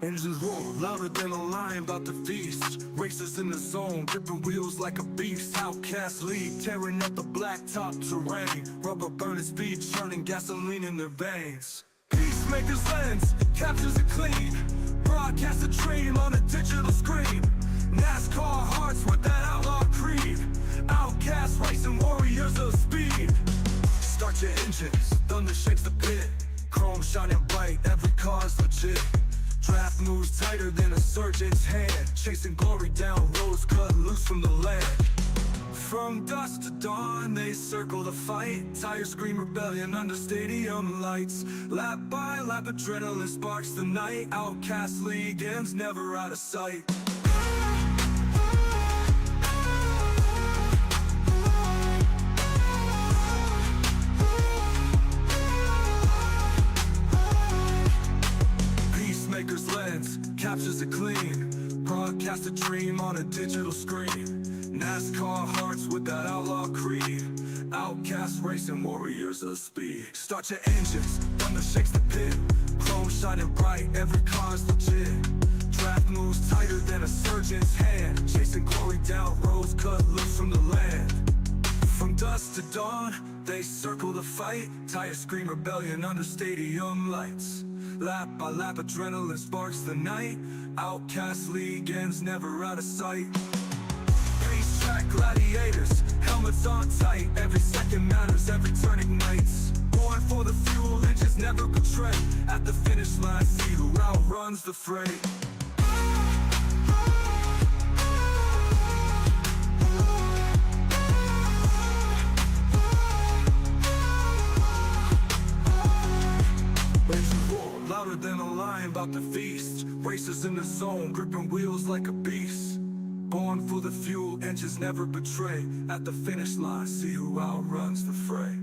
Engines roar, louder than a lion about to feast. Racers in the zone, gripping wheels like a beast. Outcast lead, tearing up the blacktop terrain. Rubber burning speed, churning gasoline in their veins. Peacemaker's lens, captures it clean. Broadcast a dream on a digital screen. NASCAR hearts with that outlaw creed. Outcast racing warriors of speed. Start your engines, thunder shakes the pit. Chrome shining bright, every car's legit. Draft moves tighter than a surgeon's hand. Chasing glory down roads cut loose from the land. From dusk to dawn, they circle the fight. Tires scream rebellion under stadium lights. Lap by lap, adrenaline sparks the night. Outcast league ends, never out of sight. Peacemaker's lens, captures it clean. Broadcast a dream on a digital screen. NASCAR hearts with that outlaw creed. Outcast racing warriors of speed. Start your engines, thunder shakes the pit. Chrome shining bright, every car's legit. Draft moves tighter than a surgeon's hand. Chasing glory down roads cut loose from the land. From dusk to dawn, they circle the fight. Tires scream rebellion under stadium lights. Lap by lap, adrenaline sparks the night. Outcast league ends, never out of sight. Racetrack gladiators, helmets on tight. Every second matters, every turn ignites. Born for the fuel, engines never betray. At the finish line, see who outruns the fray. Louder than a lion about to feast. Racers in the zone, gripping wheels like a beast. Born for the fuel, engines never betray. At the finish line, see who outruns the fray.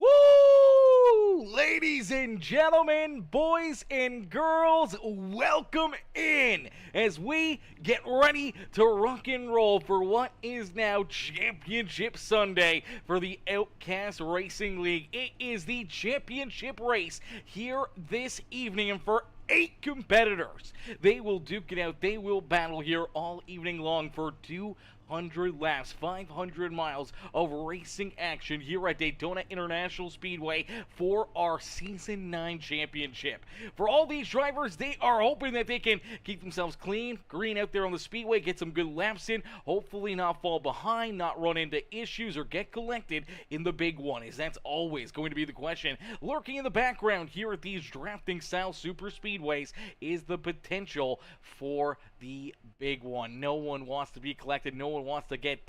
Woo! Ladies and gentlemen, boys and girls, welcome in as we get ready to rock and roll for what is now Championship Sunday for the Outcast Racing League. It is the championship race here this evening, and for 8 competitors, they will duke it out. They will battle here all evening long for 200 laps, 500 miles of racing action here at Daytona International Speedway for our Season 9 championship. For all these drivers, they are hoping that they can keep themselves clean, green out there on the speedway, get some good laps in, hopefully not fall behind, not run into issues, or get collected in the big one, as that's always going to be the question. Lurking in the background here at these drafting style super speedways is the potential for the big one. No one wants to be collected. No one wants to get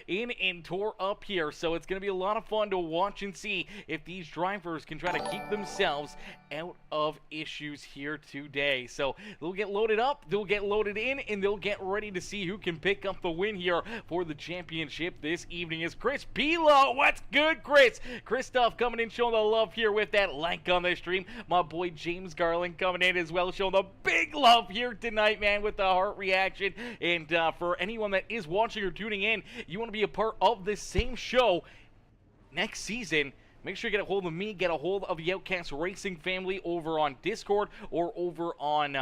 in and tore up here. So it's going to be a lot of fun to watch and see if these drivers can try to keep themselves out of issues here today. So they'll get loaded up, they'll get loaded in, and they'll get ready to see who can pick up the win here for the championship this evening. Is Chris Pilo. What's good, Chris? Krafts Stuff coming in, showing the love here with that like on the stream. My boy James Garland coming in as well, showing the big love here tonight, man, with the heart reaction. And for anyone that is watching or tuning in, you want to be a part of this same show next season, make sure you get a hold of me, get a hold of the Outcast Racing family over on Discord or over on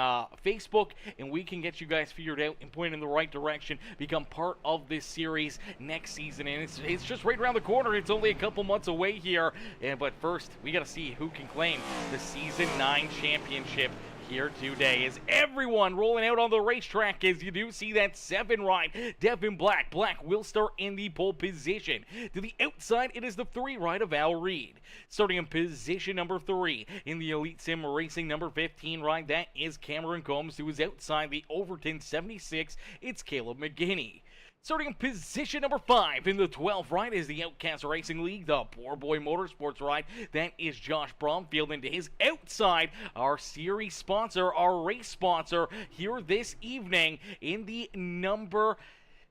Facebook, and we can get you guys figured out and point in the right direction, become part of this series next season. And it's just right around the corner. It's only a couple months away here. But first, we got to see who can claim the Season 9 championship here today. Is everyone rolling out on the racetrack, as you do see that 7 ride. Devin Black will start in the pole position. To the outside, it is the 3 ride of Al Reed. Starting in position number 3 in the Elite Sim Racing number 15 ride, that is Cameron Combs, who is outside the Overton 76. It's Caleb McGinney. Starting in position number 5 in the 12th ride is the Outcast Racing League, the Poor Boy Motorsports ride. That is Josh Bromfield, and to his outside, our series sponsor, our race sponsor here this evening in the number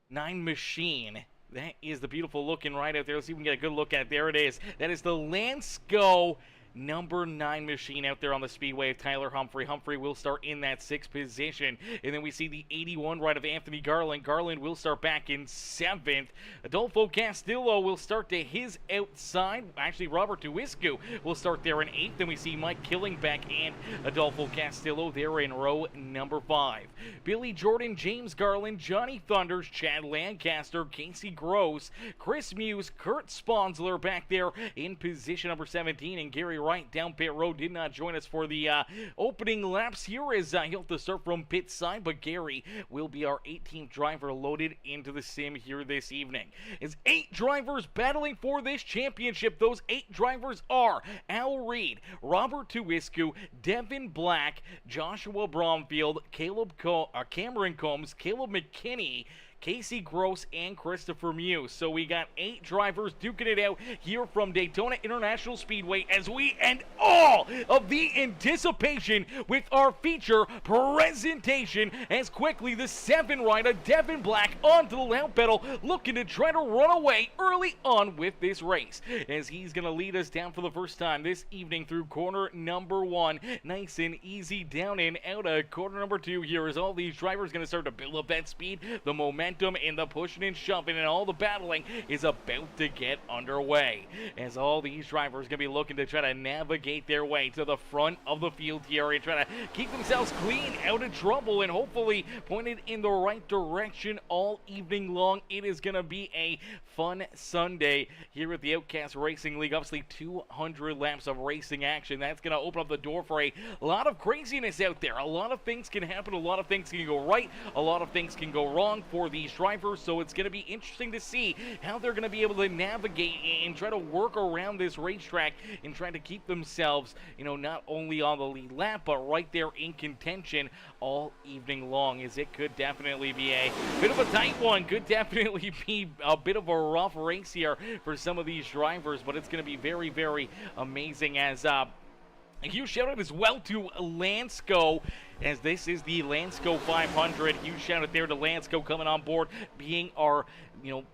9 machine. That is the beautiful looking ride out there. Let's see if we can get a good look at it. There it is. That is the Landesco number 9 machine out there on the speedway of Tyler Humphrey. Humphrey will start in that 6th position. And then we see the 81 ride of Anthony Garland. Garland will start back in 7th. Adolfo Castillo will start to his outside. Actually, Robert Tuiscu will start there in 8th. Then we see Mike Killingbeck and Adolfo Castillo there in row number 5. Billy Jordan, James Garland, Johnny Thunders, Chad Lancaster, Casey Gross, Chris Muse, Kurt Sponsler back there in position number 17. And Gary Wright down pit road did not join us for the opening laps here as he'll have to start from pit side. But Gary will be our 18th driver loaded into the sim here this evening. As 8 drivers battling for this championship. Those 8 drivers are Al Reed, Robert Tuiscu, Devin Black, Joshua Bromfield, Cameron Combs, Caleb McKinney, Casey Gross, and Christopher Muse. So we got 8 drivers duking it out here from Daytona International Speedway as we end all of the anticipation with our feature presentation as quickly the 7 rider Devin Black onto the loud pedal, looking to try to run away early on with this race as he's going to lead us down for the first time this evening through corner number 1. Nice and easy down and out of corner number 2 here as all these drivers going to start to build up that speed, the momentum, and the pushing and shoving and all the battling is about to get underway as all these drivers are going to be looking to try to navigate their way to the front of the field here and try to keep themselves clean, out of trouble, and hopefully pointed in the right direction all evening long. It is going to be a fun Sunday here at the Outcast Racing League. Obviously 200 laps of racing action. That's going to open up the door for a lot of craziness out there. A lot of things can happen. A lot of things can go right. A lot of things can go wrong for these drivers. So it's going to be interesting to see how they're going to be able to navigate and try to work around this racetrack and try to keep themselves, not only on the lead lap, but right there in contention all evening long, as it could definitely be a bit of a tight one. Could definitely be a bit of a rough race here for some of these drivers, but it's going to be very, very amazing as a huge shout out as well to Landesco, as this is the Landesco 500. Huge shout out there to Landesco coming on board, being our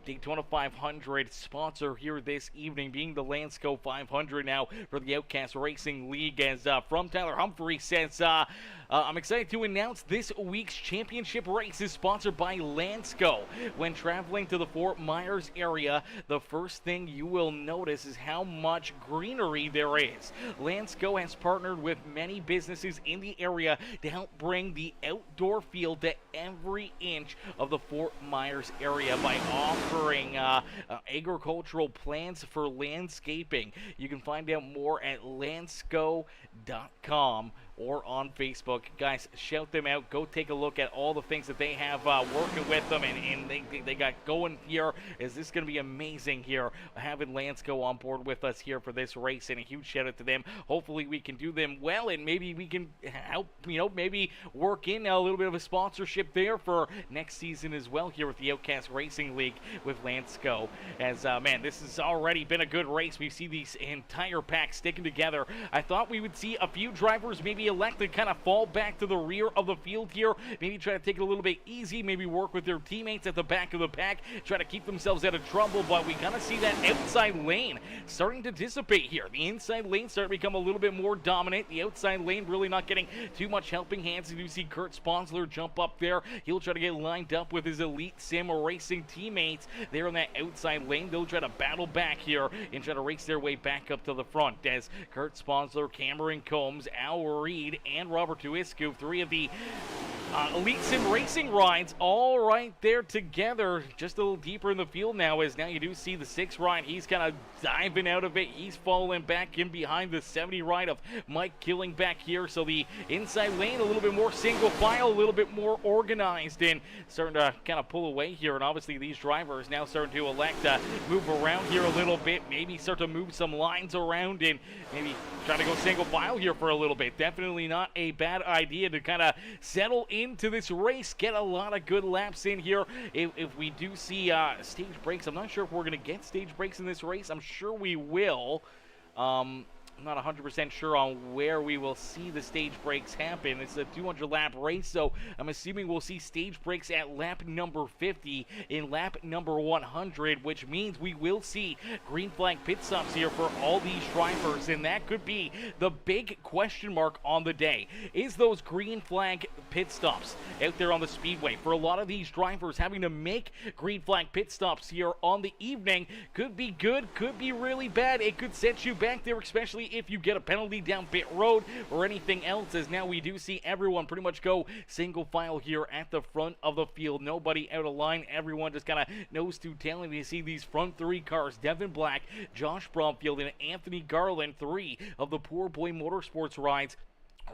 Daytona 500 sponsor here this evening, being the Landesco 500 now for the Outcast Racing League. As from Tyler Humphrey says, I'm excited to announce this week's championship race is sponsored by Landesco. When traveling to the Fort Myers area, the first thing you will notice is how much greenery there is. Landesco has partnered with many businesses in the area to help bring the outdoor feel to every inch of the Fort Myers area by offering agricultural plans for landscaping. You can find out more at landesco.com or on Facebook. Guys, shout them out. Go take a look at all the things that they have working with them and they got going here. Is this going to be amazing here, having Landesco on board with us here for this race, and a huge shout out to them. Hopefully we can do them well, and maybe we can help, maybe work in a little bit of a sponsorship there for next season as well here with the Outcast Racing League with Landesco. As man, this has already been a good race. We see these entire pack sticking together. I thought we would see a few drivers maybe elect to kind of fall back to the rear of the field here, maybe try to take it a little bit easy, maybe work with their teammates at the back of the pack, try to keep themselves out of trouble. But we kind of see that outside lane starting to dissipate here. The inside lane starting to become a little bit more dominant. The outside lane really not getting too much helping hands. You do see Kurt Sponsler jump up there. He'll try to get lined up with his Elite Sim Racing teammates there in that outside lane. They'll try to battle back here and try to race their way back up to the front as Kurt Sponsler, Cameron Combs, Al Reed, and Robert Tuiscu, 3 of the Elite Sim Racing rides all right there together. Just a little deeper in the field now, as now you do see the 6 ride. He's kind of diving out of it. He's falling back in behind the 70 ride of Mike Killingbeck here. So the inside lane a little bit more single file, a little bit more organized, and starting to kind of pull away here. And obviously these drivers now starting to elect to move around here a little bit, maybe start to move some lines around and maybe try to go single file here for a little bit. Definitely not a bad idea to kind of settle into this race, get a lot of good laps in here. If we do see stage breaks, I'm not sure if we're going to get stage breaks in this race. I'm sure we will. I'm not 100% sure on where we will see the stage breaks happen. It's a 200-lap race, so I'm assuming we'll see stage breaks at lap number 50 in lap number 100, which means we will see green flag pit stops here for all these drivers, and that could be the big question mark on the day. Is those green flag pit stops out there on the speedway? For a lot of these drivers, having to make green flag pit stops here on the evening could be good, could be really bad. It could set you back there, especially if you get a penalty down pit road or anything else, as now we do see everyone pretty much go single file here at the front of the field. Nobody out of line, everyone just kind of nose to tail, and you see these front three cars, Devin Black, Josh Bromfield, and Anthony Garland, three of the Poor Boy Motorsports rides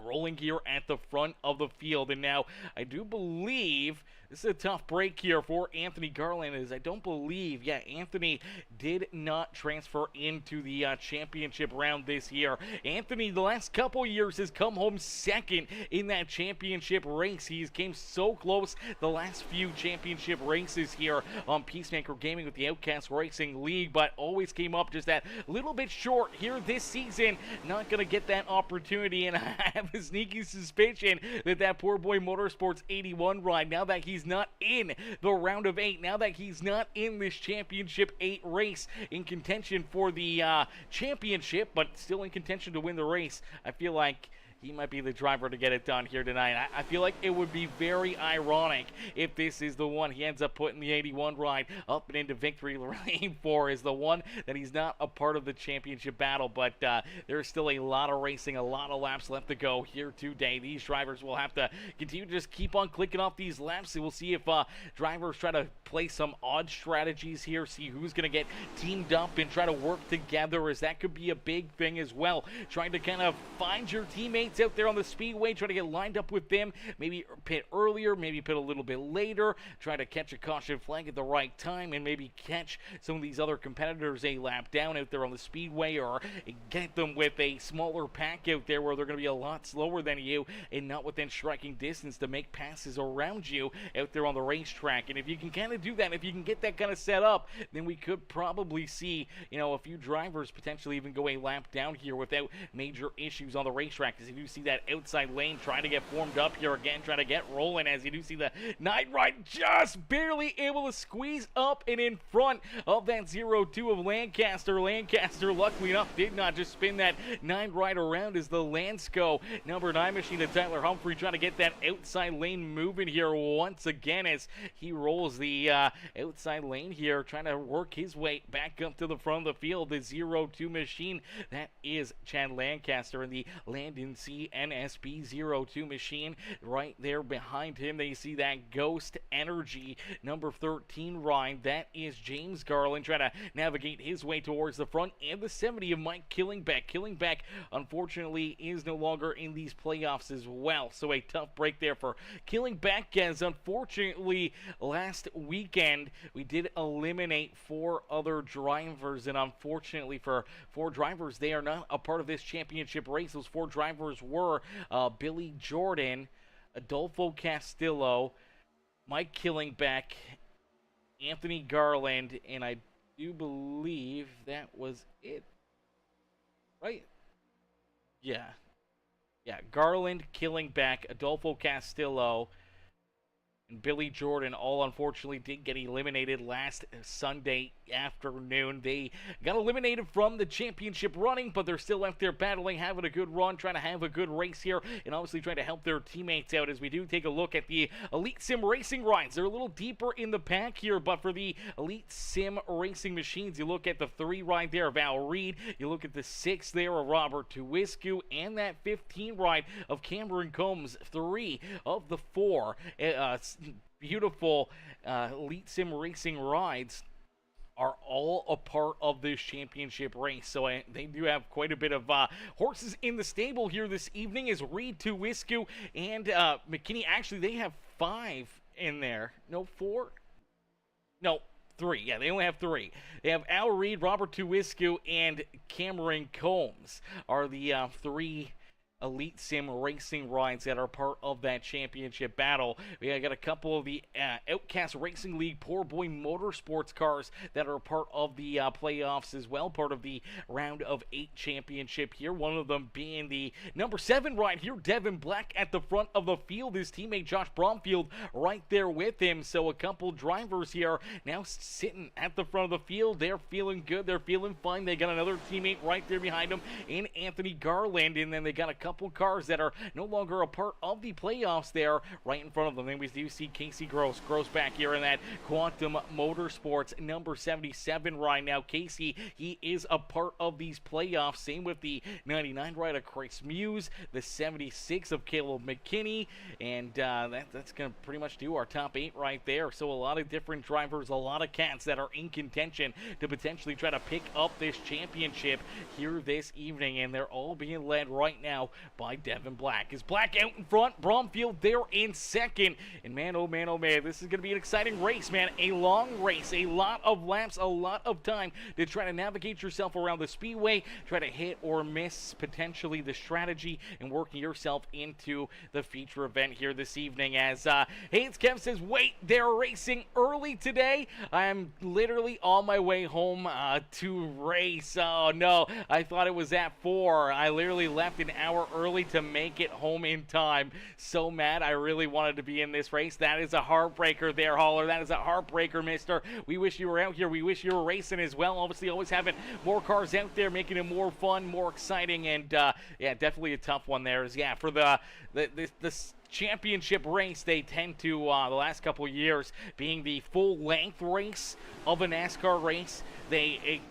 rolling here at the front of the field. And now I do believe this is a tough break here for Anthony Garland, as I don't believe, Anthony did not transfer into the championship round this year. Anthony, the last couple years, has come home second in that championship race. He's came so close the last few championship races here on Peacemaker Gaming with the Outcast Racing League, but always came up just that little bit short here this season. Not going to get that opportunity, and I have a sneaky suspicion that that Poor Boy Motorsports 81 ride, now that he's not in the round of 8, now that he's not in this championship 8 race in contention for the championship, but still in contention to win the race, I feel like he might be the driver to get it done here tonight. I feel like it would be very ironic if this is the one he ends up putting the 81 ride up and into victory lane for, is the one that he's not a part of the championship battle. But there's still a lot of racing, a lot of laps left to go here today. These drivers will have to continue to just keep on clicking off these laps. So we'll see if drivers try to play some odd strategies here, see who's going to get teamed up and try to work together, as that could be a big thing as well. Trying to kind of find your teammates out there on the speedway, try to get lined up with them, maybe pit earlier, maybe pit a little bit later, try to catch a caution flag at the right time, and maybe catch some of these other competitors a lap down out there on the speedway, or get them with a smaller pack out there where they're going to be a lot slower than you and not within striking distance to make passes around you out there on the racetrack. And if you can kind of do that, if you can get that kind of set up, then we could probably see, a few drivers potentially even go a lap down here without major issues on the racetrack, as you do see that outside lane trying to get formed up here again, trying to get rolling, as you do see the 9 ride just barely able to squeeze up and in front of that 0-2 of Lancaster. Lancaster, luckily enough, did not just spin that 9 ride around, as the Landesco number 9 machine of Tyler Humphrey trying to get that outside lane moving here once again, as he rolls the outside lane here, trying to work his way back up to the front of the field. The 0-2 machine, that is Chad Lancaster, and the N Sea NSB 0-2 machine right there behind him. They see that Ghost Energy number 13 ride. That is James Garland trying to navigate his way towards the front, and the 70 of Mike Killingbeck. Killingbeck, unfortunately, is no longer in these playoffs as well, so a tough break there for Killingbeck, as unfortunately last weekend we did eliminate 4 other drivers, and unfortunately for 4 drivers, they are not a part of this championship race. Those 4 drivers were Billy Jordan, Adolfo Castillo, Mike Killingbeck, Anthony Garland, and I do believe that was it, right? Yeah, Garland, Killingbeck, Adolfo Castillo, and Billy Jordan all unfortunately did get eliminated last Sunday afternoon. They got eliminated from the championship running, but they're still out there battling, having a good run, trying to have a good race here, and obviously trying to help their teammates out. As we do take a look at the Elite Sim Racing rides, they're a little deeper in the pack here, but for the Elite Sim Racing machines, you look at the 3 ride there of Al Reed, you look at the 6 there of Robert Tuwiscu, and that 15 ride of Cameron Combs. 3 of the 4 beautiful Elite Sim Racing rides are all a part of this championship race. So they do have quite a bit of horses in the stable here this evening, as Reed, Tuwiscu, and McKinney. Actually, they have 5 in there. No, 4? No, 3. Yeah, they only have 3. They have Al Reed, Robert Tuwiscu, and Cameron Combs are the 3 Elite Sim racing rides that are part of that championship battle. We got a couple of the Outcast Racing League Poor Boy Motorsports cars that are part of the playoffs as well, part of the round of 8 championship here. One of them being the number 7 ride here, Devin Black at the front of the field. His teammate Josh Bromfield right there with him. So a couple drivers here now sitting at the front of the field. They're feeling good. They're feeling fine. They got another teammate right there behind them in Anthony Garland, and then they got a couple cars that are no longer a part of the playoffs there right in front of them. Then we do see Casey Gross back here in that Quantum Motorsports number 77 ride. Now Casey, he is a part of these playoffs. Same with the 99 ride of Chris Muse, the 76 of Caleb McKinney, and that's going to pretty much do our top 8 right there. So a lot of different drivers, a lot of cats that are in contention to potentially try to pick up this championship here this evening, and they're all being led right now by Devin Black. Is Black out in front? Bromfield there in second, and man, oh man, this is going to be an exciting race, man. A long race, a lot of laps, a lot of time to try to navigate yourself around the speedway, try to hit or miss potentially the strategy, and working yourself into the feature event here this evening. As Haynes Kev says, wait, they're racing early today. I'm literally on my way home to race. Oh no, I thought it was at 4. I literally left an hour early to make it home in time. So mad. I really wanted to be in this race. That is a heartbreaker there, Haller. That is a heartbreaker, mister. We wish you were out here. We wish you were racing as well. Obviously, always having more cars out there, making it more fun, more exciting, and yeah, definitely a tough one there. Yeah, for the championship race, they tend to, the last couple of years, being the full length race of a NASCAR race, they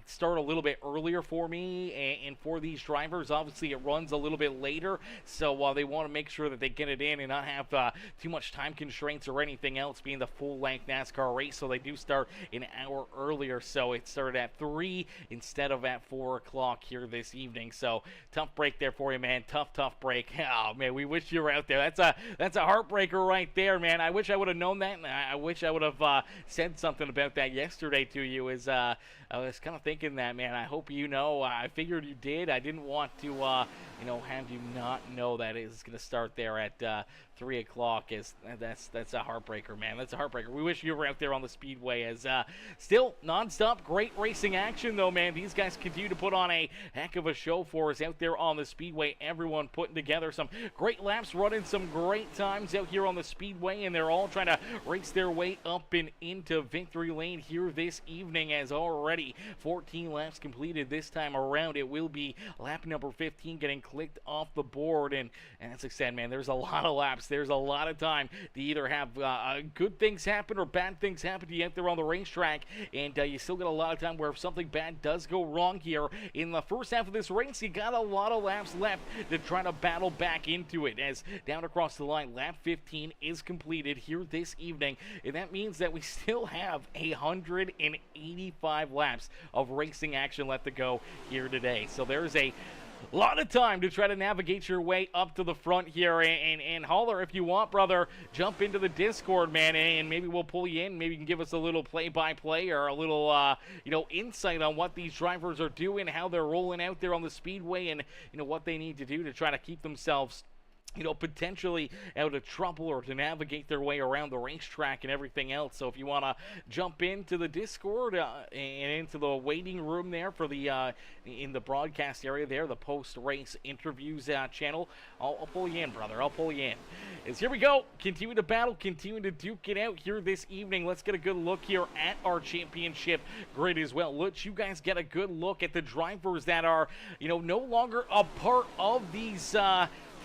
start a little bit earlier for me, and for these drivers, obviously it runs a little bit later, so while they want to make sure that they get it in and not have too much time constraints or anything else, being the full-length NASCAR race, so they do start an hour earlier, so it started at 3 instead of at 4 o'clock here this evening. So tough break there for you, man. Tough break. Oh man, we wish you were out there. That's a heartbreaker right there, man. I wish I would have known that, and I wish I would have said something about that yesterday to you. I was kind of thinking that, man. I hope you know. I figured you did. I didn't want to, have you not know that it's going to start there at 3 o'clock. That's a heartbreaker, man. That's a heartbreaker. We wish you were out there on the speedway. As still nonstop great racing action, though, man. These guys continue to put on a heck of a show for us out there on the speedway. Everyone putting together some great laps, running some great times out here on the speedway, and they're all trying to race their way up and into victory lane here this evening. As already 14 laps completed this time around, it will be lap number 15 getting clicked off the board, and as I said, man, there's a lot of laps. There's a lot of time to either have good things happen or bad things happen to you out there on the racetrack, and you still got a lot of time where if something bad does go wrong here in the first half of this race, you got a lot of laps left to try to battle back into it. As down across the line, lap 15 is completed here this evening, and that means that we still have 185 laps of racing action left to go here today. So there's a lot of time to try to navigate your way up to the front here, and Holler, if you want, brother, jump into the Discord, man, and maybe we'll pull you in. Maybe you can give us a little play-by-play or a little, insight on what these drivers are doing, how they're rolling out there on the speedway, and, what they need to do to try to keep themselves potentially out of trouble or to navigate their way around the racetrack and everything else. So if you want to jump into the Discord and into the waiting room there for the in the broadcast area there, the post-race interviews channel, I'll pull you in, brother. I'll pull you in. Here we go. Continue to battle, continue to duke it out here this evening. Let's get a good look here at our championship grid as well. Let you guys get a good look at the drivers that are, no longer a part of these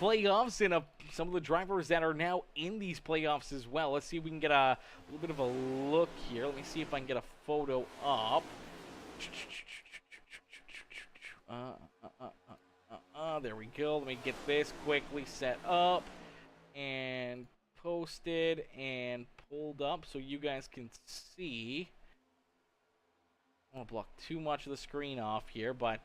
playoffs, and some of the drivers that are now in these playoffs as well. Let's see if we can get a little bit of a look here. Let me see if I can get a photo up. There we go. Let me get this quickly set up and posted and pulled up so you guys can see. I don't want to block too much of the screen off here, but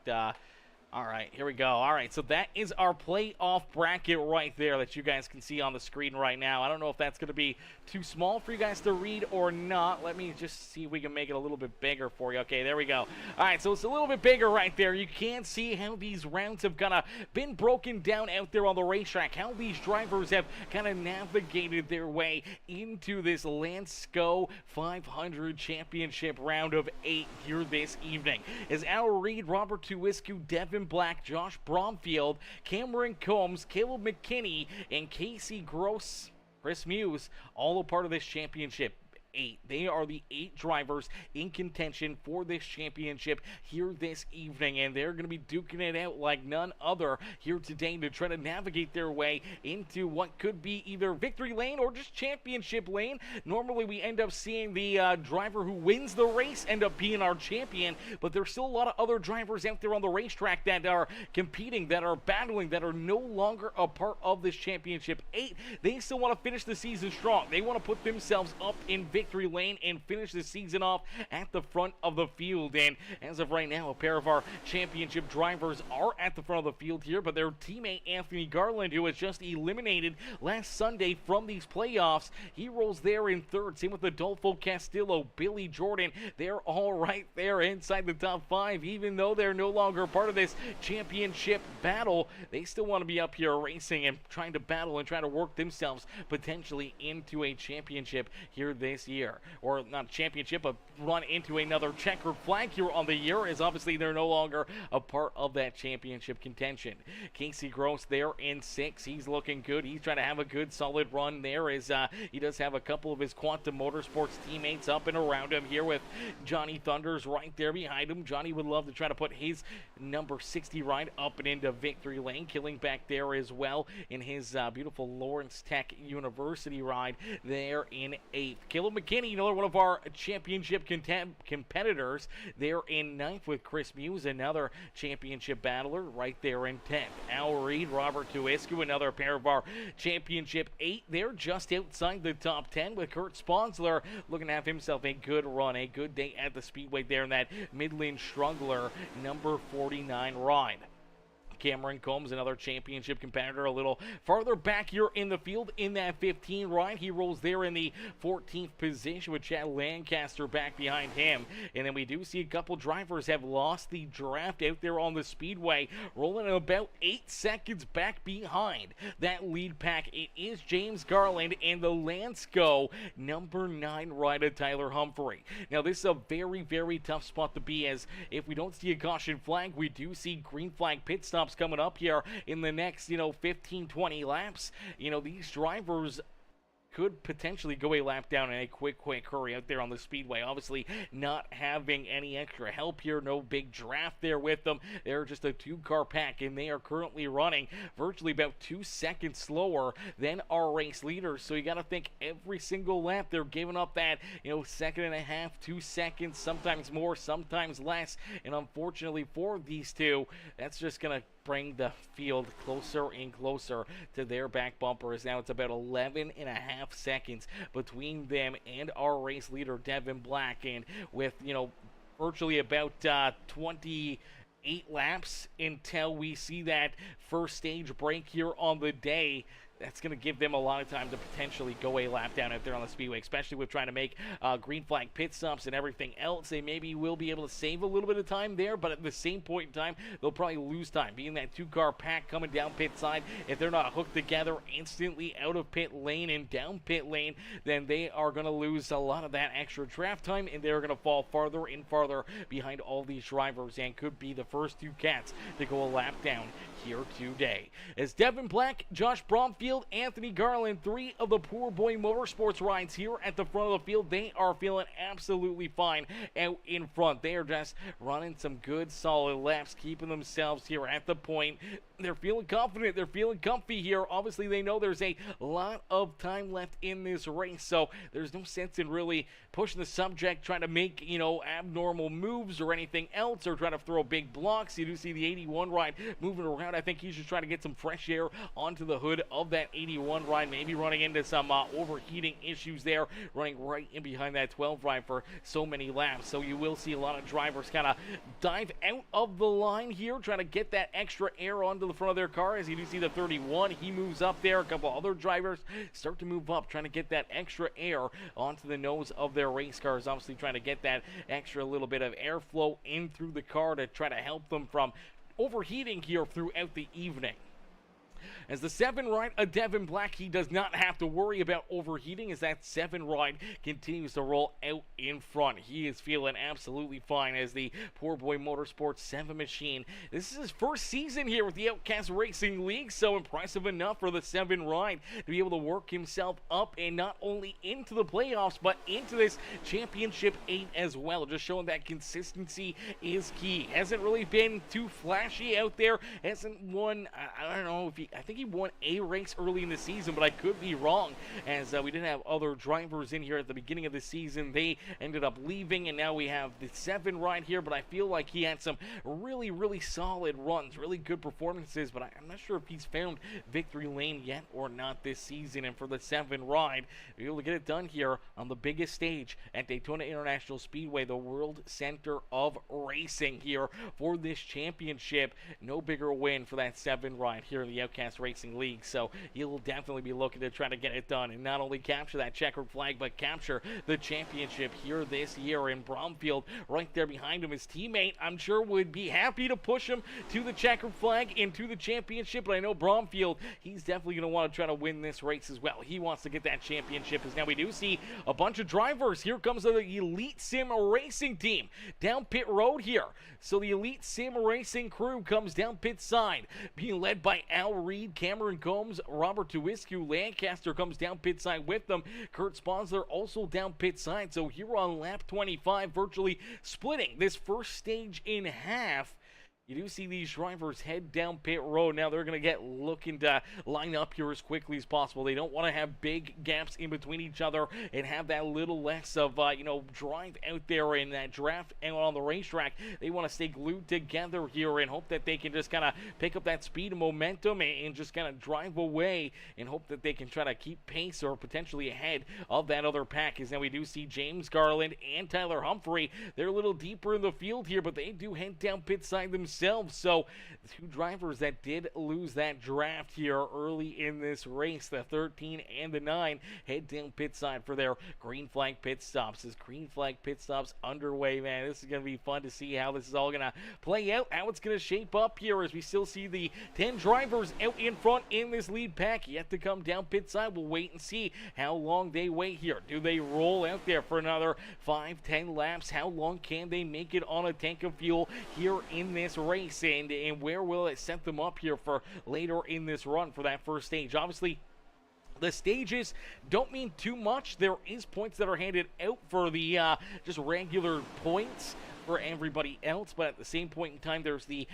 All right, here we go. All right, so that is our playoff bracket right there that you guys can see on the screen right now. I don't know if that's going to be too small for you guys to read or not. Let me just see if we can make it a little bit bigger for you. Okay, there we go. All right, so it's a little bit bigger right there. You can see how these rounds have kind of been broken down out there on the racetrack, how these drivers have kind of navigated their way into this Landesco 500 championship round of 8 here this evening. As Al Reed, Robert Tuiscu, Devin Black, Josh Bromfield, Cameron Combs, Caleb McKinney, and Casey Gross, Chris Muse, all a part of this championship. 8. They are the 8 drivers in contention for this championship here this evening, and they're going to be duking it out like none other here today to try to navigate their way into what could be either victory lane or just championship lane. Normally we end up seeing the driver who wins the race end up being our champion, but there's still a lot of other drivers out there on the racetrack that are competing, that are battling, that are no longer a part of this championship 8. They still want to finish the season strong. They want to put themselves up in victory lane and finish the season off at the front of the field. And as of right now, a pair of our championship drivers are at the front of the field here, but their teammate Anthony Garland, who was just eliminated last Sunday from these playoffs, he rolls there in 3rd. Same with Adolfo Castillo, Billy Jordan. They're all right there inside the top 5. Even though they're no longer part of this championship battle, they still want to be up here racing and trying to battle and try to work themselves potentially into a championship here this year. Or not championship, but run into another checkered flag here on the year, as obviously they're no longer a part of that championship contention. Casey Gross there in 6. He's looking good. He's trying to have a good solid run there, as he does have a couple of his Quantum Motorsports teammates up and around him here, with Johnny Thunders right there behind him. Johnny would love to try to put his number 60 ride up and into victory lane, killing back there as well in his beautiful Lawrence Tech University ride there in 8th. Caleb McKinney, another one of our championship competitors, there in 9th with Chris Muse, another championship battler right there in 10th. Al Reed, Robert Tuiscu, another pair of our championship 8. They're just outside the top 10, with Kurt Sponsler looking to have himself a good run, a good day at the Speedway there in that Midland Strungler number 49 ride. Cameron Combs, another championship competitor, a little farther back here in the field in that 15 ride. He rolls there in the 14th position with Chad Lancaster back behind him. And then we do see a couple drivers have lost the draft out there on the Speedway, rolling about 8 seconds back behind that lead pack. It is James Garland and the Landesco number 9 rider Tyler Humphrey. Now this is a very, very tough spot to be, as if we don't see a caution flag, we do see green flag pit stops coming up here in the next 15-20 laps. These drivers could potentially go a lap down in a quick hurry out there on the Speedway. Obviously not having any extra help here, no big draft there with them. They're just a 2-car pack, and they are currently running virtually about 2 seconds slower than our race leaders. So you got to think every single lap they're giving up that second and a half, 2 seconds, sometimes more, sometimes less. And unfortunately for these two, that's just gonna bring the field closer and closer to their back bumpers. Now it's about 11 and a half seconds between them and our race leader Devin Black, and with virtually about 28 laps until we see that first stage break here on the day. That's going to give them a lot of time to potentially go a lap down out there on the Speedway, especially with trying to make green flag pit stops and everything else. They maybe will be able to save a little bit of time there, but at the same point in time, they'll probably lose time. Being that 2-car pack coming down pit side, if they're not hooked together instantly out of pit lane and down pit lane, then they are going to lose a lot of that extra draft time, and they're going to fall farther and farther behind all these drivers, and could be the first 2 cats to go a lap down here today. As Devin Black, Josh Bromfield, Anthony Garland, 3 of the Poor Boy Motorsports rides here at the front of the field, they are feeling absolutely fine out in front. They are just running some good solid laps, keeping themselves here at the point. they're feeling confident. They're feeling comfy here. Obviously, they know there's a lot of time left in this race, so there's no sense in really pushing the subject, trying to make, abnormal moves or anything else, or trying to throw big blocks. You do see the 81 ride moving around. I think he's just trying to get some fresh air onto the hood of that 81 ride, maybe running into some overheating issues there, running right in behind that 12 ride for so many laps. So you will see a lot of drivers kind of dive out of the line here, trying to get that extra air onto the front of their car. As you do see the 31, he moves up there. A couple other drivers start to move up, trying to get that extra air onto the nose of their race cars, obviously trying to get that extra little bit of airflow in through the car to try to help them from overheating here throughout the evening. As the 7 ride of Devin Black, he does not have to worry about overheating as that 7 ride continues to roll out in front. He is feeling absolutely fine as the Poor Boy Motorsports 7 machine. This is his first season here with the Outcast Racing League, so impressive enough for the 7 ride to be able to work himself up and not only into the playoffs, but into this Championship 8 as well. Just showing that consistency is key. Hasn't really been too flashy out there. Hasn't won, I don't know if I think he won a race early in the season, but I could be wrong, as we did have other drivers in here at the beginning of the season. They ended up leaving, and now we have the 7 ride here, but I feel like he had some really, really solid runs, really good performances, but I'm not sure if he's found victory lane yet or not this season. And for the 7 ride, be able to get it done here on the biggest stage at Daytona International Speedway, the World Center of Racing here for this championship. No bigger win for that 7 ride here in the Outcast Racing League, so he'll definitely be looking to try to get it done and not only capture that checkered flag, but capture the championship here this year. In Bromfield, right there behind him, his teammate, I'm sure, would be happy to push him to the checkered flag into the championship, but I know Bromfield, he's definitely going to want to try to win this race as well. He wants to get that championship, as now we do see a bunch of drivers. Here comes the Elite Sim Racing team down pit road here. So the Elite Sim Racing crew comes down pit side, being led by Al Reed, Cameron Combs, Robert Tuiscu. Lancaster comes down pit side with them. Kurt Sponsler also down pit side. So here on lap 25, virtually splitting this first stage in half. You do see these drivers head down pit road. Now they're going to get looking to line up here as quickly as possible. They don't want to have big gaps in between each other and have that little less of, drive out there in that draft out on the racetrack. They want to stay glued together here and hope that they can just kind of pick up that speed and momentum and just kind of drive away and hope that they can try to keep pace or potentially ahead of that other pack. As now we do see James Garland and Tyler Humphrey. They're a little deeper in the field here, but they do head down pit side themselves. So the 2 drivers that did lose that draft here early in this race, the 13 and the 9, head down pit side for their green flag pit stops. As green flag pit stops underway, man, this is going to be fun to see how this is all going to play out, how it's going to shape up here, as we still see the 10 drivers out in front in this lead pack yet to come down pit side. We'll wait and see how long they wait here. Do they roll out there for another 5-10 laps? How long can they make it on a tank of fuel here in this race, and where will it set them up here for later in this run for that first stage? Obviously, the stages don't mean too much. There is points that are handed out for the just regular points for everybody else, but at the same point in time, there's the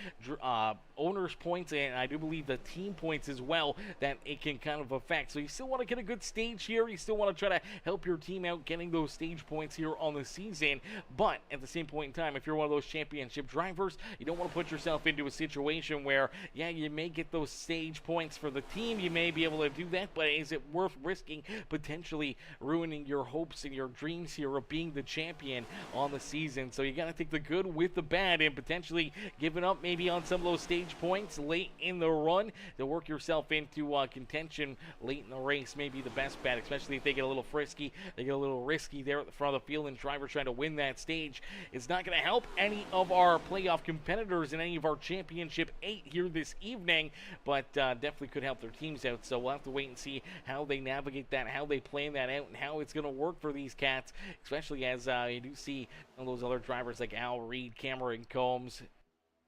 owner's points, and I do believe the team points as well that it can kind of affect. So you still want to get a good stage here. You still want to try to help your team out getting those stage points here on the season, but at the same point in time, if you're one of those championship drivers, you don't want to put yourself into a situation where, yeah, you may get those stage points for the team, you may be able to do that, but is it worth risking potentially ruining your hopes and your dreams here of being the champion on the season? So you got to take the good with the bad and potentially giving up maybe on some of those stage points late in the run to work yourself into contention late in the race may be the best bet, especially if they get a little frisky, they get a little risky there at the front of the field, and drivers trying to win that stage. It's not going to help any of our playoff competitors in any of our championship 8 here this evening, but definitely could help their teams out. So we'll have to wait and see how they navigate that, how they plan that out, and how it's going to work for these cats, especially as you do see some of those other drivers like Al Reed, Cameron Combs,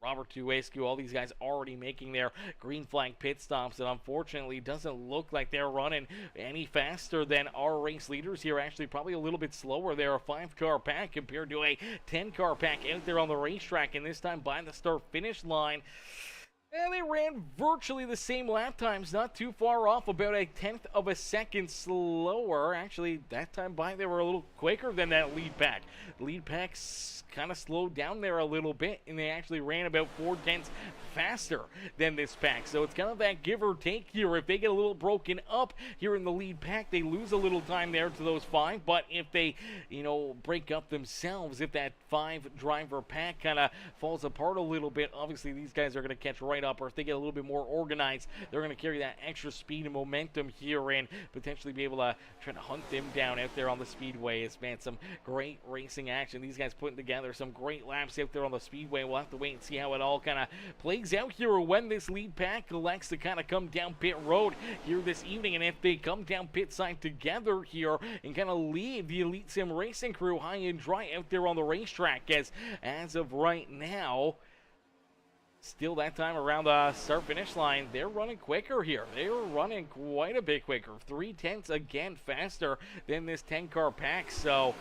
Robert Tuescu, all these guys already making their green flag pit stops, and unfortunately doesn't look like they're running any faster than our race leaders here. Actually, probably a little bit slower. They're a 5-car pack compared to a 10-car pack out there on the racetrack, and this time by the start-finish line, And they ran virtually the same lap times, not too far off, about a tenth of a second slower. Actually, that time by they were a little quicker than that lead pack. The lead pack's kind of slowed down there a little bit, and they actually ran about 4/10 faster than this pack. So it's kind of that give or take here. If they get a little broken up here in the lead pack, they lose a little time there to those 5. But if they, break up themselves, if that 5-driver pack kind of falls apart a little bit, obviously these guys are going to catch right up. Or if they get a little bit more organized, they're going to carry that extra speed and momentum here and potentially be able to try to hunt them down out there on the speedway. It's been some great racing action. These guys putting together some great laps out there on the speedway. We'll have to wait and see how it all kind of plays out here when this lead pack elects to kind of come down pit road here this evening. And if they come down pit side together here and kind of leave the Elite Sim Racing crew high and dry out there on the racetrack, as of right now, still that time around the start-finish line, they're running quicker here. They're running quite a bit quicker. 3/10 again faster than this 10-car pack. So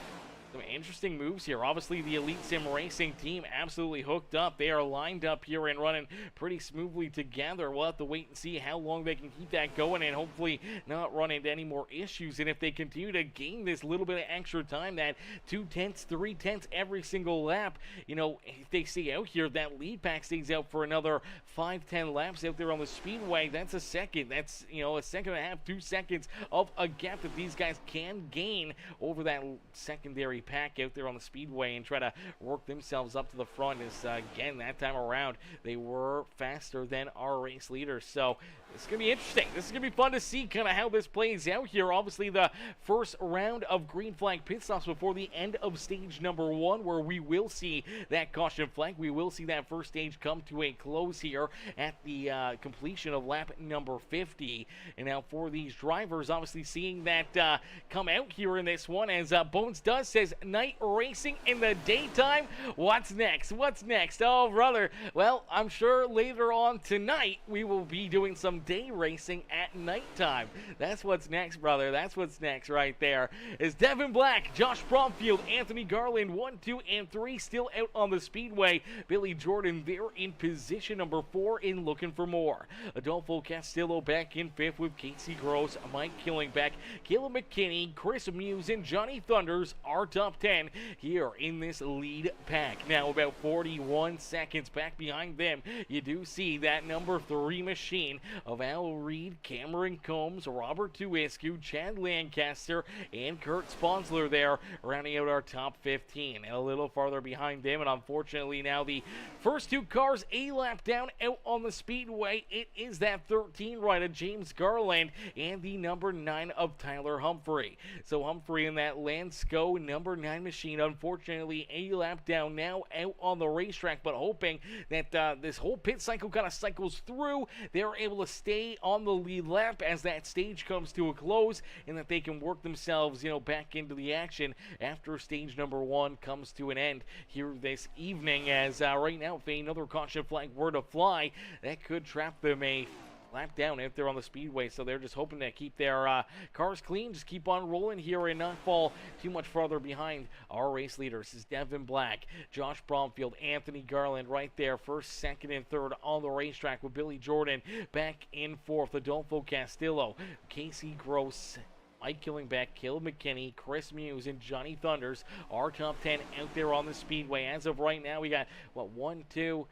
some interesting moves here. Obviously, the Elite Sim Racing team absolutely hooked up. They are lined up here and running pretty smoothly together. We'll have to wait and see how long they can keep that going and hopefully not run into any more issues. And if they continue to gain this little bit of extra time, that 2/10, 3/10 every single lap, if they stay out here, that lead pack stays out for another 5-10 laps out there on the speedway. That's a second. That's, a second and a half, 2 seconds of a gap that these guys can gain over that secondary pack out there on the speedway and try to work themselves up to the front. Is again, that time around they were faster than our race leaders. So it's going to be interesting. This is going to be fun to see kind of how this plays out here. Obviously, the first round of green flag pit stops before the end of stage number 1, where we will see that caution flag. We will see that first stage come to a close here at the completion of lap number 50. And now for these drivers, obviously seeing that come out here in this one, as Bones Does says, night racing in the daytime. What's next? What's next? Oh, brother. Well, I'm sure later on tonight we will be doing some day racing at nighttime. That's what's next, brother. That's what's next right there. Is Devin Black, Josh Bromfield, Anthony Garland, 1, 2, and 3 still out on the speedway. Billy Jordan there in position number 4 in looking for more. Adolfo Castillo back in 5th with Casey Gross, Mike Killingbeck, Caleb McKinney, Chris Muse, and Johnny Thunders are top 10 here in this lead pack. Now about 41 seconds back behind them, you do see that number 3 machine of Al Reed, Cameron Combs, Robert Tuiscu, Chad Lancaster, and Kurt Sponsler there, rounding out our top 15. And a little farther behind them, and unfortunately now the first 2 cars a lap down out on the speedway, it is that 13 ride of James Garland and the number 9 of Tyler Humphrey. So Humphrey in that Landesco number 9 machine, unfortunately a lap down now out on the racetrack, but hoping that this whole pit cycle kind of cycles through. They're able to stay on the lead lap as that stage comes to a close, and that they can work themselves, back into the action after stage number 1 comes to an end here this evening. As right now, if another caution flag were to fly, that could trap them a lap down out there on the speedway. So they're just hoping to keep their cars clean, just keep on rolling here and not fall too much farther behind our race leaders. This is Devin Black, Josh Bromfield, Anthony Garland right there, first, second, and third on the racetrack, with Billy Jordan back in 4th, Adolfo Castillo, Casey Gross, Mike Killingbeck, Caleb McKinney, Chris Muse, and Johnny Thunders are top 10 out there on the speedway. As of right now, we got, 1, 2,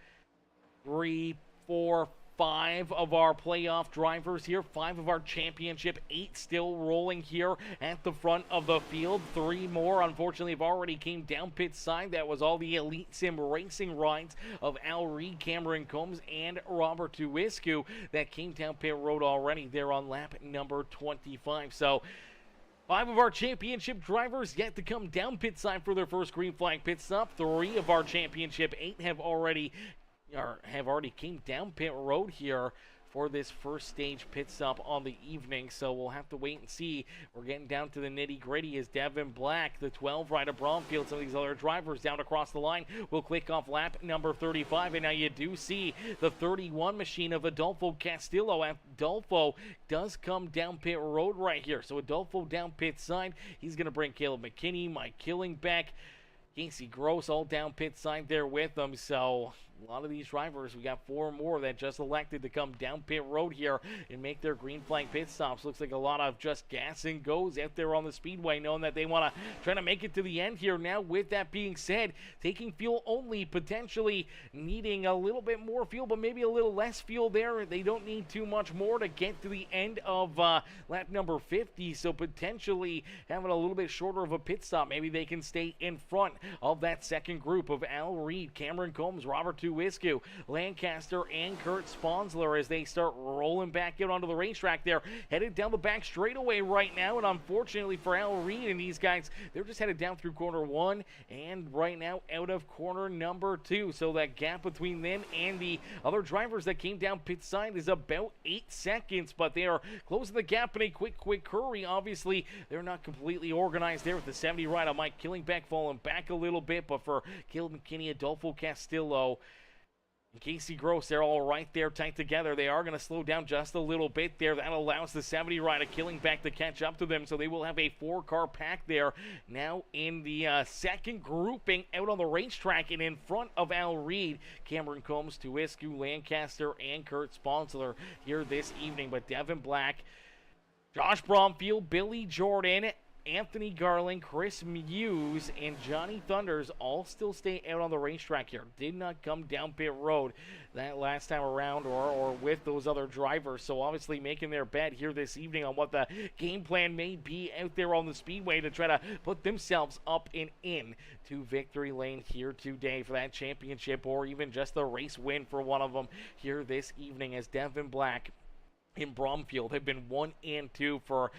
3, 4, 5 of our playoff drivers here, 5 of our championship, 8 still rolling here at the front of the field. 3 more, unfortunately, have already came down pit side. That was all the Elite Sim Racing rides of Al Reed, Cameron Combs, and Robert Tuiscu that came down pit road already. They're on lap number 25. So 5 of our championship drivers yet to come down pit side for their first green flag pit stop. 3 of our championship 8 have already came down pit road here for this first stage pit stop on the evening. So we'll have to wait and see. We're getting down to the nitty gritty as Devin Black, the 12 rider Bromfield, some of these other drivers down across the line will click off lap number 35. And now you do see the 31 machine of Adolfo Castillo. Adolfo does come down pit road right here. So Adolfo down pit side. He's going to bring Caleb McKinney, Mike Killingbeck, Casey Gross all down pit side there with them. So a lot of these drivers, we got 4 more that just elected to come down pit road here and make their green flag pit stops. Looks like a lot of just gas and goes out there on the speedway, knowing that they want to try to make it to the end here. Now, with that being said, taking fuel only, potentially needing a little bit more fuel, but maybe a little less fuel there. They don't need too much more to get to the end of lap number 50, so potentially having a little bit shorter of a pit stop. Maybe they can stay in front of that second group of Al Reed, Cameron Combs, Robert Tuisku, Lancaster, and Kurt Sponsler as they start rolling back out onto the racetrack there. Headed down the back straightaway right now, and unfortunately for Al Reed and these guys, they're just headed down through corner 1 and right now out of corner number 2. So that gap between them and the other drivers that came down pit side is about 8 seconds, but they are closing the gap in a quick hurry. Obviously, they're not completely organized there with the 70 right on Mike Killingbeck falling back a little bit, but for Caleb McKinney, Adolfo Castillo, and Casey Gross, they're all right there tight together. They are going to slow down just a little bit there. That allows the 70 rider Killingbeck to catch up to them, so they will have a 4-car pack there. Now in the second grouping out on the racetrack and in front of Al Reed, Cameron Combs, Tuisku, Lancaster, and Kurt Sponsler here this evening. But Devin Black, Josh Bromfield, Billy Jordan, Anthony Garland, Chris Muse, and Johnny Thunders all still stay out on the racetrack here. Did not come down pit road that last time around or with those other drivers. So obviously making their bet here this evening on what the game plan may be out there on the speedway to try to put themselves up and in to victory lane here today for that championship or even just the race win for one of them here this evening, as Devin Black and Bromfield have been 1 and 2 for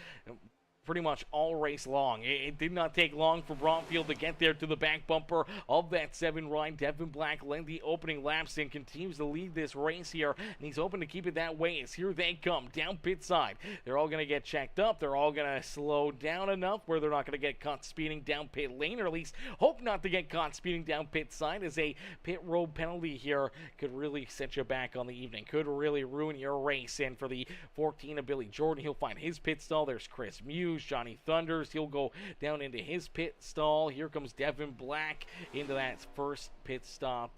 pretty much all race long. It did not take long for Bromfield to get there to the back bumper of that 7 ride. Devin Black led the opening laps and continues to lead this race here, and he's hoping to keep it that way as here they come down pit side. They're all going to get checked up. They're all going to slow down enough where they're not going to get caught speeding down pit lane, or at least hope not to get caught speeding down pit side, as a pit road penalty here could really set you back on the evening, could really ruin your race. And for the 14 of Billy Jordan, he'll find his pit stall. There's Chris Muse, Johnny Thunders, he'll go down into his pit stall. Here comes Devin Black into that first pit stall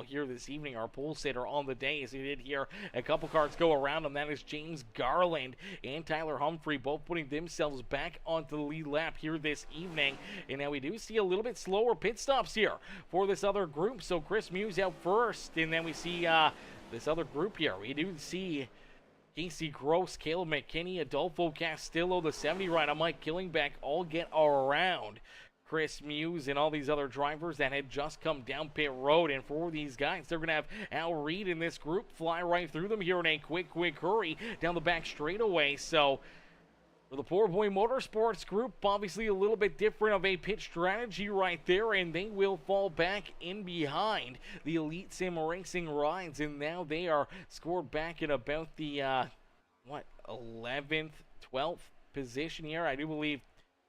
here this evening. Our pole sitter on the day, as he did hear a couple cars go around him. That is James Garland and Tyler Humphrey, both putting themselves back onto the lead lap here this evening. And now we do see a little bit slower pit stops here for this other group. So Chris Muse out first, and then we see this other group here. We do see Casey Gross, Caleb McKinney, Adolfo Castillo, the 70 rider Mike Killingbeck all get around Chris Muse and all these other drivers that had just come down pit road. And for these guys, they're going to have Al Reed in this group fly right through them here in a quick hurry down the back straightaway. So for the Poor Boy Motorsports group, obviously a little bit different of a pit strategy right there, and they will fall back in behind the Elite Sim Racing rides, and now they are scored back at about the 11th, 12th position here. I do believe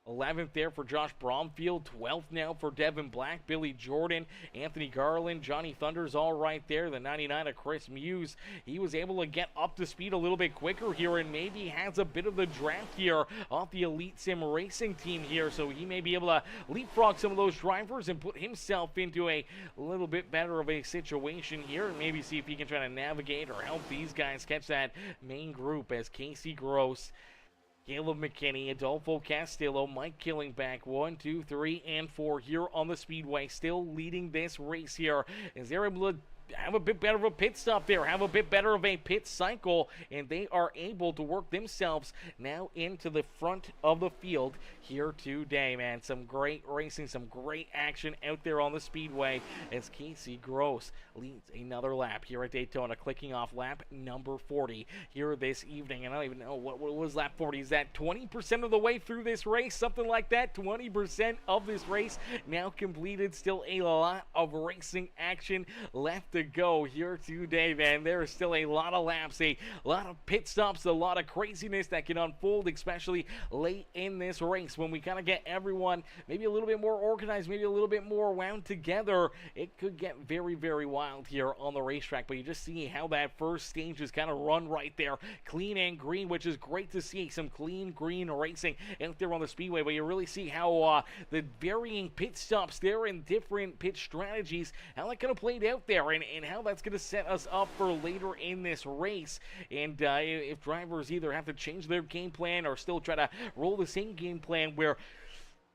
11th there for Josh Bromfield, 12th now for Devin Black, Billy Jordan, Anthony Garland, Johnny Thunders all right there. The 99 of Chris Muse, he was able to get up to speed a little bit quicker here and maybe has a bit of the draft here off the Elite Sim Racing team here, so he may be able to leapfrog some of those drivers and put himself into a little bit better of a situation here, and maybe see if he can try to navigate or help these guys catch that main group, as Casey Gross, Caleb McKinney, Adolfo Castillo, Mike Killingbeck, 1, 2, 3, and 4 here on the speedway, still leading this race here, as they're able to have a bit better of a pit stop there, have a bit better of a pit cycle, and they are able to work themselves now into the front of the field here today, man. Some great racing, some great action out there on the speedway, as Casey Gross leads another lap here at Daytona, clicking off lap number 40 here this evening. And I don't even know what was lap 40. Is that 20% of the way through this race? Something like that. 20% of this race now completed. Still a lot of racing action left to to go here today, man. There is still a lot of laps, a lot of pit stops, a lot of craziness that can unfold, especially late in this race when we kind of get everyone maybe a little bit more organized, maybe a little bit more wound together. It could get very, very wild here on the racetrack, but you just see how that first stage is kind of run right there, clean and green, which is great to see some clean green racing out there on the speedway. But you really see how the varying pit stops there and different pit strategies, how that kind of played out there, and how that's going to set us up for later in this race. And if drivers either have to change their game plan or still try to roll the same game plan where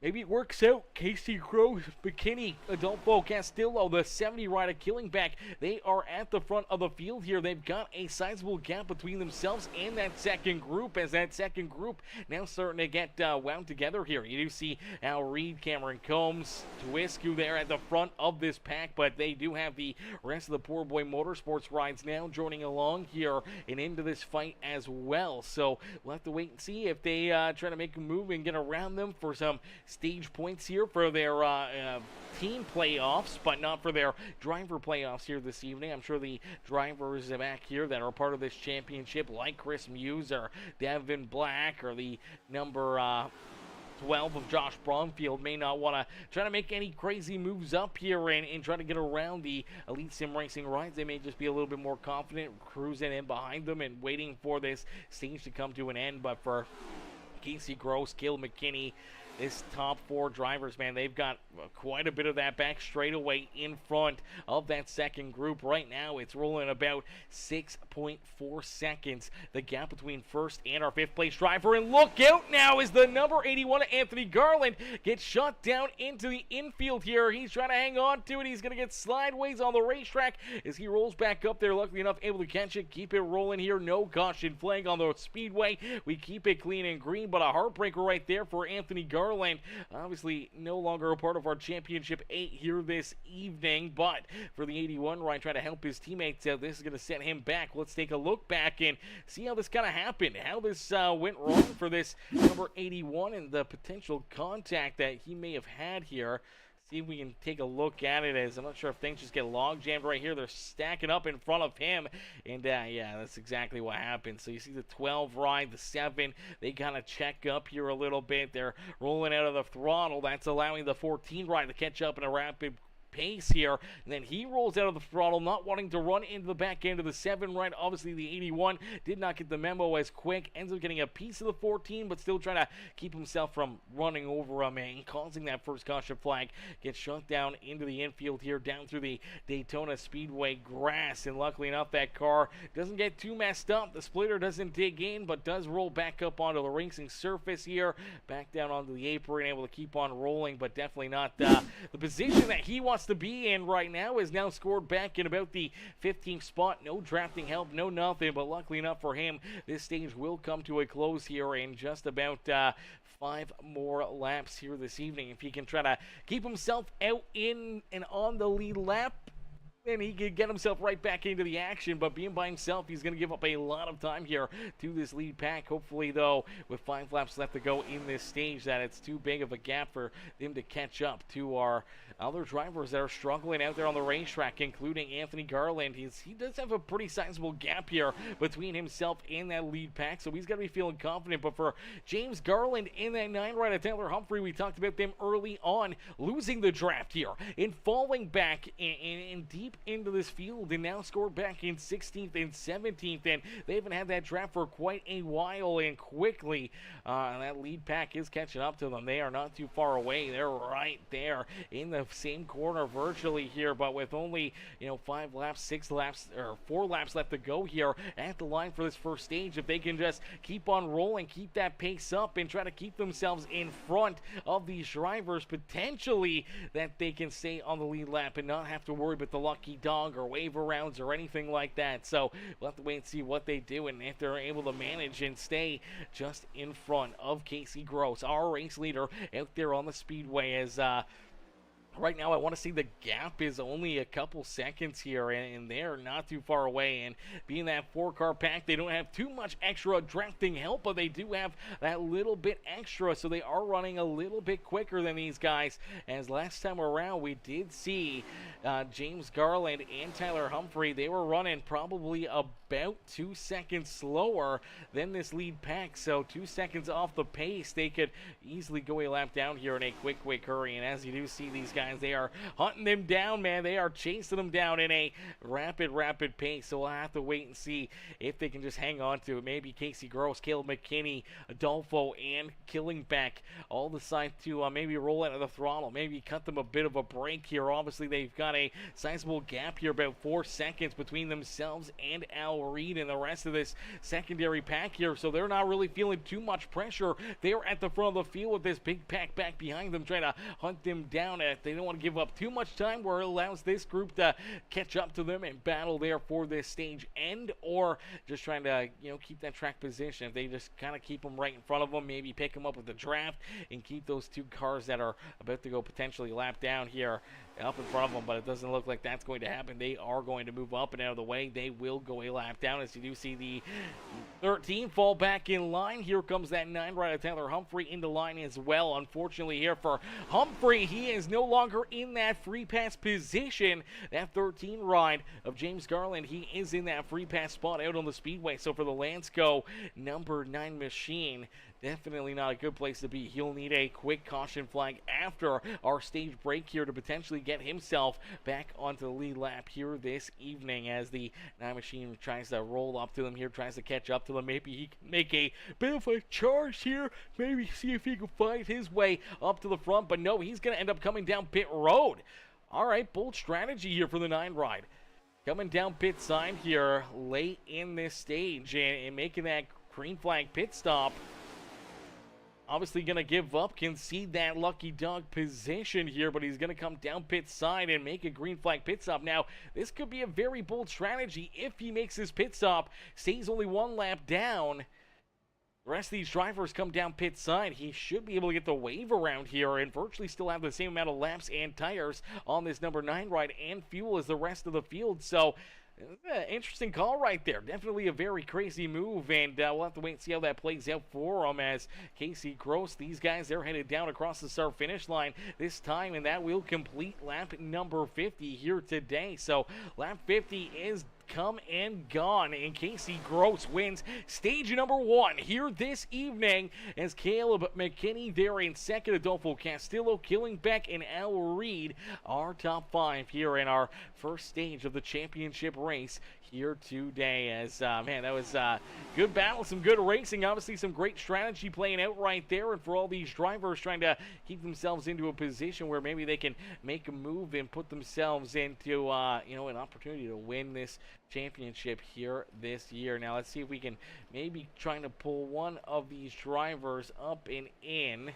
maybe it works out. Casey Gross, McKinney, Adolfo Castillo, the 70 rider Killingback, they are at the front of the field here. They've got a sizable gap between themselves and that second group, as that second group now starting to get wound together here. You do see Al Reed, Cameron Combs, Twisku there at the front of this pack, but they do have the rest of the Poor Boy Motorsports rides now joining along here and into this fight as well. So we'll have to wait and see if they try to make a move and get around them for some stage points here for their team playoffs, but not for their driver playoffs here this evening. I'm sure the drivers back here that are part of this championship, like Chris Muse or Devin Black or the number 12 of Josh Bromfield, may not want to try to make any crazy moves up here and try to get around the Elite Sim Racing rides. They may just be a little bit more confident, cruising in behind them and waiting for this stage to come to an end. But for Casey Gross, Gil McKinney, this top four drivers, man, they've got quite a bit of that back straightaway in front of that second group. Right now, it's rolling about 6.4 seconds, the gap between first and our fifth place driver. And look out now as the number 81, Anthony Garland, gets shot down into the infield here. He's trying to hang on to it. He's going to get sideways on the racetrack as he rolls back up there. Luckily enough, able to catch it, keep it rolling here. No caution flag on the speedway. We keep it clean and green, but a heartbreaker right there for Anthony Garland. Obviously no longer a part of our championship 8 here this evening, but for the 81 ride, trying to help his teammates out, this is going to set him back. Let's take a look back and see how this kind of happened, how this went wrong for this number 81 and the potential contact that he may have had here. See if we can take a look at it, as I'm not sure if things just get log jammed right here. They're stacking up in front of him, and yeah, that's exactly what happened. So you see the 12 ride, the 7, they kind of check up here a little bit. They're rolling out of the throttle. That's allowing the 14 ride to catch up in a rapid pace here, and then he rolls out of the throttle, not wanting to run into the back end of the 7 ride. Obviously the 81 did not get the memo as quick, ends up getting a piece of the 14, but still trying to keep himself from running over him and causing that first caution flag. Gets shut down into the infield here, down through the Daytona Speedway grass, and luckily enough that car doesn't get too messed up. The splitter doesn't dig in, but does roll back up onto the racing surface here, back down onto the apron, able to keep on rolling, but definitely not the position that he wants to be in right now. Is now scored back in about the 15th spot. No drafting help, no nothing, but luckily enough for him, this stage will come to a close here in just about 5 more laps here this evening. If he can try to keep himself out in and on the lead lap, then he could get himself right back into the action, but being by himself, he's going to give up a lot of time here to this lead pack. Hopefully, though, with 5 laps left to go in this stage, that it's too big of a gap for them to catch up to our other drivers that are struggling out there on the racetrack, including Anthony Garland. He does have a pretty sizable gap here between himself and that lead pack, so he's got to be feeling confident. But for James Garland in that 9 ride of Taylor Humphrey, we talked about them early on, losing the draft here and falling back in deep into this field, and now scored back in 16th and 17th, and they haven't had that draft for quite a while. And quickly that lead pack is catching up to them. They are not too far away. They're right there in the same corner virtually here, but with only 5 laps, 6 laps, or 4 laps left to go here at the line for this first stage. If they can just keep on rolling, keep that pace up, and try to keep themselves in front of these drivers, potentially that they can stay on the lead lap and not have to worry about the lucky dog or wave arounds or anything like that. So we'll have to wait and see what they do, and if they're able to manage and stay just in front of Casey Gross, our race leader out there on the speedway, as Right now, I want to see the gap is only a couple seconds here, and they're not too far away. And being that 4-car pack, they don't have too much extra drafting help, but they do have that little bit extra, so they are running a little bit quicker than these guys. As last time around, we did see James Garland and Tyler Humphrey. They were running probably about 2 seconds slower than this lead pack, so 2 seconds off the pace. They could easily go a lap down here in a quick hurry. And as you do see these guys, they are hunting them down, man. They are chasing them down in a rapid pace. So we'll have to wait and see if they can just hang on to it. Maybe Casey Gross, Caleb McKinney, Adolfo, and Killingbeck all decide to maybe roll out of the throttle, maybe cut them a bit of a break here. Obviously, they've got a sizable gap here, about 4 seconds between themselves and Al Reed and the rest of this secondary pack here. So they're not really feeling too much pressure. They're at the front of the field with this big pack back behind them, trying to hunt them down. They don't want to give up too much time, where it allows this group to catch up to them and battle there for this stage end, or just trying to keep that track position. If they just kind of keep them right in front of them, maybe pick them up with the draft and keep those 2 cars that are about to go potentially lap down here up in front of them, but it doesn't look like that's going to happen. They are going to move up and out of the way. They will go a lap down, as you do see the 13 fall back in line. Here comes that 9 rider Tyler Humphrey into line as well. Unfortunately here for Humphrey, he is no longer in that free pass position. That 13 ride of James Garland, he is in that free pass spot out on the speedway. So for the Landesco number 9 machine, definitely not a good place to be. He'll need a quick caution flag after our stage break here to potentially get himself back onto the lead lap here this evening, as the 9 machine tries to roll up to them here, tries to catch up to them. Maybe he can make a bit of a charge here, maybe see if he can fight his way up to the front, but no, he's going to end up coming down pit road. All right, bold strategy here for the 9 ride. Coming down pit side here late in this stage and making that green flag pit stop. Obviously going to give up, concede that lucky dog position here, but he's going to come down pit side and make a green flag pit stop. Now, this could be a very bold strategy if he makes his pit stop, stays only 1 lap down. The rest of these drivers come down pit side. He should be able to get the wave around here and virtually still have the same amount of laps and tires on this number 9 ride and fuel as the rest of the field. So, interesting call right there. Definitely a very crazy move, and we'll have to wait and see how that plays out for him. As Casey Gross, these guys, they're headed down across the start finish line this time, and that will complete lap number 50 here today. So lap 50 is come and gone, and Casey Gross wins stage number 1 here this evening, as Caleb McKinney there in second, Adolfo Castillo, Killingbeck, and Al Reed are top 5 here in our first stage of the championship race here today. As man, that was good battle, some good racing, obviously some great strategy playing out right there, and for all these drivers trying to keep themselves into a position where maybe they can make a move and put themselves into an opportunity to win this championship here this year. Now let's see if we can maybe try to pull one of these drivers up and in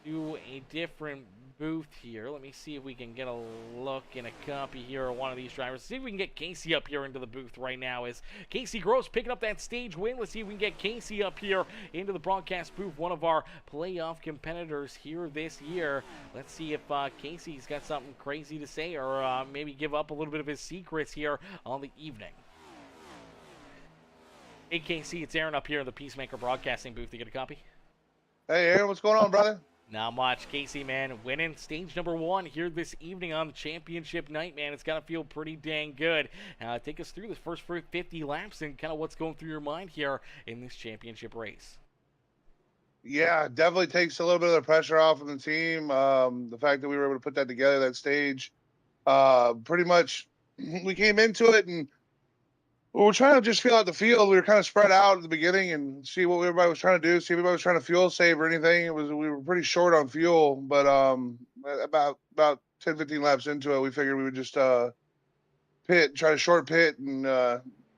to a different booth here. Let me see if we can get a look and a copy here of one of these drivers. See if we can get Casey up here into the booth right now, as Casey Gross picking up that stage win. Let's see if we can get Casey up here into the broadcast booth, one of our playoff competitors here this year. Let's see if Casey's got something crazy to say, or maybe give up a little bit of his secrets here on the evening. Hey Casey, it's Aaron up here in the Peacemaker broadcasting booth. You get a copy? Hey Aaron, what's going on, brother? Not much. Casey, man, winning stage number 1 here this evening on the championship night, man. It's got to feel pretty dang good. Take us through this first 50 laps and kind of what's going through your mind here in this championship race. Yeah, definitely takes a little bit of the pressure off of the team. The fact that we were able to put that together, that stage, pretty much we came into it and we were trying to just feel out the field. We were kind of spread out at the beginning and see what everybody was trying to do, see if everybody was trying to fuel save or anything. We were pretty short on fuel, but about 10, 15 laps into it, we figured we would just pit, try to short pit and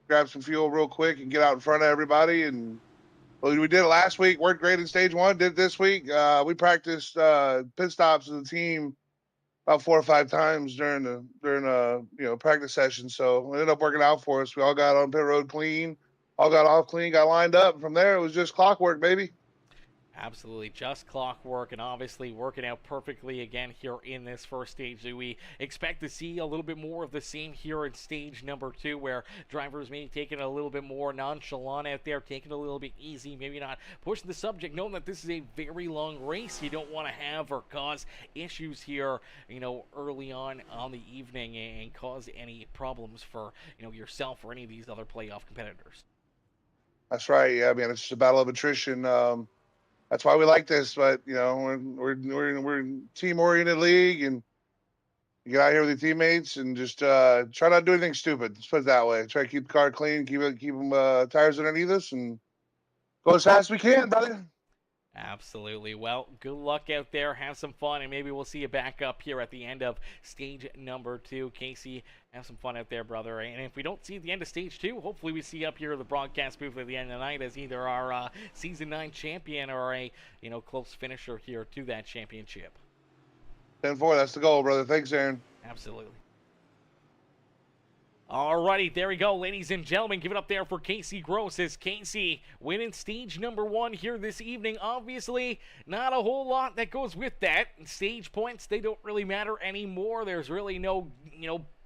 grab some fuel real quick and get out in front of everybody. And well, we did it last week, worked great in stage 1, did it this week. We practiced pit stops as a team about 4 or 5 times during practice session. So it ended up working out for us. We all got on pit road clean, all got off clean, got lined up. From there, it was just clockwork, baby. Absolutely, just clockwork, and obviously working out perfectly again here in this first stage. Do we expect to see a little bit more of the same here in stage number 2, where drivers maybe taking it a little bit more nonchalant out there, taking it a little bit easy, maybe not pushing the subject, knowing that this is a very long race. You don't want to have or cause issues here, early on the evening and cause any problems for, yourself or any of these other playoff competitors. That's right. Yeah, I mean, it's just a battle of attrition. That's why we like this, but we're a team-oriented league, and you get out here with your teammates and just try not to do anything stupid. Let's put it that way. Try to keep the car clean, keep them tires underneath us, and go as fast as we can, brother. Absolutely. Well, good luck out there. Have some fun, and maybe we'll see you back up here at the end of stage number 2. Casey, have some fun out there, brother. And if we don't see you at the end of stage 2, hopefully we see you up here at the broadcast booth at the end of the night as either our Season 9 champion or a, close finisher here to that championship. 10-4, that's the goal, brother. Thanks, Aaron. Absolutely. Alrighty, there we go, ladies and gentlemen. Give it up there for Casey Gross as Casey winning stage number 1 here this evening. Obviously, not a whole lot that goes with that. Stage points, they don't really matter anymore. There's really no,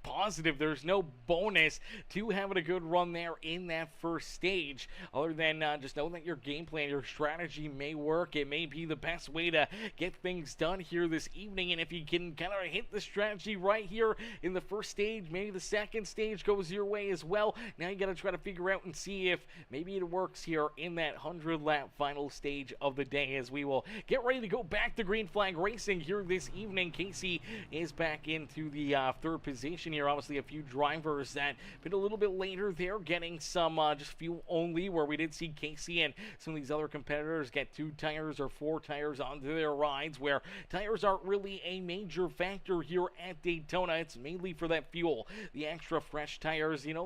positive. There's no bonus to having a good run there in that first stage, other than just know that your game plan, your strategy may work. It may be the best way to get things done here this evening, and if you can kind of hit the strategy right here in the first stage, maybe the second stage goes your way as well. Now you got to try to figure out and see if maybe it works here in that 100-lap final stage of the day, as we will get ready to go back to green flag racing here this evening. Casey is back into the third position here. Obviously, a few drivers that been a little bit later there, getting some just fuel only, where we did see Casey and some of these other competitors get 2 tires or 4 tires onto their rides, where tires aren't really a major factor here at Daytona. It's mainly for that fuel. The extra fresh tires, it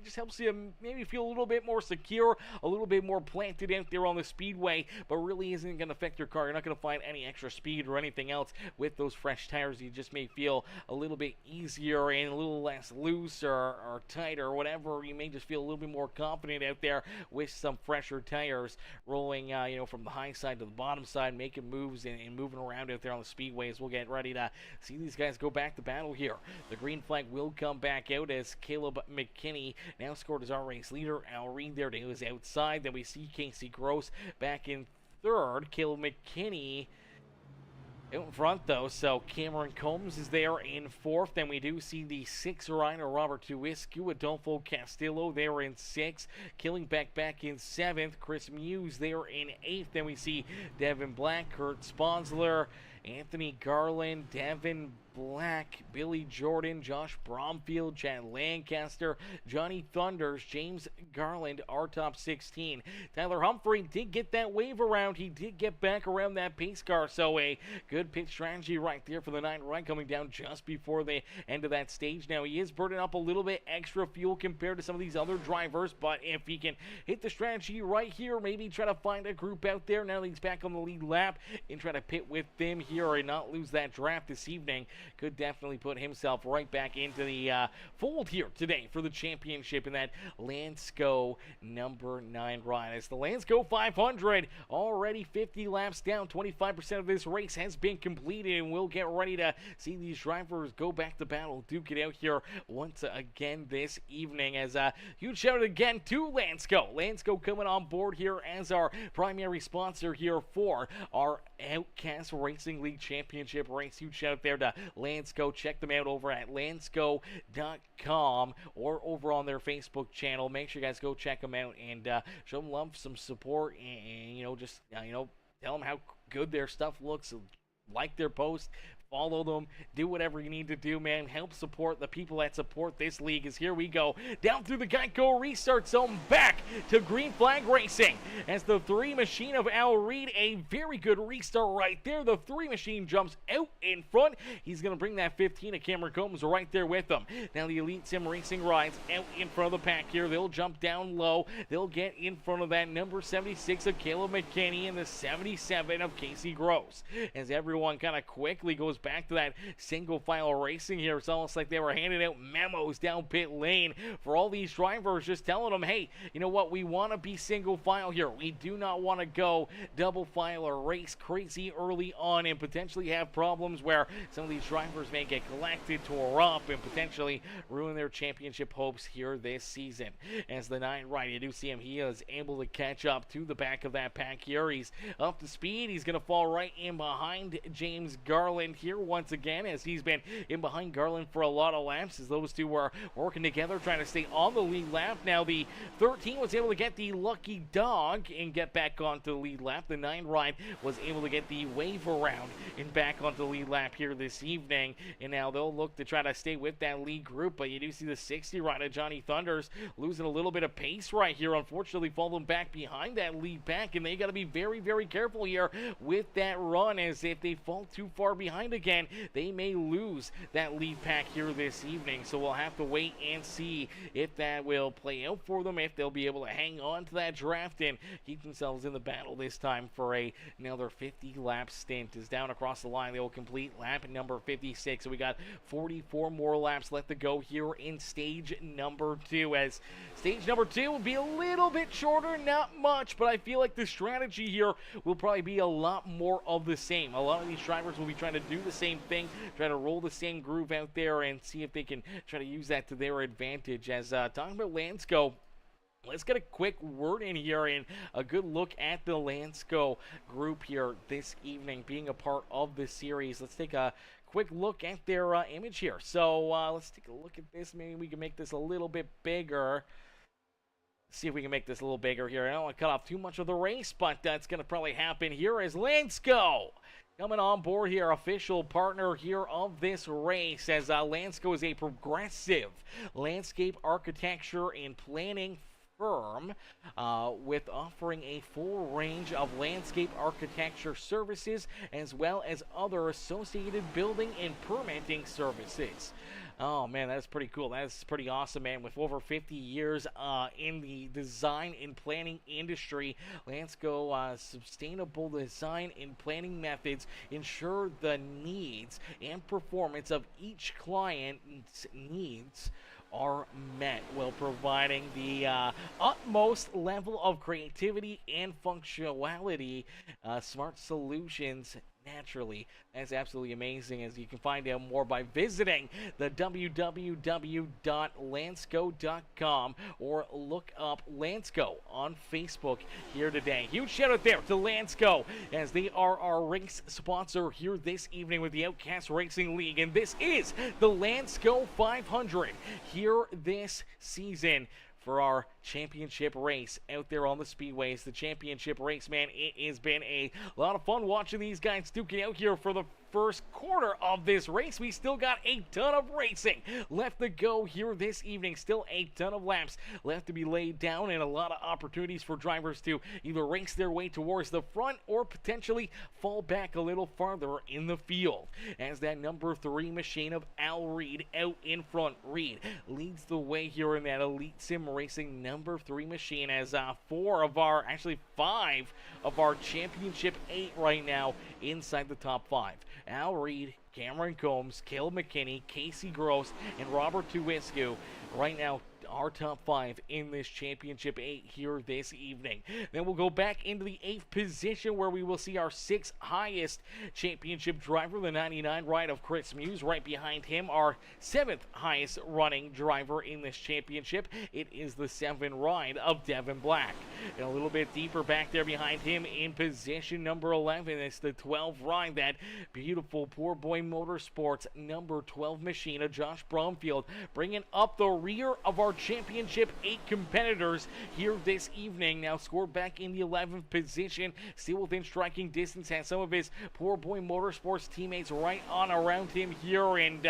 just helps you maybe feel a little bit more secure, a little bit more planted out there on the speedway, but really isn't going to affect your car. You're not going to find any extra speed or anything else with those fresh tires. You just may feel a little bit easier and a little less loose or tight or whatever. You may just feel a little bit more confident out there with some fresher tires rolling, from the high side to the bottom side, making moves and moving around out there on the speedways. We'll get ready to see these guys go back to battle here. The green flag will come back out as Caleb McKinney now scored as our race leader. Al Reed there to his outside. Then we see Casey Gross back in third. Caleb McKinney out in front, though, so Cameron Combs is there in fourth. Then we do see the 6 rider, Robert Tuiscu, Adolfo Castillo there in 6th. Killingbeck back in 7th. Chris Muse there in 8th. Then we see Devin Black, Kurt Sponsler, Anthony Garland, Devin Black, Billy Jordan, Josh Bromfield, Chad Lancaster, Johnny Thunders, James Garland, our top 16. Tyler Humphrey did get that wave around. He did get back around that pace car, so a good pit strategy right there for the 9 ride coming down just before the end of that stage. Now, he is burning up a little bit extra fuel compared to some of these other drivers, but if he can hit the strategy right here, maybe try to find a group out there now that he's back on the lead lap and try to pit with them here and not lose that draft this evening, could definitely put himself right back into the fold here today for the championship in that Landesco number 9 ride. As the Landesco 500 already 50 laps down, 25% of this race has been completed, and we'll get ready to see these drivers go back to battle, duke it out here once again this evening. As a huge shout out again to Landesco. Landesco coming on board here as our primary sponsor here for our Outcast Racing League Championship race. Huge shout out there to Landesco. Check them out over at landesco.com or over on their Facebook channel. Make sure you guys go check them out and show them love, some support, and just tell them how good their stuff looks. Like their post, follow them, do whatever you need to do, man. Help support the people that support this league. As here we go down through the Geico restart zone, back to green flag racing as the 3 machine of Al Reed. A very good restart right there. The 3 machine jumps out in front. He's going to bring that 15 of Cameron Combs right there with him. Now the Elite Sim Racing rides out in front of the pack here. They'll jump down low. They'll get in front of that number 76 of Caleb McKinney and the 77 of Casey Gross, as everyone kind of quickly goes back to that single file racing here. It's almost like they were handing out memos down pit lane for all these drivers, just telling them, hey, you know what, we want to be single file here. We do not want to go double file or race crazy early on and potentially have problems where some of these drivers may get collected, tore up, and potentially ruin their championship hopes here this season. As the 9 right, you do see him, he is able to catch up to the back of that pack here. He's up to speed. He's going to fall right in behind James Garland here once again, as he's been in behind Garland for a lot of laps, as those two were working together trying to stay on the lead lap. Now the 13 was able to get the lucky dog and get back onto the lead lap. The 9 ride was able to get the wave around and back onto the lead lap here this evening, and now they'll look to try to stay with that lead group. But you do see the 60 ride of Johnny Thunders losing a little bit of pace right here, unfortunately falling back behind that lead pack, and they got to be very, very careful here with that run, as if they fall too far behind again, they may lose that lead pack here this evening. So we'll have to wait and see if that will play out for them, if they'll be able to hang on to that draft and keep themselves in the battle this time for another 50 lap stint. Is down across the line. They will complete lap number 56. So we got 44 more laps left to go here in stage number 2, as stage number 2 will be a little bit shorter, not much, but I feel like the strategy here will probably be a lot more of the same. A lot of these drivers will be trying to do the same thing, try to roll the same groove out there and see if they can try to use that to their advantage. As talking about Landesco, let's get a quick word in here and a good look at the Landesco group here this evening, being a part of this series. Let's take a quick look at their image here. So let's take a look at this. Maybe we can make this a little bit bigger. See if we can make this a little bigger here. I don't want to cut off too much of the race, but that's going to probably happen here as Landesco coming on board here, official partner here of this race, as Landesco is a progressive landscape architecture and planning firm with offering a full range of landscape architecture services as well as other associated building and permitting services. Oh man, that's pretty cool. That's pretty awesome, man. With over 50 years in the design and planning industry, Landesco sustainable design and planning methods ensure the needs and performance of each client's needs are met, while providing the utmost level of creativity and functionality. Smart solutions, naturally. That's absolutely amazing, as you can find out more by visiting the www.landesco.com or look up Landesco on Facebook here today. Huge shout out there to Landesco, as they are our race sponsor here this evening with the Outcast Racing League, and this is the Landesco 500 here this season for our championship race out there on the speedways. The championship race, man, it has been a lot of fun watching these guys duke it out here for the first quarter of this race. We still got a ton of racing left to go here this evening. Still a ton of laps left to be laid down, and a lot of opportunities for drivers to either race their way towards the front or potentially fall back a little farther in the field, as that number 3 machine of Al Reed out in front. Reed leads the way here in that Elite Sim Racing number 3 machine, as 5 of our championship 8 right now inside the top 5. Al Reed, Cameron Combs, Caleb McKinney, Casey Gross, and Robert Tuwiscu right now our top 5 in this championship 8 here this evening. Then we'll go back into the 8th position, where we will see our 6th highest championship driver, the 99 ride of Chris Muse. Right behind him, our 7th highest running driver in this championship. It is the 7 ride of Devin Black. And a little bit deeper back there behind him in position number 11, it's the 12 ride, that beautiful Poor Boy Motorsports number 12 machine of Josh Bromfield, bringing up the rear of our championship 8 competitors here this evening. Now scored back in the 11th position, still within striking distance, has some of his Poor Boy Motorsports teammates right on around him here, and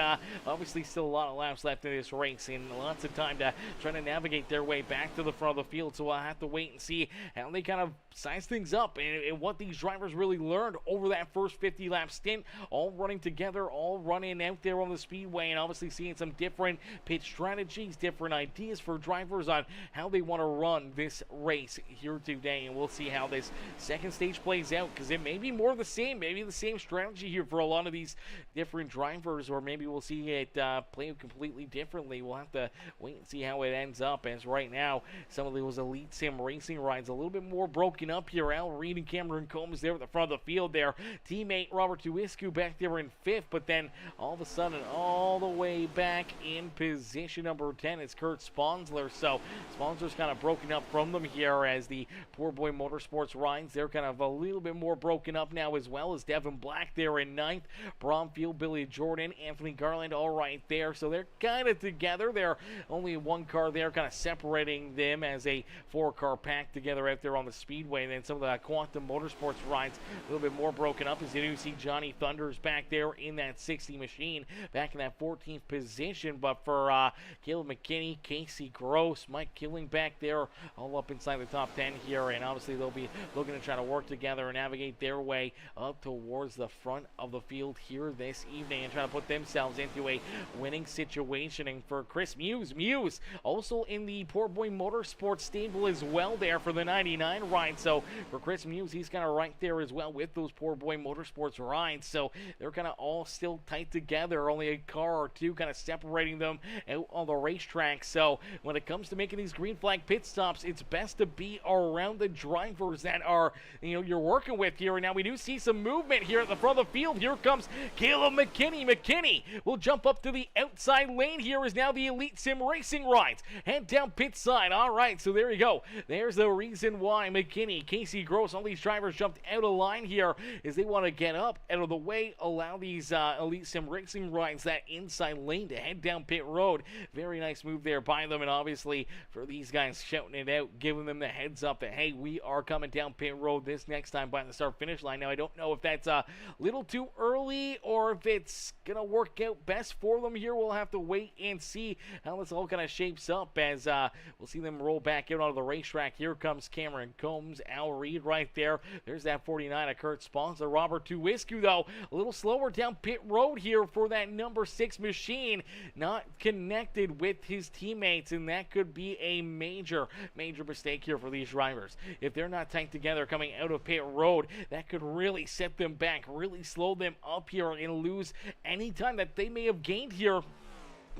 obviously still a lot of laps left in this race and lots of time to try to navigate their way back to the front of the field. So I'll have to wait and see how they kind of size things up and what these drivers really learned over that first 50 lap stint, all running together, all running out there on the speedway, and obviously seeing some different pit strategies, different ideas, ideas for drivers on how they want to run this race here today, and we'll see how this second stage plays out, because it may be more of the same, maybe the same strategy here for a lot of these different drivers, or maybe we'll see it play completely differently. We'll have to wait and see how it ends up, as right now some of those Elite Sim racing rides a little bit more broken up here. Al Reed and Cameron Combs there at the front of the field there. Teammate Robert Tuiscu back there in 5th, but then all of a sudden all the way back in position number 10 is Kurt Sponsler. So Sponsler's kind of broken up from them here, as the Poor Boy Motorsports rides, they're kind of a little bit more broken up now, as well as Devin Black there in 9th. Bromfield, Billy Jordan, Anthony Garland all right there. So they're kind of together. They're only one car there kind of separating them as a 4-car pack together out there on the speedway. And then some of the Quantum Motorsports rides a little bit more broken up, as you do see Johnny Thunders back there in that 60 machine, back in that 14th position. But for Caleb McKinney, Casey Gross, Mike Killing back there, all up inside the top 10 here, and obviously they'll be looking to try to work together and navigate their way up towards the front of the field here this evening and try to put themselves into a winning situation. And for Chris Muse also in the Poor Boy Motorsports stable as well there for the 99 ride. So for Chris Muse, he's kind of right there as well with those Poor Boy Motorsports rides. So they're kind of all still tight together, only a car or two kind of separating them out on the racetrack. So when it comes to making these green flag pit stops, it's best to be around the drivers that are, you're working with here. And now we do see some movement here at the front of the field. Here comes Caleb McKinney. McKinney will jump up to the outside lane here as now the Elite Sim Racing rides head down pit side. All right, so there you go. There's the reason why McKinney, Casey Gross, all these drivers jumped out of line here, is they want to get up out of the way, allow these Elite Sim Racing rides that inside lane to head down pit road. Very nice move there by them, and obviously for these guys shouting it out, giving them the heads up that, hey, we are coming down pit road this next time by the start finish line. Now I don't know if that's a little too early or if it's gonna work out best for them here. We'll have to wait and see how this all kind of shapes up, as we'll see them roll back out onto the racetrack. Here comes Cameron Combs, Al Reed right there. There's that 49 of Kurt Sponsor. Robert Tuiscu, though, a little slower down pit road here for that number 6 machine. Not connected with his teammates, and that could be a major mistake here for these drivers. If they're not tight together coming out of pit road, that could really set them back, really slow them up here, and lose any time that they may have gained here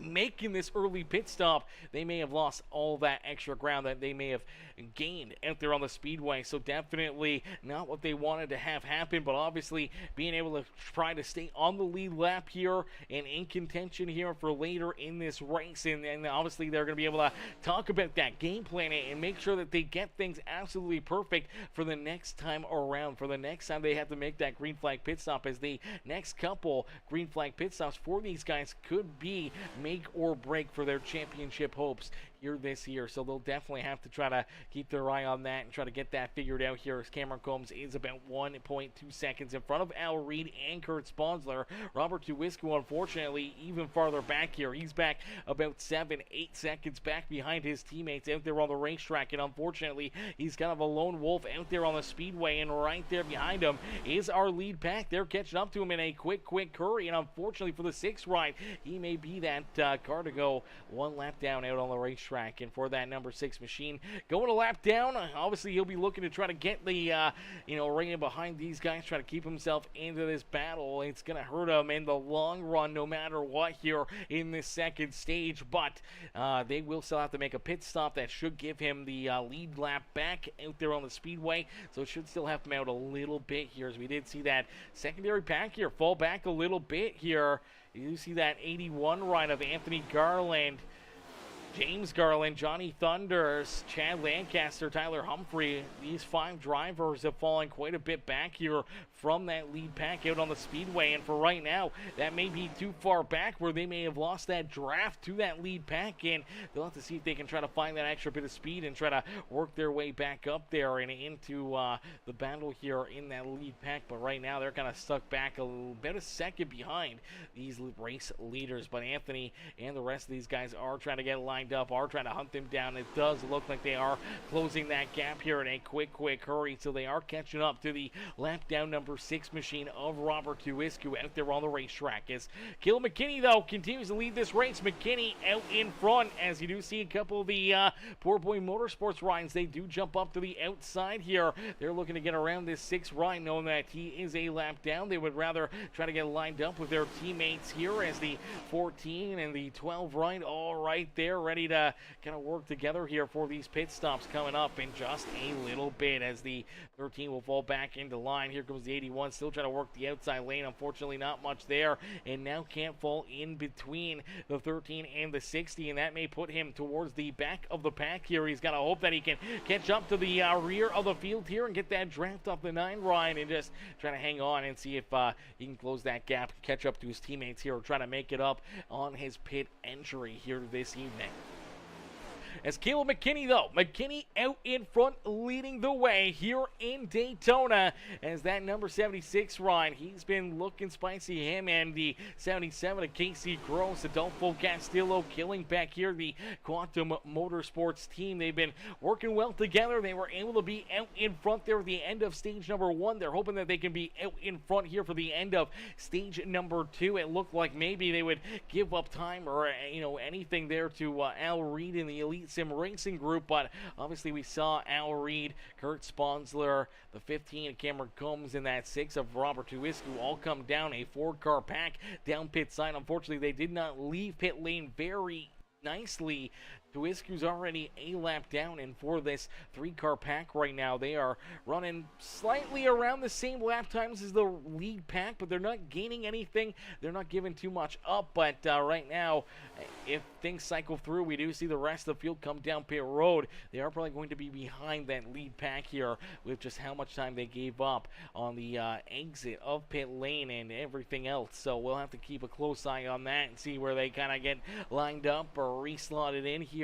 making this early pit stop. They may have lost all that extra ground that they may have gained out there on the speedway. So definitely not what they wanted to have happen, but obviously being able to try to stay on the lead lap here and in contention here for later in this race. And obviously they're going to be able to talk about that, game plan it, and make sure that they get things absolutely perfect for the next time around, for the next time they have to make that green flag pit stop, as the next couple green flag pit stops for these guys could be make or break for their championship hopes here this year. So they'll definitely have to try to keep their eye on that and try to get that figured out here, as Cameron Combs is about 1.2 seconds in front of Al Reed and Kurt Sponsler. Robert Tuiscu, unfortunately, even farther back here. He's back about 7-8 seconds back behind his teammates out there on the racetrack, and unfortunately he's kind of a lone wolf out there on the speedway. And right there behind him is our lead pack. They're catching up to him in a quick hurry, and unfortunately for the 6th ride, he may be that car to go one lap down out on the racetrack. And for that number 6 machine going a lap down, obviously he'll be looking to try to get the ring behind these guys, try to keep himself into this battle. It's gonna hurt him in the long run no matter what here in this second stage, but they will still have to make a pit stop that should give him the lead lap back out there on the speedway. So it should still help him out a little bit here, as we did see that secondary pack here fall back a little bit here. You see that 81 ride of Anthony Garland, James Garland, Johnny Thunders, Chad Lancaster, Tyler Humphrey. These 5 drivers have fallen quite a bit back here from that lead pack out on the speedway. And for right now, that may be too far back where they may have lost that draft to that lead pack, and they'll have to see if they can try to find that extra bit of speed and try to work their way back up there and into the battle here in that lead pack. But right now, they're kind of stuck back about a second behind these race leaders. But Anthony and the rest of these guys are trying to get lined lined up are trying to hunt them down. It does look like they are closing that gap here in a quick hurry, so they are catching up to the lap down number 6 machine of Robert Tuisku out there on the racetrack. As Caleb McKinney, though, continues to lead this race. McKinney out in front, as you do see a couple of the Poor Boy Motorsports rides. They do jump up to the outside here. They're looking to get around this 6th ride, knowing that he is a lap down. They would rather try to get lined up with their teammates here, as the 14 and the 12 ride all right there, ready to kind of work together here for these pit stops coming up in just a little bit, as the 13 will fall back into line. Here comes the 81, still trying to work the outside lane. Unfortunately, not much there, and now can't fall in between the 13 and the 60, and that may put him towards the back of the pack here. He's got to hope that he can catch up to the rear of the field here and get that draft off the 9 ride, and just trying to hang on and see if he can close that gap, catch up to his teammates here, or try to make it up on his pit entry here this evening. As Caleb McKinney, though, McKinney out in front, leading the way here in Daytona, as that number 76 ride, he's been looking spicy. Him and the 77 of Casey Gross, Adolfo Castillo killing back here the Quantum Motorsports team. They've been working well together. They were able to be out in front there at the end of stage number 1. They're hoping that they can be out in front here for the end of stage number 2. It looked like maybe they would give up time or anything there to Al Reed in the Elite Sim Racing Group, but obviously we saw Al Reed, Kurt Sponsler, the 15 of Cameron Combs, and that 6 of Robert Tuisku all come down a 4-car pack down pit side. Unfortunately, they did not leave pit lane very nicely. Tuisku's already a lap down, and for this 3-car pack right now, they are running slightly around the same lap times as the lead pack, but they're not gaining anything. They're not giving too much up, but right now, if things cycle through, we do see the rest of the field come down pit road. They are probably going to be behind that lead pack here with just how much time they gave up on the exit of pit lane and everything else. So we'll have to keep a close eye on that and see where they kind of get lined up or re-slotted in here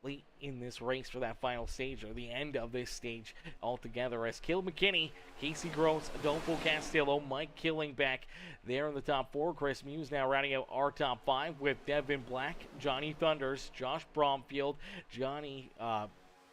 late in this race for that final stage, or the end of this stage altogether, as Caleb McKinney, Casey Gross, Adolfo Castillo, Mike Killingback there in the top 4. Chris Muse now rounding out our top 5 with Devin Black, Johnny Thunders, Josh Bromfield,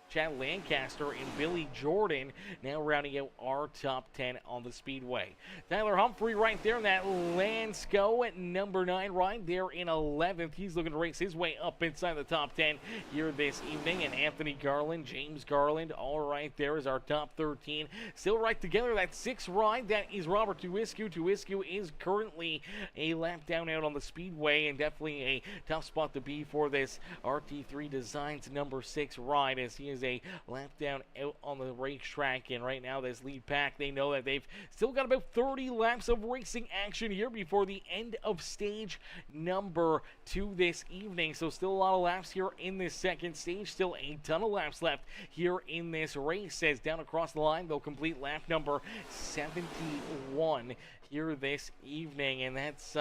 Chad Lancaster, and Billy Jordan now rounding out our top 10 on the Speedway. Tyler Humphrey right there in that Landesco at number 9 ride there in 11th. He's looking to race his way up inside the top 10 here this evening. And Anthony Garland, James Garland, all right there is our top 13. Still right together, that 6th ride, that is Robert Tuisku. Tuisku is currently a lap down out on the Speedway, and definitely a tough spot to be for this RT3 Designs number 6 ride, as he is a lap down out on the racetrack. And right now, this lead pack, they know that they've still got about 30 laps of racing action here before the end of stage number 2 this evening. So still a lot of laps here in this second stage. Still a ton of laps left here in this race, as down across the line they'll complete lap number 71 here this evening. And that's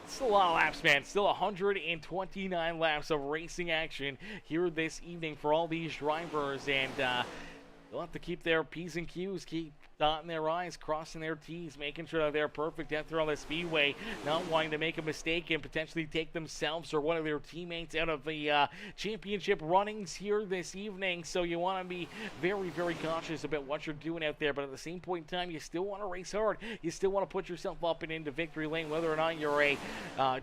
still a lot of laps, man. Still 129 laps of racing action here this evening for all these drivers, and they'll have to keep their P's and Q's, keep dotting their I's, crossing their T's, making sure that they're perfect out there on the Speedway, not wanting to make a mistake and potentially take themselves or one of their teammates out of the championship runnings here this evening. So you want to be very, very cautious about what you're doing out there, but at the same point in time, you still want to race hard. You still want to put yourself up and into victory lane, whether or not you're a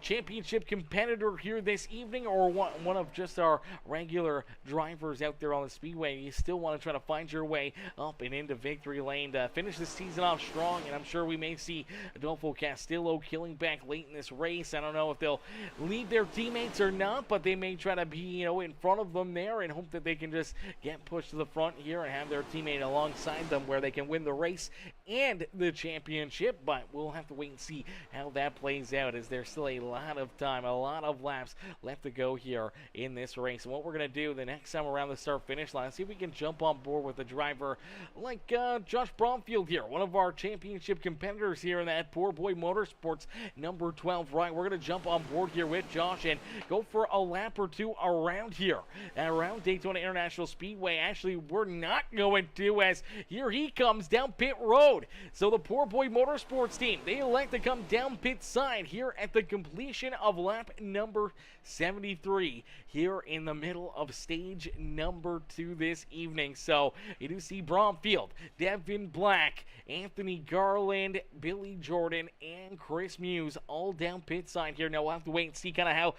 championship competitor here this evening or one of just our regular drivers out there on the Speedway. You still want to try to find your way up and into victory lane to finish the season off strong, and I'm sure we may see Adolfo Castillo killing back late in this race. I don't know if they'll lead their teammates or not, but they may try to be, in front of them there and hope that they can just get pushed to the front here and have their teammate alongside them where they can win the race and the championship. But we'll have to wait and see how that plays out, as there's still a lot of time, a lot of laps left to go here in this race. And what we're going to do the next time around the start-finish line, see if we can jump on board with a driver like Josh Bromfield Bromfield here, one of our championship competitors here in that Poor Boy Motorsports number 12. Right, we're going to jump on board here with Josh and go for a lap or two around here, around Daytona International Speedway. Actually, we're not going to, as here he comes down pit road. So the Poor Boy Motorsports team, they elect to come down pit side here at the completion of lap number 73 here in the middle of stage number 2 this evening. So you do see Bromfield, Devin Black, Anthony Garland, Billy Jordan, and Chris Muse all down pit side here. Now we'll have to wait and see kind of how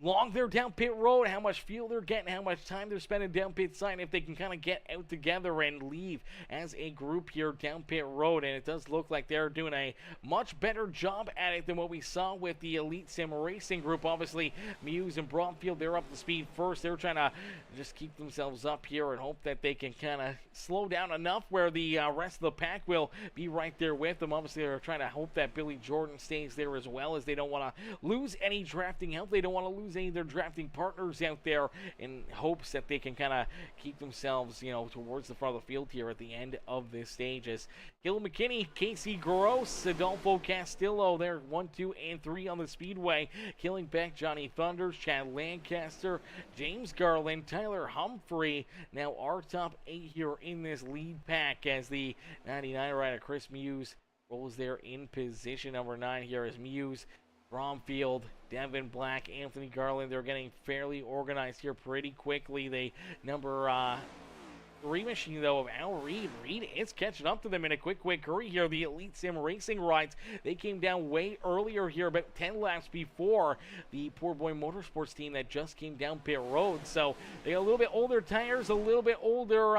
long they're down pit road, how much fuel they're getting, how much time they're spending down pit side, if they can kind of get out together and leave as a group here down pit road. And it does look like they're doing a much better job at it than what we saw with the Elite Sim Racing group. Obviously, Muse and Bromfield, they're up to speed first. They're trying to just keep themselves up here and hope that they can kind of slow down enough where the rest of the pack will be right there with them. Obviously, they're trying to hope that Billy Jordan stays there as well, as they don't want to lose any drafting help. They don't want to lose any of their drafting partners out there, in hopes that they can kind of keep themselves, you know, towards the front of the field here at the end of this stage. As Gil McKinney, Casey Gross, Adolfo Castillo, they're 1, 2, and 3 on the speedway. Killing back Johnny Thunders, Chad Lancaster, James Garland, Tyler Humphrey. Now our top 8 here in this lead pack, as the 99 rider Chris Muse rolls there in position number 9 here, as Muse, Bromfield, Devin Black, Anthony Garland, they're getting fairly organized here pretty quickly. The number 3 machine, though, of Al Reed. Reed is catching up to them in a quick hurry here. The Elite Sim Racing rides, they came down way earlier here, about 10 laps before the Poor Boy Motorsports team that just came down pit road. So they got a little bit older tires, a little bit older,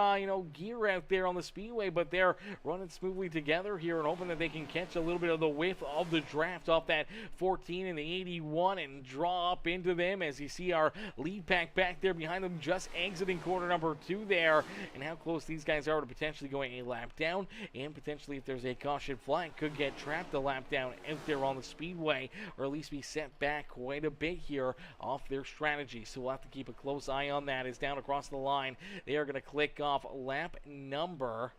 gear out there on the speedway, but they're running smoothly together here and hoping that they can catch a little bit of the whiff of the draft off that 14 and the 81 and draw up into them, as you see our lead pack back there behind them, just exiting corner number 2 there. And how close these guys are to potentially going a lap down, and potentially, if there's a caution flag, could get trapped a lap down out there on the speedway, or at least be set back quite a bit here off their strategy. So we'll have to keep a close eye on that. As down across the line, they are going to click off lap number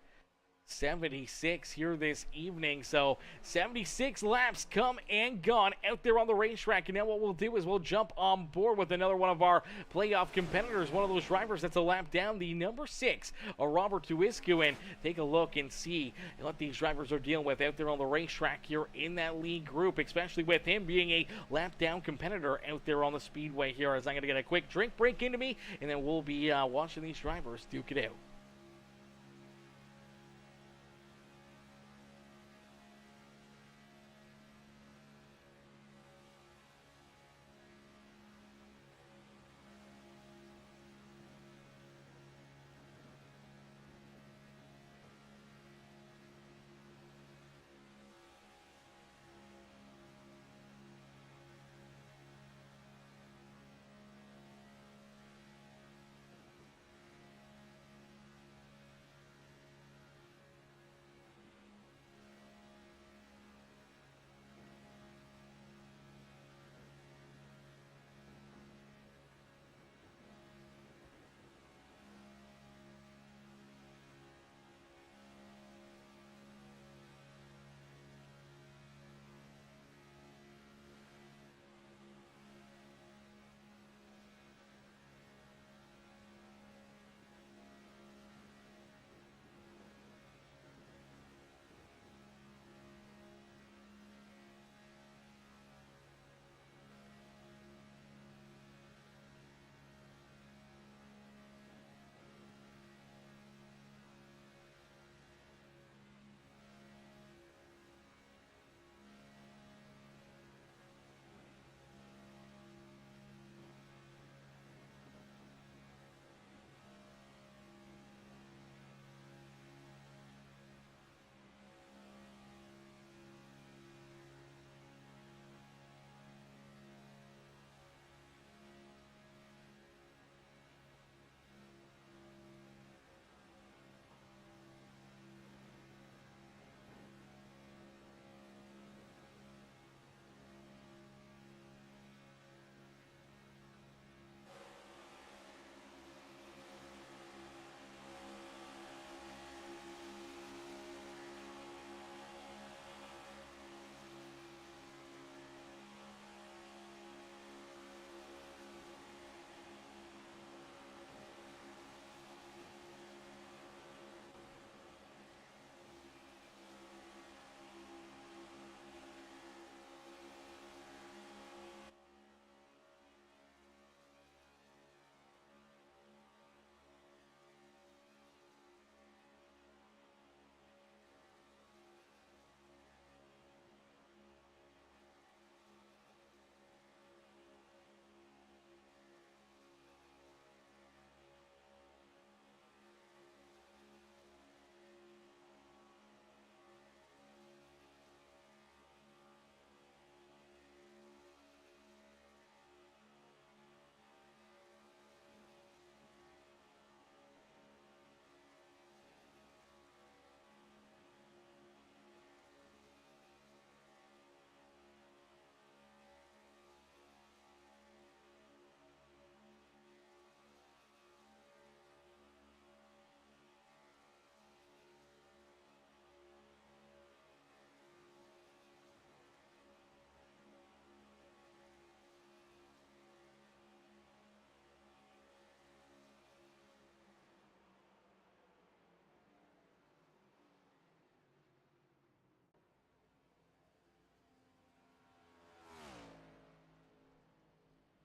76 here this evening. So 76 laps come and gone out there on the racetrack. And now what we'll do is we'll jump on board with another one of our playoff competitors, one of those drivers that's a lap down, the number 6, Robert Tuiscu, and take a look and see what these drivers are dealing with out there on the racetrack here in that lead group, especially with him being a lap down competitor out there on the speedway here. As I'm going to get a quick drink break into me, and then we'll be watching these drivers duke it out.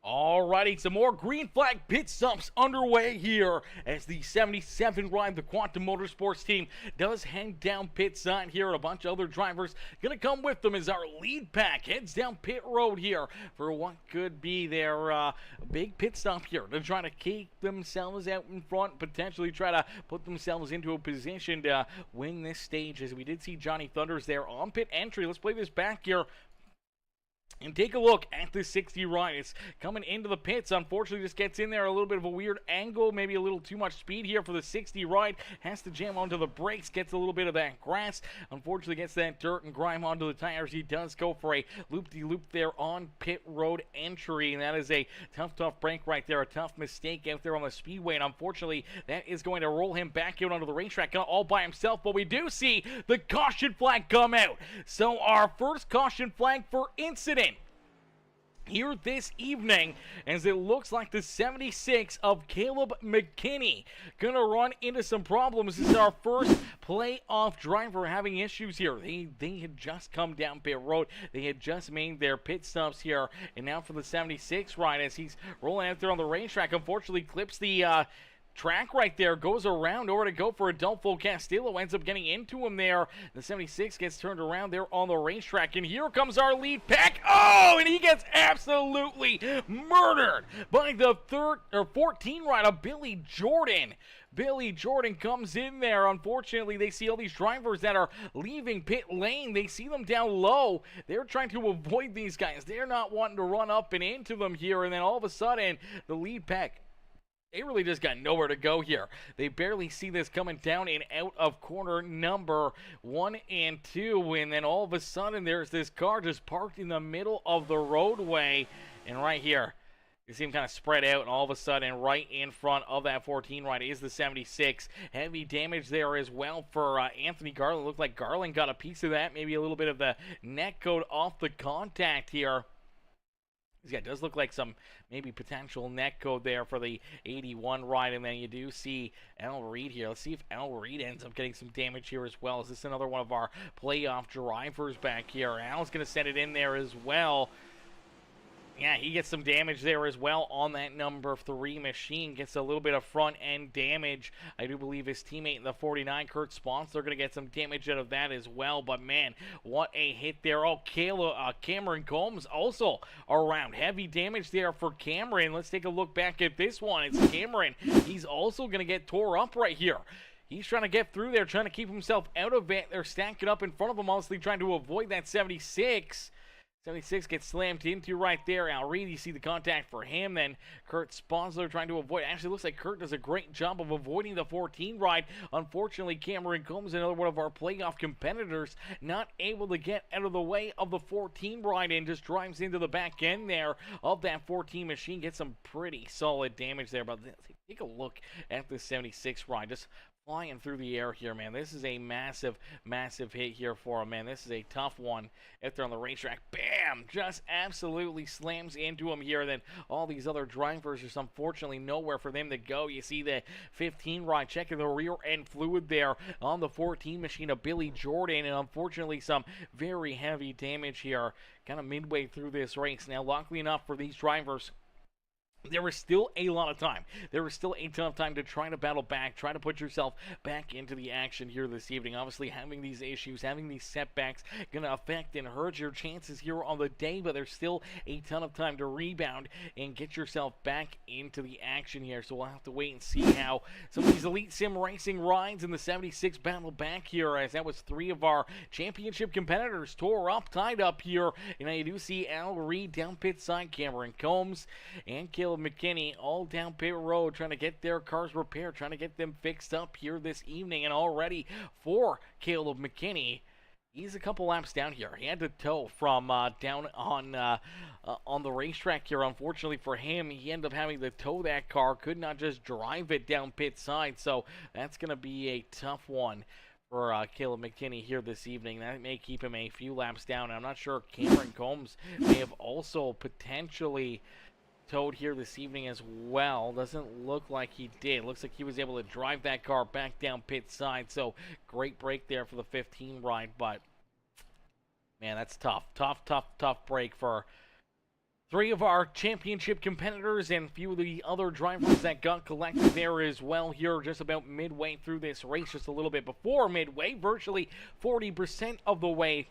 Alrighty, some more green flag pit stops underway here as the 77 ride, the Quantum Motorsports team, does head down pit side here, and a bunch of other drivers gonna come with them as our lead pack heads down pit road here for what could be their big pit stop here to try to keep themselves out in front, potentially try to put themselves into a position to win this stage, as we did see Johnny Thunders there on pit entry. Let's play this back here and take a look at this 60 ride. It's coming into the pits. Unfortunately, just gets in there a little bit of a weird angle, maybe a little too much speed here for the 60 ride. Has to jam onto the brakes, gets a little bit of that grass. Unfortunately, gets that dirt and grime onto the tires. He does go for a loop-de-loop there on pit road entry, and that is a tough break right there. A tough mistake out there on the speedway, and unfortunately, that is going to roll him back out onto the racetrack all by himself. But we do see the caution flag come out. So our first caution flag for incident here this evening, as it looks like the 76 of Caleb McKinney gonna run into some problems. This is our first playoff driver having issues here. They had just come down pit road. They had just made their pit stops here, and now for the 76 ride, as he's rolling out there on the racetrack, unfortunately clips the track right there, goes around over to go for Adolfo Castillo, ends up getting into him there. The 76 gets turned around there on the racetrack, and here comes our lead pack. Oh, and he gets absolutely murdered by the 14 rider, Billy Jordan. Billy Jordan comes in there. Unfortunately, they see all these drivers that are leaving pit lane. They see them down low. They're trying to avoid these guys. They're not wanting to run up and into them here, and then all of a sudden, the lead pack, they really just got nowhere to go here. They barely see this coming down and out of corner number 1 and 2. And then all of a sudden, there's this car just parked in the middle of the roadway. And right here, you see him kind of spread out. And all of a sudden, right in front of that 14 ride is the 76. Heavy damage there as well for Anthony Garland. Looked like Garland got a piece of that. Maybe a little bit of the neck coat off the contact here. Yeah, it does look like some maybe potential neck code there for the 81 ride, and then you do see Al Reed here. Let's see if Al Reed ends up getting some damage here as well. Is this another one of our playoff drivers back here? Al's going to send it in there as well. Yeah, he gets some damage there as well on that number 3 machine. Gets a little bit of front-end damage. I do believe his teammate in the 49, Kurt Sponsler, going to get some damage out of that as well. But, man, what a hit there. Oh, Cameron Combs also around. Heavy damage there for Cameron. Let's take a look back at this one. It's Cameron. He's also going to get tore up right here. He's trying to get through there, trying to keep himself out of it. They're stacking up in front of him, honestly, trying to avoid that 76. 76 gets slammed into right there. Al Reed, you see the contact for him. Then Kurt Sponsler trying to avoid. Actually, looks like Kurt does a great job of avoiding the 14 ride. Unfortunately, Cameron Combs, another one of our playoff competitors, not able to get out of the way of the 14 ride and just drives into the back end there of that 14 machine. Gets some pretty solid damage there. But take a look at the 76 ride. Just flying through the air here, man. This is a massive hit here for him, man. This is a tough one out there on the racetrack. Bam! Just absolutely slams into him here. Then all these other drivers, there's unfortunately nowhere for them to go. You see the 15 ride checking the rear end fluid there on the 14 machine of Billy Jordan, and unfortunately some very heavy damage here kind of midway through this race. Now, luckily enough for these drivers, there was still a lot of time. There was still a ton of time to try to battle back, try to put yourself back into the action here this evening. Obviously, having these issues, having these setbacks, going to affect and hurt your chances here on the day, but there's still a ton of time to rebound and get yourself back into the action here. So we'll have to wait and see how some of these Elite Sim Racing rides in the 76 battle back here, as that was 3 of our championship competitors tore up, tied up here. And now you do see Al Reed down pit side, Cameron Combs, and Caleb McKinney all down pit road trying to get their cars repaired, trying to get them fixed up here this evening. And already for Caleb McKinney, he's a couple laps down here. He had to tow from down on the racetrack here. Unfortunately for him, he ended up having to tow that car, could not just drive it down pit side. So that's going to be a tough one for Caleb McKinney here this evening. That may keep him a few laps down. I'm not sure. Cameron Combs may have also potentially towed here this evening as well. Doesn't look like he did. Looks like he was able to drive that car back down pit side. So great break there for the 15 ride. But man, that's tough break for Three of our championship competitors and a few of the other drivers that got collected there as well here just about midway through this race, just a little bit before midway, virtually 40% of the way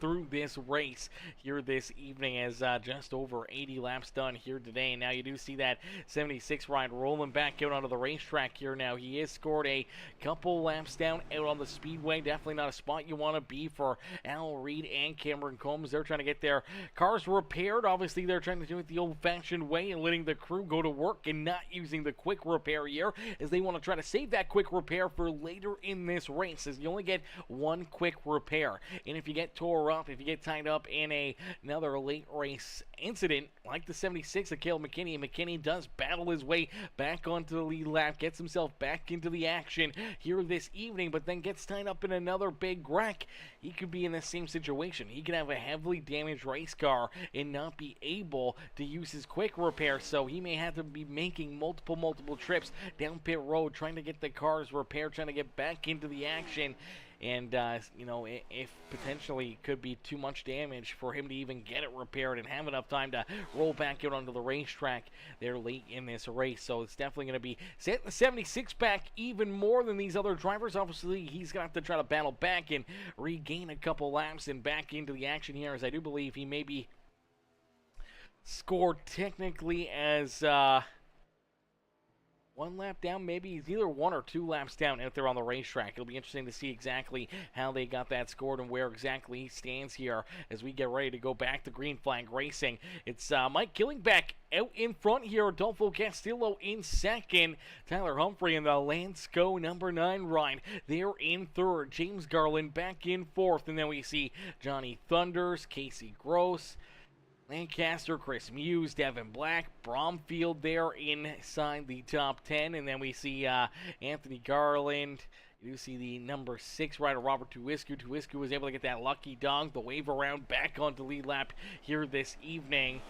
through this race here this evening, as just over 80 laps done here today. And now you do see that 76 ride rolling back out onto the racetrack here. Now he has scored a couple laps down out on the speedway. Definitely not a spot you want to be for Al Reed and Cameron Combs. They're trying to get their cars repaired. Obviously they're trying to do it the old-fashioned way and letting the crew go to work and not using the quick repair here, as they want to try to save that quick repair for later in this race, as you only get one quick repair. And if you get tore up, if you get tied up in another late race incident like the 76 of Caleb McKinney, McKinney does battle his way back onto the lead lap, gets himself back into the action here this evening, but then gets tied up in another big wreck. He could be in the same situation. He could have a heavily damaged race car and not be able to use his quick repair, so he may have to be making multiple trips down pit road trying to get the cars repaired, trying to get back into the action. And, you know, if potentially could be too much damage for him to even get it repaired and have enough time to roll back out onto the racetrack there late in this race. So it's definitely going to be setting the 76 back even more than these other drivers. Obviously, he's going to have to try to battle back and regain a couple laps and back into the action here, as I do believe he may be scored technically as one lap down, maybe he's either 1 or 2 laps down out there on the racetrack. It'll be interesting to see exactly how they got that scored and where exactly he stands here as we get ready to go back to green flag racing. It's Mike Killingbeck out in front here, Adolfo Castillo in second, Tyler Humphrey in the Landesco number 9 ride. They're in third, James Garland back in fourth, and then we see Johnny Thunders, Casey Gross, Lancaster, Chris Muse, Devin Black, Bromfield there inside the top 10. And then we see Anthony Garland. You do see the number 6 rider, Robert Tuisku. Tuisku was able to get that lucky dog, the wave around back onto lead lap here this evening.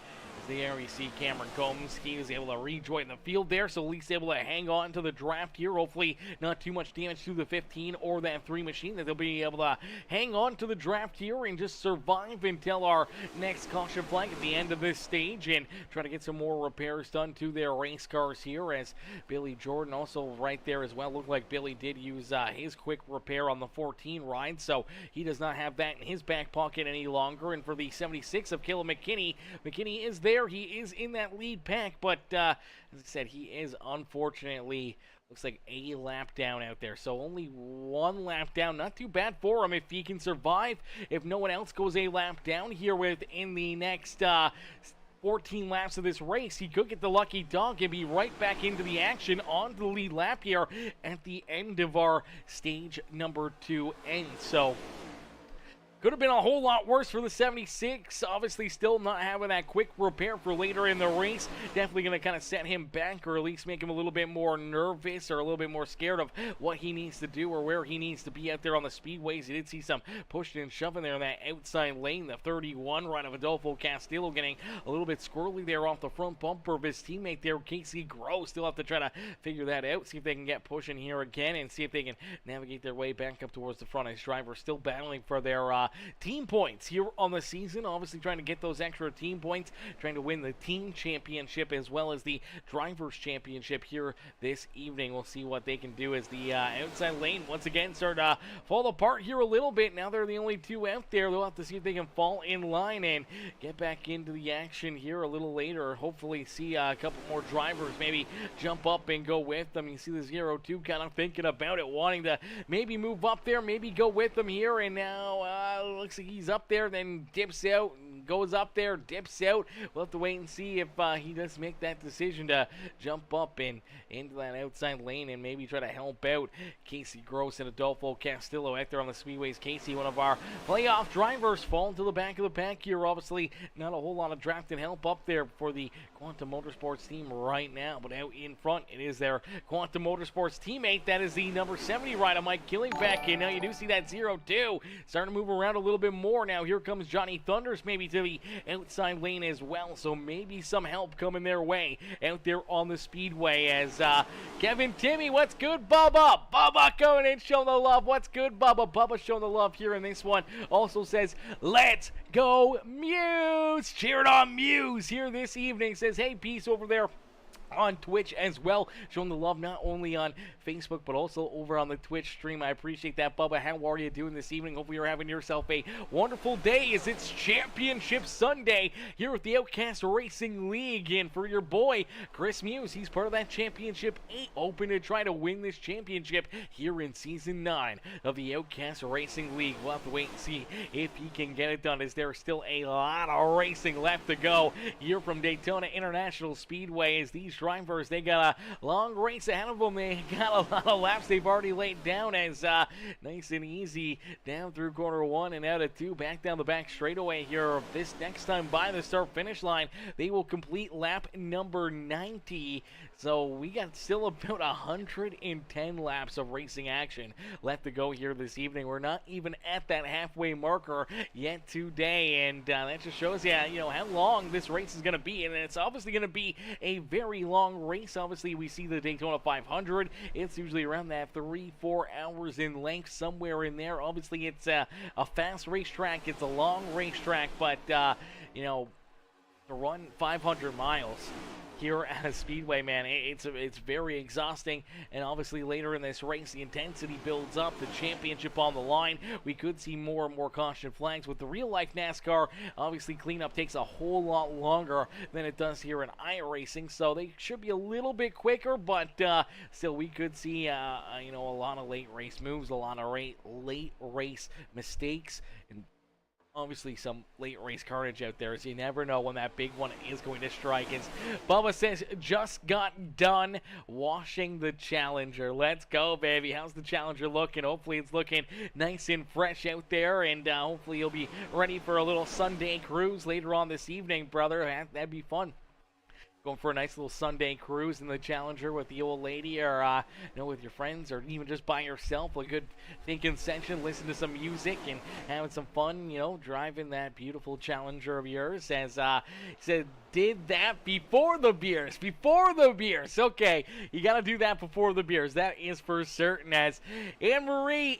There we see Cameron Combs. He was able to rejoin the field there, so at least able to hang on to the draft here. Hopefully not too much damage to the 15 or that 3 machine, that they'll be able to hang on to the draft here and just survive until our next caution flag at the end of this stage and try to get some more repairs done to their race cars here, as Billy Jordan also right there as well. Looked like Billy did use his quick repair on the 14 ride, so he does not have that in his back pocket any longer. And for the 76 of Caleb McKinney, McKinney is there. He is in that lead pack, but as I said, he is unfortunately, looks like a lap down out there. So only 1 lap down. Not too bad for him if he can survive. If no one else goes a lap down here within the next 14 laps of this race, he could get the lucky dog and be right back into the action on the lead lap here at the end of our stage number 2 end. So could have been a whole lot worse for the 76. Obviously, still not having that quick repair for later in the race. Definitely going to kind of set him back, or at least make him a little bit more nervous or a little bit more scared of what he needs to do or where he needs to be out there on the speedways. You did see some pushing and shoving there in that outside lane. The 31 run of Adolfo Castillo getting a little bit squirrely there off the front bumper of his teammate there, Casey Gross. Still have to try to figure that out, see if they can get pushing here again and see if they can navigate their way back up towards the front. His driver still battling for their team points here on the season, obviously trying to get those extra team points, trying to win the team championship as well as the drivers championship here this evening. We'll see what they can do as the outside lane once again start to fall apart here a little bit. Now they're the only 2 out there. They'll have to see if they can fall in line and get back into the action here a little later. Hopefully see a couple more drivers maybe jump up and go with them. You see the 0-2 kind of thinking about it, wanting to maybe move up there, maybe go with them here, and now looks like he's up there, then dips out, goes up there, dips out. We'll have to wait and see if he does make that decision to jump up and into that outside lane and maybe try to help out Casey Gross and Adolfo Castillo out there on the speedways. Casey, one of our playoff drivers, falling to the back of the pack here. Obviously not a whole lot of drafted help up there for the Quantum Motorsports team right now, but out in front it is their Quantum Motorsports teammate. That is the number 70 rider, Mike Killingbeck, and now you do see that 0-2 starting to move around a little bit more. Now here comes Johnny Thunders maybe to into the outside lane as well, so maybe some help coming their way out there on the speedway as Kevin Timmy, what's good, Bubba? Bubba going in, showing the love. What's good, Bubba? Bubba showing the love here in this one. Also says, let's go Muse! Cheering on Muse here this evening. Says, hey, peace over there on Twitch as well, showing the love not only on Facebook but also over on the Twitch stream. I appreciate that, Bubba. How are you doing this evening? Hopefully you're having yourself a wonderful day as it's Championship Sunday here with the Outcast Racing League. And for your boy Chris Muse, he's part of that Championship 8, open to try to win this championship here in Season 9 of the Outcast Racing League. We'll have to wait and see if he can get it done, as there's still a lot of racing left to go here from Daytona International Speedway, as these drivers, they got a long race ahead of them. They got a lot of laps they've already laid down, as nice and easy down through corner 1 and out of 2, back down the back straightaway here. This next time by the start finish line, they will complete lap number 90. So we got still about 110 laps of racing action left to go here this evening. We're not even at that halfway marker yet today, and that just shows you, how long this race is going to be. And it's obviously going to be a very long race. Obviously, we see the Daytona 500. It's usually around that 3-4 hours in length, somewhere in there. Obviously, it's a fast racetrack. It's a long racetrack, but to run 500 miles here at a speedway, man, it's very exhausting. And obviously later in this race, the intensity builds up, the championship on the line. We could see more and more caution flags. With the real life NASCAR, obviously cleanup takes a whole lot longer than it does here in iRacing, so they should be a little bit quicker, but still we could see a lot of late race moves, a lot of late race mistakes, and obviously some late race carnage out there, as you never know when that big one is going to strike. As Bubba says, just got done washing the Challenger. Let's go, baby. How's the Challenger looking? Hopefully it's looking nice and fresh out there, and hopefully you'll be ready for a little Sunday cruise later on this evening, brother. That'd be fun. Going for a nice little Sunday cruise in the Challenger with the old lady, or with your friends, or even just by yourself. A good thinking session, listen to some music and having some fun, driving that beautiful Challenger of yours. As he said, did that before the beers. Okay, you gotta do that before the beers. That is for certain. As Anne-Marie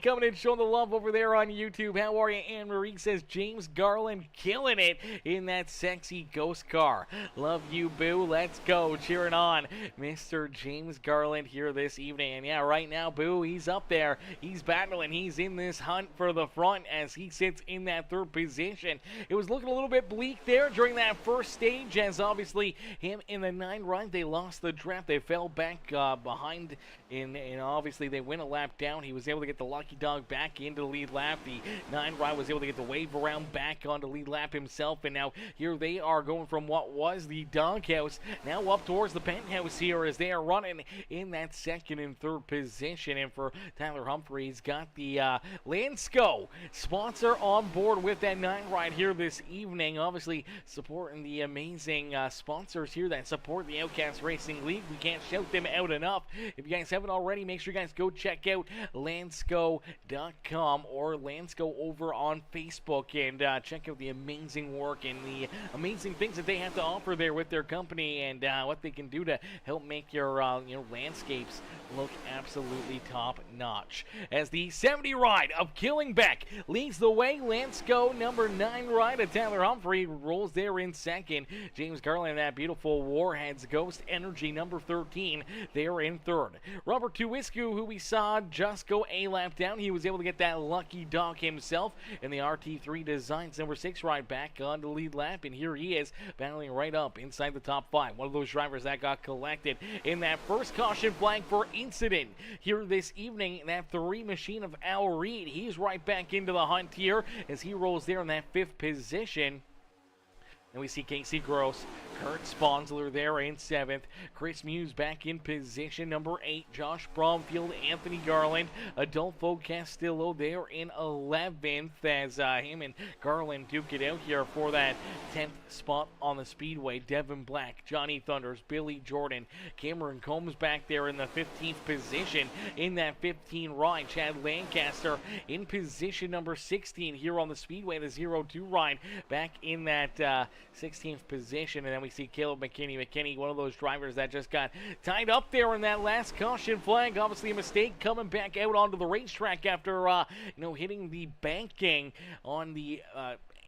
coming in, showing the love over there on YouTube. How are you, Anne-Marie? Says James Garland killing it in that sexy ghost car. Love you, boo. Let's go. Cheering on Mr. James Garland here this evening. And yeah, right now, boo, he's up there. He's battling. He's in this hunt for the front as he sits in that 3rd position. It was looking a little bit bleak there during that first stage, as obviously him in the 9 ride, they lost the draft. They fell back behind, and obviously they went a lap down. He was able to get the lucky dog back into the lead lap. The 9 ride was able to get the wave around back onto lead lap himself, and now here they are going from what was the doghouse now up towards the penthouse here, as they are running in that 2nd and 3rd position. And for Tyler Humphrey, he's got the Landesco sponsor on board with that 9 ride here this evening, obviously supporting the amazing sponsors here that support the Outcast Racing League. We can't shout them out enough. If you guys haven't already, make sure you guys go check out Landesco.com or Landesco over on Facebook, and check out the amazing work and the amazing things that they have to offer there with their company, and what they can do to help make your landscapes look absolutely top notch. As the 70 ride of Killingbeck leads the way, Landesco number 9 ride of Tyler Humphrey rolls there in 2nd. James Garland, that beautiful Warheads Ghost Energy number 13, there in 3rd. Robert Tuiscu, who we saw just go a lap down, he was able to get that lucky dog himself in the RT3 Designs number 6 ride back on the lead lap, and here he is battling right up inside the top 5. One of those drivers that got collected in that first caution flag for incident here this evening. That 3 machine of Al Reed, he's right back into the hunt here as he rolls there in that 5th position. And we see Casey Gross Kurt Sponsler there in 7th. Chris Muse back in position number 8. Josh Bromfield, Anthony Garland, Adolfo Castillo there in 11th as him and Garland duke it out here for that 10th spot on the speedway. Devin Black, Johnny Thunders, Billy Jordan, Cameron Combs back there in the 15th position in that 15 ride. Chad Lancaster in position number 16 here on the speedway, the 0-2 ride, back in that 16th position. And then we see Caleb McKinney, one of those drivers that just got tied up there in that last caution flag. Obviously a mistake coming back out onto the racetrack after hitting the banking on the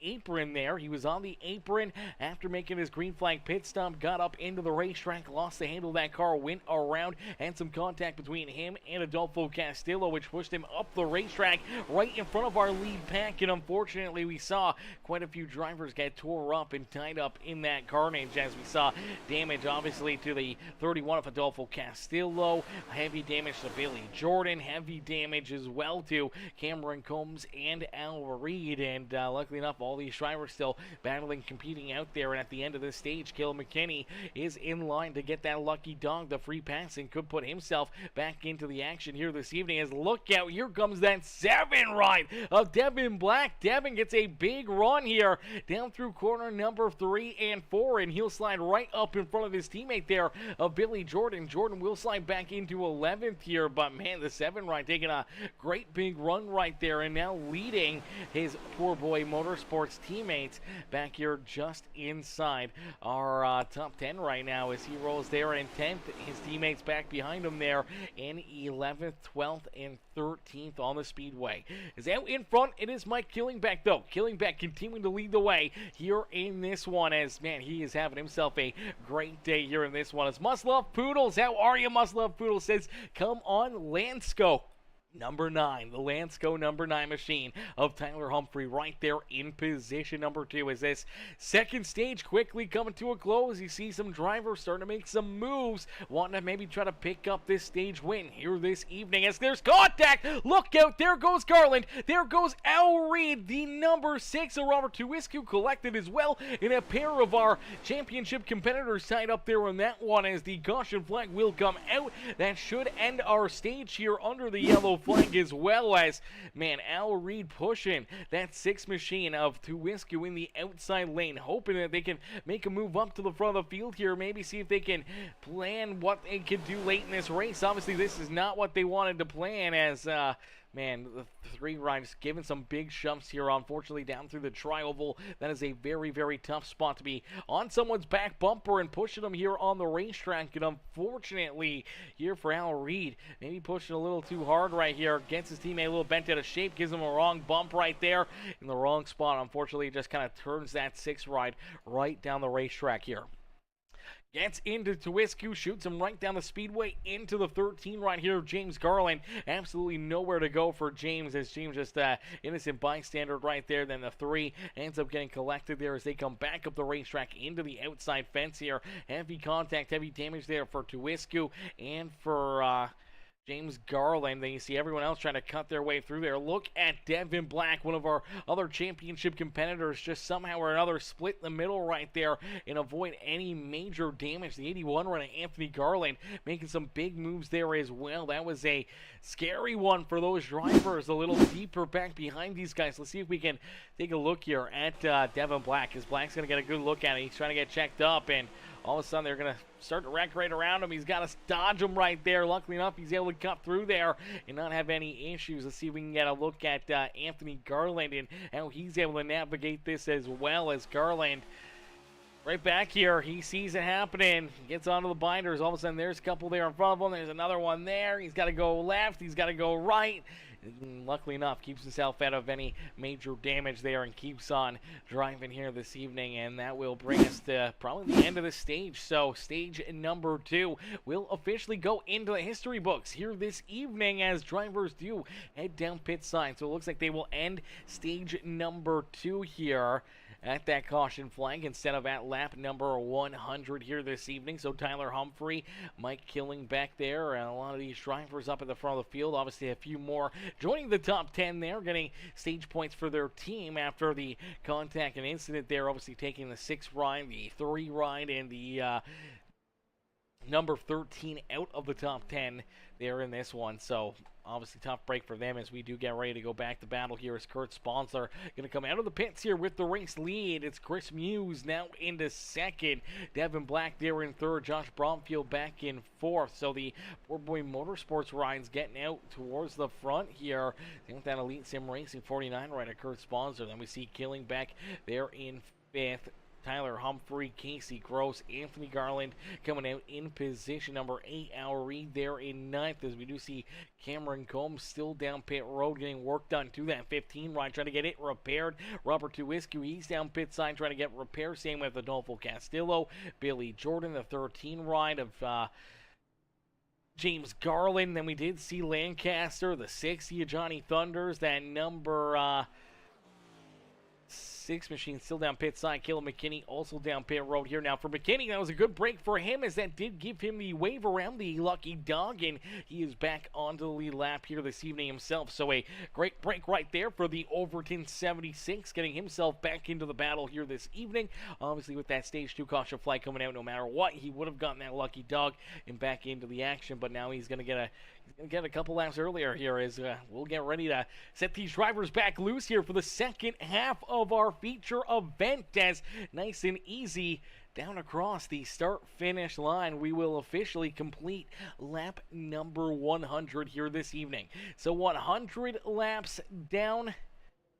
apron there. He was on the apron after making his green flag pit stop, got up into the racetrack, lost the handle of that car, went around, and some contact between him and Adolfo Castillo, which pushed him up the racetrack right in front of our lead pack. And unfortunately, we saw quite a few drivers get tore up and tied up in that carnage, as we saw damage obviously to the 31 of Adolfo Castillo, heavy damage to Billy Jordan, heavy damage as well to Cameron Combs and Al Reed. And luckily enough, all these drivers still battling, competing out there. And at the end of this stage, Caleb McKinney is in line to get that lucky dog, the free pass, and could put himself back into the action here this evening. As look out, here comes that 7 ride of Devin Black. Devin gets a big run here down through corner number 3 and 4, and he'll slide right up in front of his teammate there of Billy Jordan. Jordan will slide back into 11th here, but man, the 7 ride taking a great big run right there, and now leading his Poor Boy Motorsports teammates back here just inside our top 10 right now as he rolls there in 10th. His teammates back behind him there in 11th, 12th, and 13th on the speedway. Is out in front, it is Mike Killingbeck though. Killingbeck continuing to lead the way here in this one, as man, he is having himself a great day here in this one. As Must Love Poodles, how are you? Must Love Poodles says, come on Landesco. Number 9, the Landesco number 9 machine of Tyler Humphrey right there in position number 2 as this second stage quickly coming to a close. You see some drivers starting to make some moves, wanting to maybe try to pick up this stage win here this evening as there's contact. Look out, there goes Garland, there goes Al Reed, the number 6 of Robert Tuisku collected as well, and a pair of our championship competitors tied up there on that one as the caution flag will come out. That should end our stage here under the yellow flag, as well as, man, Al Reed pushing that 6 machine of Tuisku in the outside lane, hoping that they can make a move up to the front of the field here, maybe see if they can plan what they could do late in this race. Obviously, this is not what they wanted to plan, as man, the 3 riders giving some big shunts here, unfortunately, down through the tri-oval. That is a very, very tough spot to be on someone's back bumper and pushing them here on the racetrack. And unfortunately, here for Al Reed, maybe pushing a little too hard right here. Gets his teammate a little bent out of shape, gives him a wrong bump right there in the wrong spot. Unfortunately, it just kind of turns that 6 ride right down the racetrack here. Gets into Tuisku, shoots him right down the speedway into the 13 right here. James Garland, absolutely nowhere to go for James, as James just innocent bystander right there. Then the 3 ends up getting collected there as they come back up the racetrack into the outside fence here. Heavy contact, heavy damage there for Tuisku and for James Garland. Then you see everyone else trying to cut their way through there. Look at Devin Black, one of our other championship competitors, just somehow or another split in the middle right there and avoid any major damage. The 81 run of Anthony Garland making some big moves there as well. That was a scary one for those drivers, a little deeper back behind these guys. Let's see if we can take a look here at Devin Black, because Black's going to get a good look at it. He's trying to get checked up, and all of a sudden they're going to start to wreck right around him. He's got to dodge him right there. Luckily enough, he's able to cut through there and not have any issues. Let's see if we can get a look at Anthony Garland and how he's able to navigate this, as well as Garland right back here. He sees it happening, gets onto the binders. All of a sudden there's a couple there in front of him. There's another one there. He's got to go left. He's got to go right. And luckily enough, keeps himself out of any major damage there and keeps on driving here this evening. And that will bring us to probably the end of the stage. So stage number 2 will officially go into the history books here this evening as drivers do head down pit side. So it looks like they will end stage number 2 here at that caution flag instead of at lap number 100 here this evening. So Tyler Humphrey, Mike Killing back there, and a lot of these drivers up at the front of the field. Obviously a few more joining the top 10 there, getting stage points for their team after the contact and incident there. Obviously taking the 6 ride, the 3 ride, and the number 13 out of the top 10 there in this one. So obviously tough break for them as we do get ready to go back to battle here as Kurt Sponsler going to come out of the pits here with the race lead. It's Chris Muse now into second. Devin Black there in third. Josh Bromfield back in fourth. So the Poor Boy Motorsports rides getting out towards the front here. With that Elite Sim Racing 49 rider Kurt Sponsler. Then we see Killing back there in fifth. Tyler Humphrey, Casey Gross, Anthony Garland coming out in position number 8. Al Reed there in ninth, as we do see Cameron Combs still down pit road getting work done to that 15 ride, trying to get it repaired. Robert Tuwiscu, he's down pit side trying to get repaired. Same with Adolfo Castillo. Billy Jordan, the 13 ride of James Garland. Then we did see Lancaster, the 60 of Johnny Thunders, that number 6 machine still down pit side. Caleb McKinney also down pit road here. Now for McKinney, that was a good break for him, as that did give him the wave around the lucky dog, and he is back onto the lead lap here this evening himself. So a great break right there for the Overton 76, getting himself back into the battle here this evening. Obviously with that stage 2 caution flag coming out, no matter what, he would have gotten that lucky dog and back into the action, but now he's going to get a couple laps earlier here as we'll get ready to set these drivers back loose here for the second half of our feature event, as nice and easy down across the start-finish line. We will officially complete lap number 100 here this evening. So 100 laps down,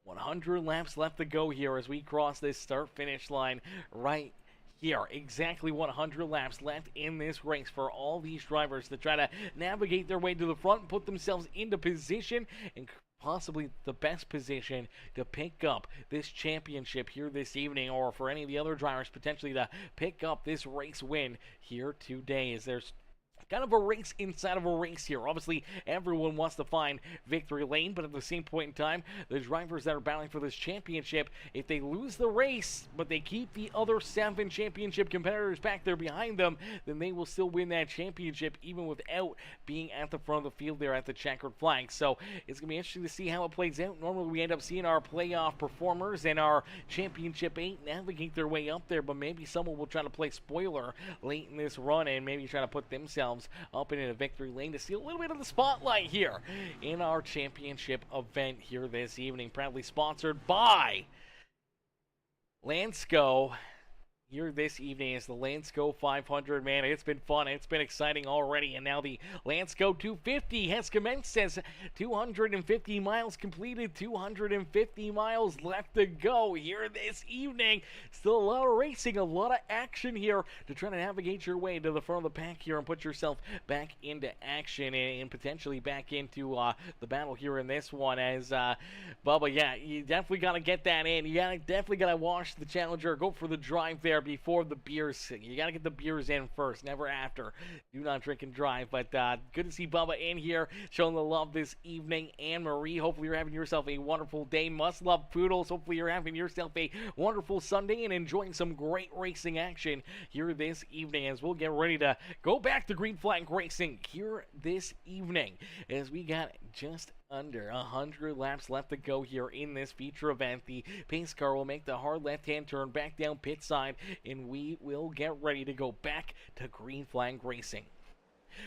100 laps left to go here as we cross this start-finish line right here. Exactly 100 laps left in this race for all these drivers to try to navigate their way to the front and put themselves into position, and possibly the best position to pick up this championship here this evening, or for any of the other drivers potentially to pick up this race win here today, as there's kind of a race inside of a race here. Obviously, everyone wants to find victory lane, but at the same point in time, the drivers that are battling for this championship, if they lose the race, but they keep the other 7 championship competitors back there behind them, then they will still win that championship, even without being at the front of the field there at the checkered flag. So it's going to be interesting to see how it plays out. Normally, we end up seeing our playoff performers and our championship 8 navigate their way up there, but maybe someone will try to play spoiler late in this run and maybe try to put themselves up in a victory lane to see a little bit of the spotlight here in our championship event here this evening. Proudly sponsored by Landesco. Here this evening is the Landesco 500. Man, it's been fun. It's been exciting already. And now the Landesco 250 has commenced, as 250 miles completed, 250 miles left to go here this evening. Still a lot of racing, a lot of action here to try to navigate your way to the front of the pack here and put yourself back into action and potentially back into the battle here in this one. As Bubba, yeah, you definitely got to get that in. You definitely got to wash the Challenger, go for the drive there before the beers. You got to get the beers in first, never after. Do not drink and drive. But good to see Bubba in here showing the love this evening. Anne Marie, hopefully you're having yourself a wonderful day. Must love Poodles, hopefully you're having yourself a wonderful Sunday and enjoying some great racing action here this evening, as we'll get ready to go back to green flag racing here this evening, as we got just under 100 laps left to go here in this feature event. The pace car will make the hard left-hand turn back down pit side, and we will get ready to go back to green flag racing.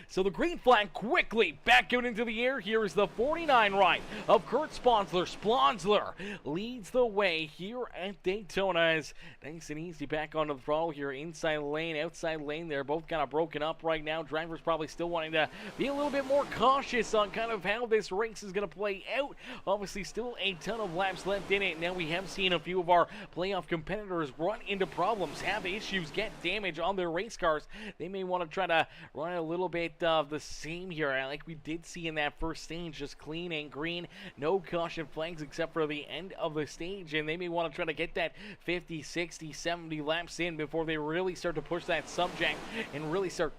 So the green flag quickly back out into the air. Here is the 49 ride of Kurt Sponsler. Sponsler leads the way here at Daytona, as nice and easy back onto the throttle here. Inside lane, outside lane, they're both kind of broken up right now. Drivers probably still wanting to be a little bit more cautious on kind of how this race is going to play out. Obviously still a ton of laps left in it. Now we have seen a few of our playoff competitors run into problems, have issues, get damage on their race cars. They may want to try to run a little bit of the same here, like we did see in that first stage, just clean and green, no caution flags except for the end of the stage, and they may want to try to get that 50, 60, 70 laps in before they really start to push that subject and really start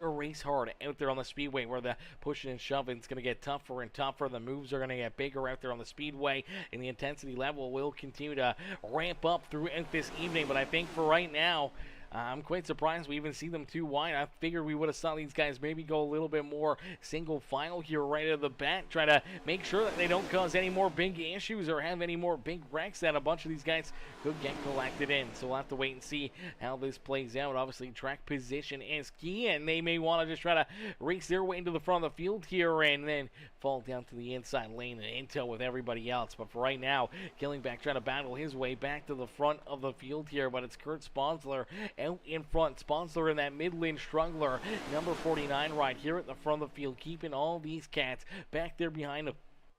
race hard out there on the speedway, where the pushing and shoving is going to get tougher and tougher. The moves are going to get bigger out there on the speedway, and the intensity level will continue to ramp up throughout this evening. But I think for right now, I'm quite surprised we even see them too wide. I figured we would have saw these guys maybe go a little bit more single file here right out of the bat, try to make sure that they don't cause any more big issues or have any more big wrecks that a bunch of these guys could get collected in. So we'll have to wait and see how this plays out. Obviously, track position is key, and they may want to just try to race their way into the front of the field here and then fall down to the inside lane and intel with everybody else. But for right now, Killingback trying to battle his way back to the front of the field here, but it's Kurt Sponsler out in front. Sponsler in that Midland Strungler, number 49 right here at the front of the field, keeping all these cats back there behind him.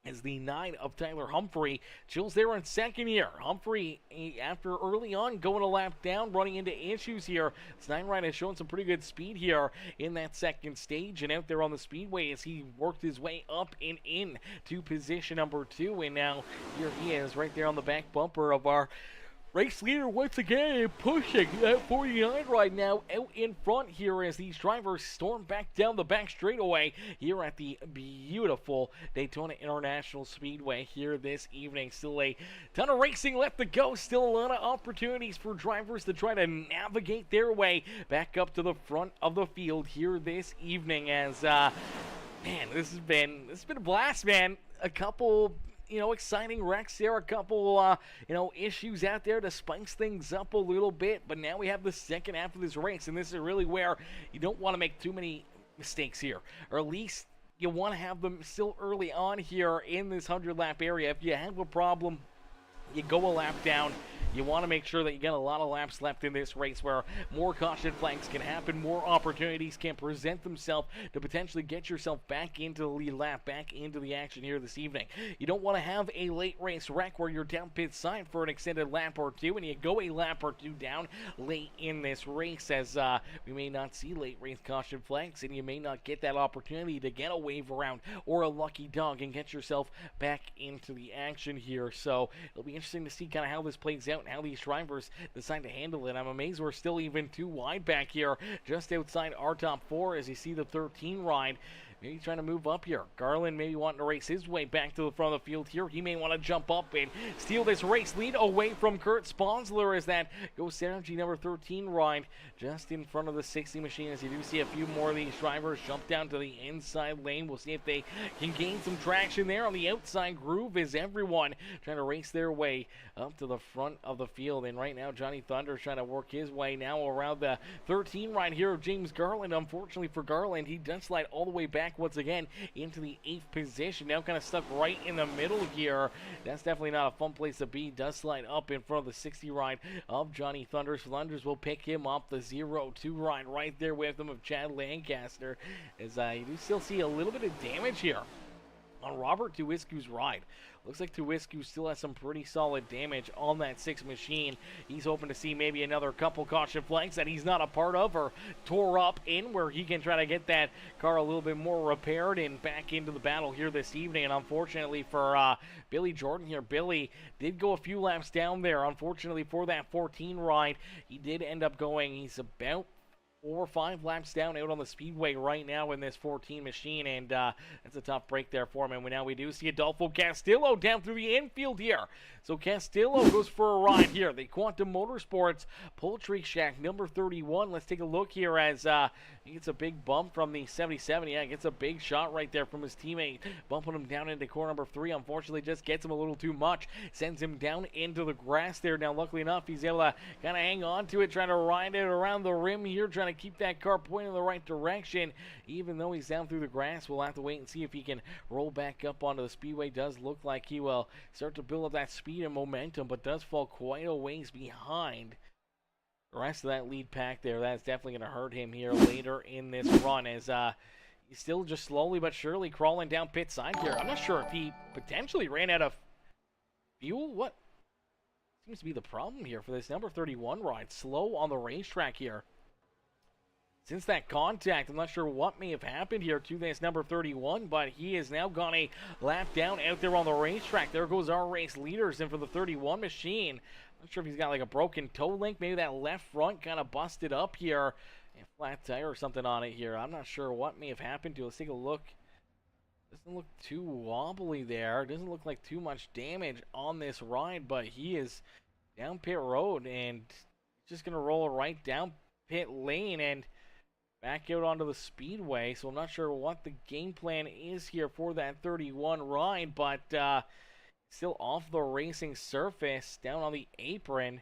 As the 9 of Tyler Humphrey chills there in second here. Humphrey, after early on going a lap down, running into issues here. This 9 right has shown some pretty good speed here in that second stage and out there on the speedway as he worked his way up and in to position number 2. And now here he is right there on the back bumper of our race leader once again, pushing that 49 right now out in front here as these drivers storm back down the back straightaway here at the beautiful Daytona International Speedway here this evening. Still a ton of racing left to go. Still a lot of opportunities for drivers to try to navigate their way back up to the front of the field here this evening as, man, this has been a blast, man. A couple exciting wrecks there, a couple, issues out there to spice things up a little bit. But now we have the second half of this race, and this is really where you don't want to make too many mistakes here, or at least you want to have them still early on here in this 100-lap area. If you have a problem, you go a lap down. You want to make sure that you get a lot of laps left in this race where more caution flags can happen, more opportunities can present themselves to potentially get yourself back into the lead lap, back into the action here this evening. You don't want to have a late race wreck where you're down pit side for an extended lap or two, and you go a lap or two down late in this race, as we may not see late race caution flags, and you may not get that opportunity to get a wave around or a lucky dog and get yourself back into the action here. So it'll be interesting to see kind of how this plays out and how these drivers decide to handle it. I'm amazed we're still even too wide back here just outside our top 4 as you see the 13 ride maybe trying to move up here. Garland maybe wanting to race his way back to the front of the field here. He may want to jump up and steal this race lead away from Kurt Sponsler as that Ghost Energy number 13 ride just in front of the 60 machine, as you do see a few more of these drivers jump down to the inside lane. We'll see if they can gain some traction there on the outside groove as everyone trying to race their way up to the front of the field. And right now Johnny Thunder trying to work his way now around the 13 ride here of James Garland. Unfortunately for Garland, he does slide all the way back once again into the 8th position. Now kind of stuck right in the middle here. That's definitely not a fun place to be. Does slide up in front of the 60 ride of Johnny Thunders. Thunders will pick him up. The 0-2 ride right there with him of Chad Lancaster, as you do still see a little bit of damage here on Robert Tuisku's ride. Looks like Tuisku still has some pretty solid damage on that 6 machine. He's hoping to see maybe another couple caution flags that he's not a part of or tore up in, where he can try to get that car a little bit more repaired and back into the battle here this evening. And unfortunately for Billy Jordan here, Billy did go a few laps down there. Unfortunately for that 14 ride, he did end up going, he's about 4 or 5 laps down out on the speedway right now in this 14 machine, and that's a tough break there for him. And now we do see Adolfo Castillo down through the infield here. So Castillo goes for a ride here. The Quantum Motorsports Poultry Shack number 31. Let's take a look here as he gets a big bump from the 77. Yeah, gets a big shot right there from his teammate, bumping him down into core number 3. Unfortunately, just gets him a little too much. Sends him down into the grass there. Now, luckily enough, he's able to kind of hang on to it, trying to ride it around the rim here, trying to keep that car pointing in the right direction. Even though he's down through the grass, we'll have to wait and see if he can roll back up onto the speedway. Does look like he will start to build up that speed and momentum, but does fall quite a ways behind the rest of that lead pack there. That's definitely going to hurt him here later in this run, as he's still just slowly but surely crawling down pit side here. I'm not sure if he potentially ran out of fuel. What seems to be the problem here for this number 31 ride? Slow on the racetrack here. Since that contact, I'm not sure what may have happened here to this number 31, but he has now gone a lap down out there on the racetrack. There goes our race leaders, and for the 31 machine, I'm not sure if he's got like a broken toe link. Maybe that left front kind of busted up here. flat tire or something on it here. I'm not sure what may have happened to it. Let's take a look. Doesn't look too wobbly there. Doesn't look like too much damage on this ride, but he is down pit road and just going to roll right down pit lane and back out onto the speedway. So I'm not sure what the game plan is here for that 31 ride, but still off the racing surface, down on the apron.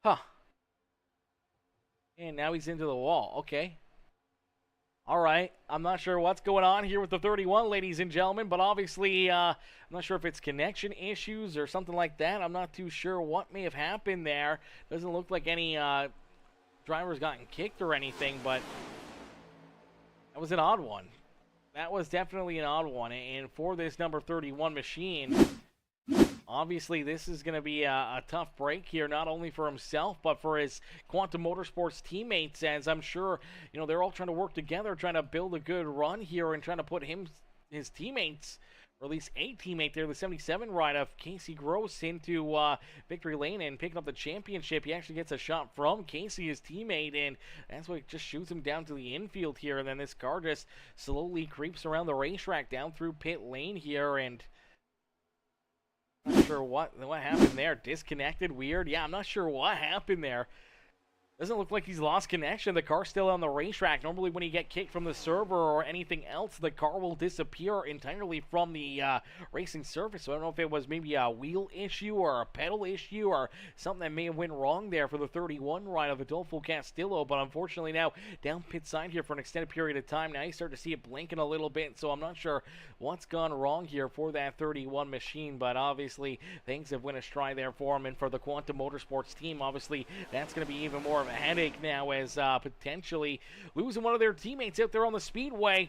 Huh. And now he's into the wall. Okay. All right. I'm not sure what's going on here with the 31, ladies and gentlemen, but obviously, I'm not sure if it's connection issues or something like that. I'm not too sure what may have happened there. Doesn't look like any drivers gotten kicked or anything, but that was an odd one. That was definitely an odd one. And for this number 31 machine, obviously, this is going to be a tough break here, not only for himself, but for his Quantum Motorsports teammates, as I'm sure, you know, they're all trying to work together, trying to build a good run here and trying to put his teammates, or at least a teammate there, the 77 ride of Casey Gross, into victory lane and picking up the championship. He actually gets a shot from Casey, his teammate, and that's what just shoots him down to the infield here. And then this car just slowly creeps around the racetrack down through pit lane here, and not sure what happened there. Disconnected, weird. Yeah, I'm not sure what happened there. Doesn't look like he's lost connection. The car's still on the racetrack. Normally when you get kicked from the server or anything else, the car will disappear entirely from the racing surface. So I don't know if it was maybe a wheel issue or a pedal issue or something that may have went wrong there for the 31 ride of Adolfo Castillo. But unfortunately now down pit side here for an extended period of time. Now you start to see it blinking a little bit. So I'm not sure what's gone wrong here for that 31 machine. But obviously things have went astray there for him. And for the Quantum Motorsports team, obviously that's going to be even more of a headache now, as potentially losing one of their teammates out there on the speedway,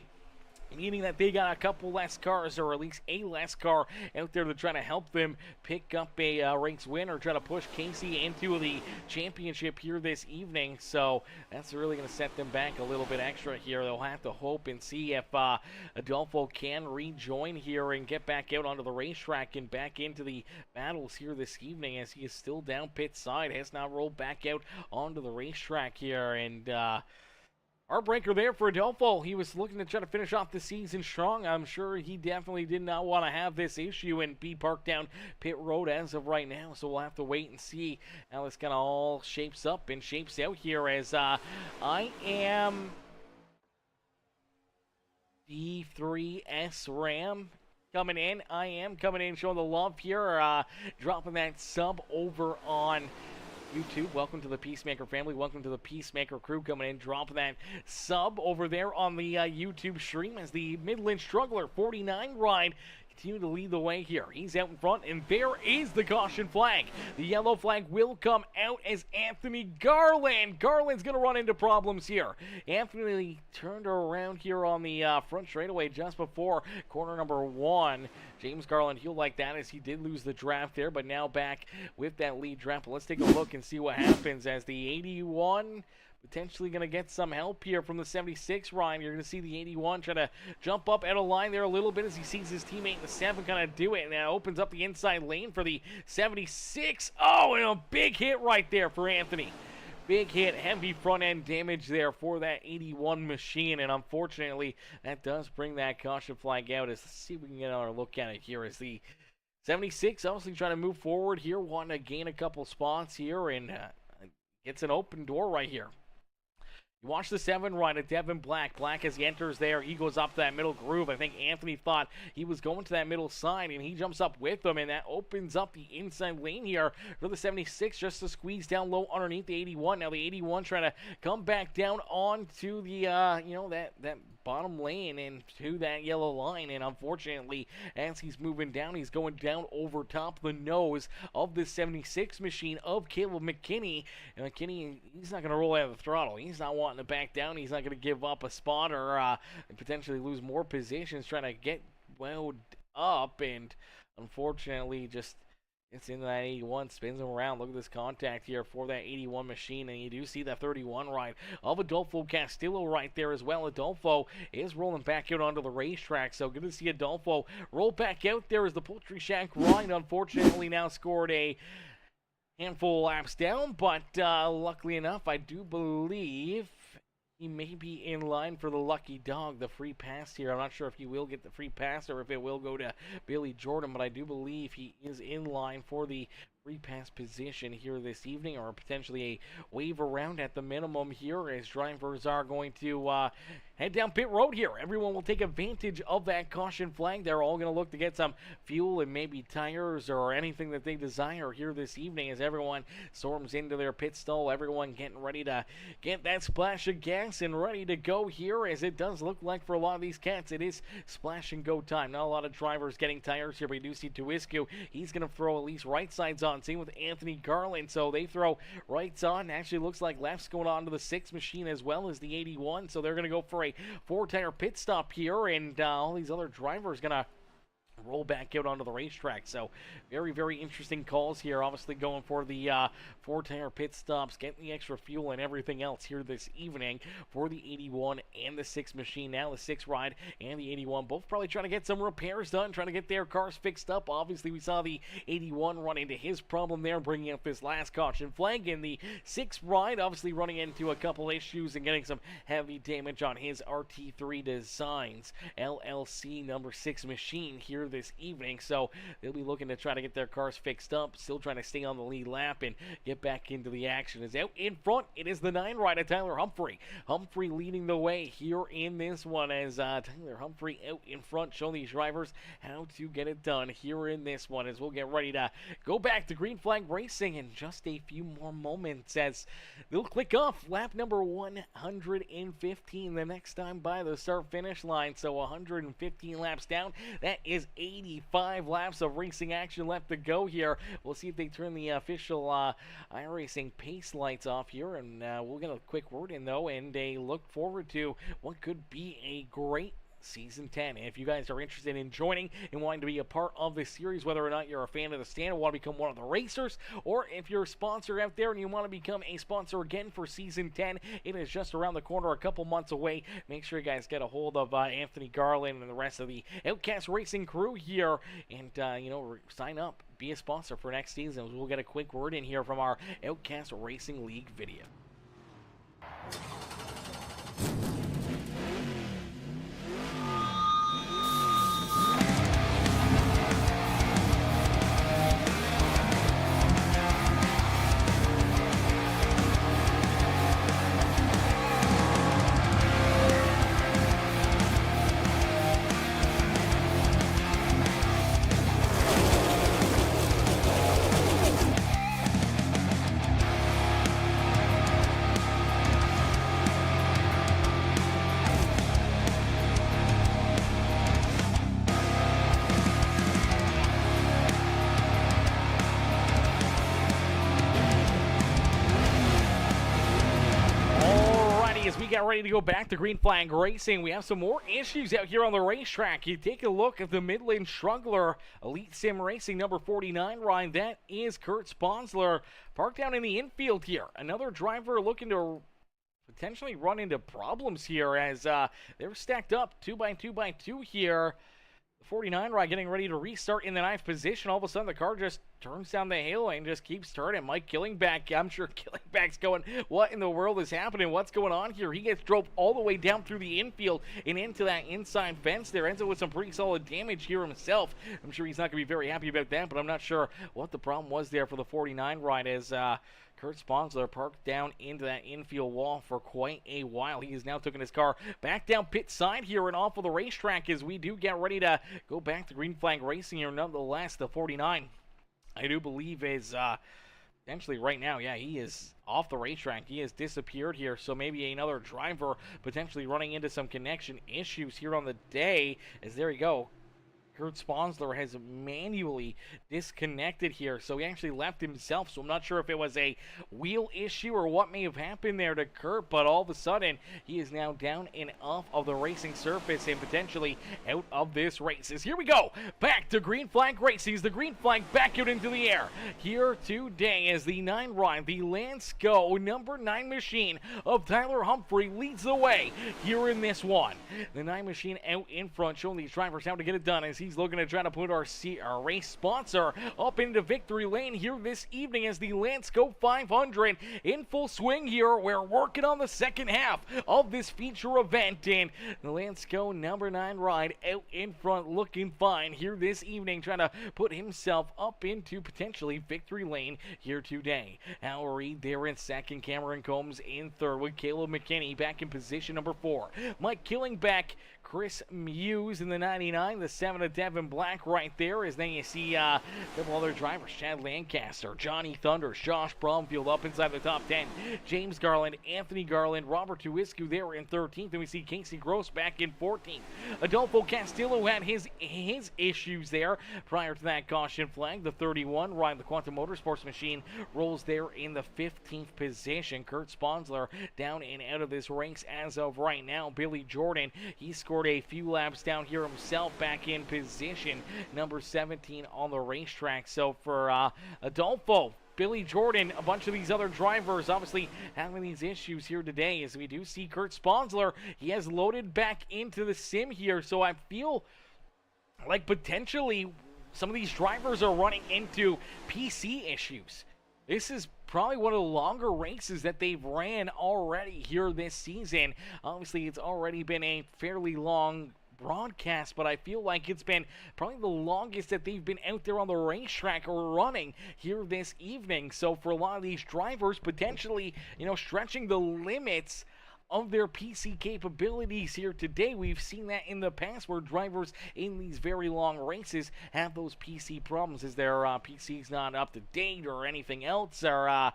meaning that they got a couple less cars, or at least a less car out there to try to help them pick up a race win or try to push Casey into the championship here this evening. So that's really going to set them back a little bit extra here. They'll have to hope and see if Adolfo can rejoin here and get back out onto the racetrack and back into the battles here this evening, as he is still down pit side, has not rolled back out onto the racetrack here. And heartbreaker there for Adolfo. He was looking to try to finish off the season strong. I'm sure he definitely did not want to have this issue and be parked down pit road as of right now. So we'll have to wait and see how this kind of all shapes up and shapes out here, as I am D3S Ram coming in. I am coming in, showing the love here, dropping that sub over on YouTube. Welcome to the Peacemaker family. Welcome to the Peacemaker crew coming in, dropping that sub over there on the YouTube stream, as the Midland Struggler 49 ride continue to lead the way here. He's out in front, and there is the caution flag. The yellow flag will come out as Anthony Garland. Garland's going to run into problems here. Anthony turned around here on the front straightaway just before corner number 1. James Garland, he'll like that, as he did lose the draft there, but now back with that lead draft. But let's take a look and see what happens, as the 81 potentially going to get some help here from the 76 Ryan. You're going to see the 81 try to jump up out of line there a little bit, as he sees his teammate in the 7 kind of do it, and that opens up the inside lane for the 76. Oh, and a big hit right there for Anthony. Big hit, heavy front end damage there for that 81 machine, and unfortunately that does bring that caution flag out. Let's see if we can get another look at it here, as the 76 obviously trying to move forward here, wanting to gain a couple spots here, and gets an open door right here. You watch the 7 ride of Devin Black. Black, as he enters there, he goes up that middle groove. I think Anthony thought he was going to that middle side, and he jumps up with him, and that opens up the inside lane here for the 76, just to squeeze down low underneath the 81. Now the 81 trying to come back down onto the, that bottom lane and to that yellow line, and unfortunately, as he's moving down, he's going down over top the nose of the 76 machine of Caleb McKinney. And McKinney, he's not going to roll out of the throttle. He's not wanting to back down. He's not going to give up a spot or potentially lose more positions, trying to get wound up, and unfortunately just gets into that 81, spins him around. Look at this contact here for that 81 machine, and you do see that 31 ride of Adolfo Castillo right there as well. Adolfo is rolling back out onto the racetrack, so good to see Adolfo roll back out there, as the Poultry Shack ride unfortunately now scored a handful of laps down, but luckily enough, I do believe he may be in line for the lucky dog, the free pass here. I'm not sure if he will get the free pass or if it will go to Billy Jordan, but I do believe he is in line for the free pass position here this evening, or potentially a wave around at the minimum here, as drivers are going to head down pit road here. Everyone will take advantage of that caution flag. They're all going to look to get some fuel and maybe tires or anything that they desire here this evening, as everyone storms into their pit stall. Everyone getting ready to get that splash of gas and ready to go here, as it does look like for a lot of these cats it is splash and go time. Not a lot of drivers getting tires here, but you do see Tuiscu. He's going to throw at least right sides on. Same with Anthony Garland, so they throw rights on. Actually looks like lefts going on to the 6 machine as well as the 81, so they're going to go for a 4-tire pit stop here, and all these other drivers going to roll back out onto the racetrack. So very, very interesting calls here. Obviously going for the 4-tire pit stops, getting the extra fuel and everything else here this evening for the 81 and the 6 machine. Now the 6 ride and the 81 both probably trying to get some repairs done, trying to get their cars fixed up. Obviously we saw the 81 run into his problem there, bringing up this last caution flag, and the 6 ride obviously running into a couple issues and getting some heavy damage on his RT3 Designs LLC number 6 machine here this evening. So they'll be looking to try to get their cars fixed up, still trying to stay on the lead lap and get back into the action. As out in front, it is the 9 rider Tyler Humphrey. Humphrey leading the way here in this one, as Tyler Humphrey out in front, showing these drivers how to get it done here in this one, as we'll get ready to go back to green flag racing in just a few more moments, as they'll click off lap number 115 the next time by the start finish line. So 115 laps down, that is 85 laps of racing action left to go here. We'll see if they turn the official iRacing pace lights off here, and we'll get a quick word in though, and a look forward to what could be a great Season 10. If you guys are interested in joining and wanting to be a part of this series, whether or not you're a fan of the stand and want to become one of the racers, or if you're a sponsor out there and you want to become a sponsor again for Season 10, it is just around the corner, a couple months away. Make sure you guys get a hold of Anthony Garland and the rest of the Outcast Racing crew here, and sign up, be a sponsor for next season. We'll get a quick word in here from our Outcast Racing League video. Get ready to go back to green flag racing. We have some more issues out here on the racetrack. You take a look at the Midland Struggler Elite Sim Racing number 49 ride. That is Kurt Sponsler, parked down in the infield here. Another driver looking to potentially run into problems here, as they're stacked up 2x2x2 here. 49 ride getting ready to restart in the 9th position. All of a sudden the car just turns down the hill and just keeps turning. Mike Killingback, I'm sure Killingback's going, what in the world is happening? What's going on here? He gets drove all the way down through the infield and into that inside fence there. Ends up with some pretty solid damage here himself. I'm sure he's not going to be very happy about that, but I'm not sure what the problem was there for the 49 ride, as Kurt Sponsler parked down into that infield wall for quite a while. He has now taken his car back down pit side here and off of the racetrack, as we do get ready to go back to green flag racing here. Nonetheless, the 49, I do believe, is potentially right now, yeah, he is off the racetrack. He has disappeared here, so maybe another driver potentially running into some connection issues here on the day, as there you go. Kurt Sponsler has manually disconnected here, so he actually left himself, so I'm not sure if it was a wheel issue or what may have happened there to Kurt, but all of a sudden, he is now down and off of the racing surface and potentially out of this race. As here we go, back to green flag racing. The green flag back out into the air here today, as the 9 ride, the Landesco number 9 machine of Tyler Humphrey leads the way here in this one. The 9 machine out in front, showing these drivers how to get it done, as he he's looking to try to put our race sponsor up into victory lane here this evening as the Landesco 500 in full swing here. We're working on the second half of this feature event, and the Landesco number 9 ride out in front looking fine here this evening, trying to put himself up into potentially victory lane here today. Al Reed there in second, Cameron Combs in third with Caleb McKinney back in position number 4. Mike Killingback, Chris Muse in the 99, the 7 of Devin Black right there. As then you see couple other drivers, Chad Lancaster, Johnny Thunders, Josh Bromfield up inside the top 10, James Garland, Anthony Garland, Robert Tuiscu there in 13th, and we see Casey Gross back in 14th. Adolfo Castillo had his issues there prior to that caution flag. The 31, Ryan, the Quantum Motorsports machine, rolls there in the 15th position. Kurt Sponsler down and out of this race as of right now. Billy Jordan, he scored a few laps down here himself, back in position number 17 on the racetrack. So for Adolfo, Billy Jordan, a bunch of these other drivers obviously having these issues here today, as we do see Kurt Sponsler, he has loaded back into the sim here. So I feel like potentially some of these drivers are running into PC issues. This is probably one of the longer races that they've ran already here this season. Obviously, it's already been a fairly long broadcast, but I feel like it's been probably the longest that they've been out there on the racetrack or running here this evening. So for a lot of these drivers, potentially, stretching the limits of their PC capabilities here today. We've seen that in the past where drivers in these very long races have those PC problems. Is their PC's not up to date or anything else, or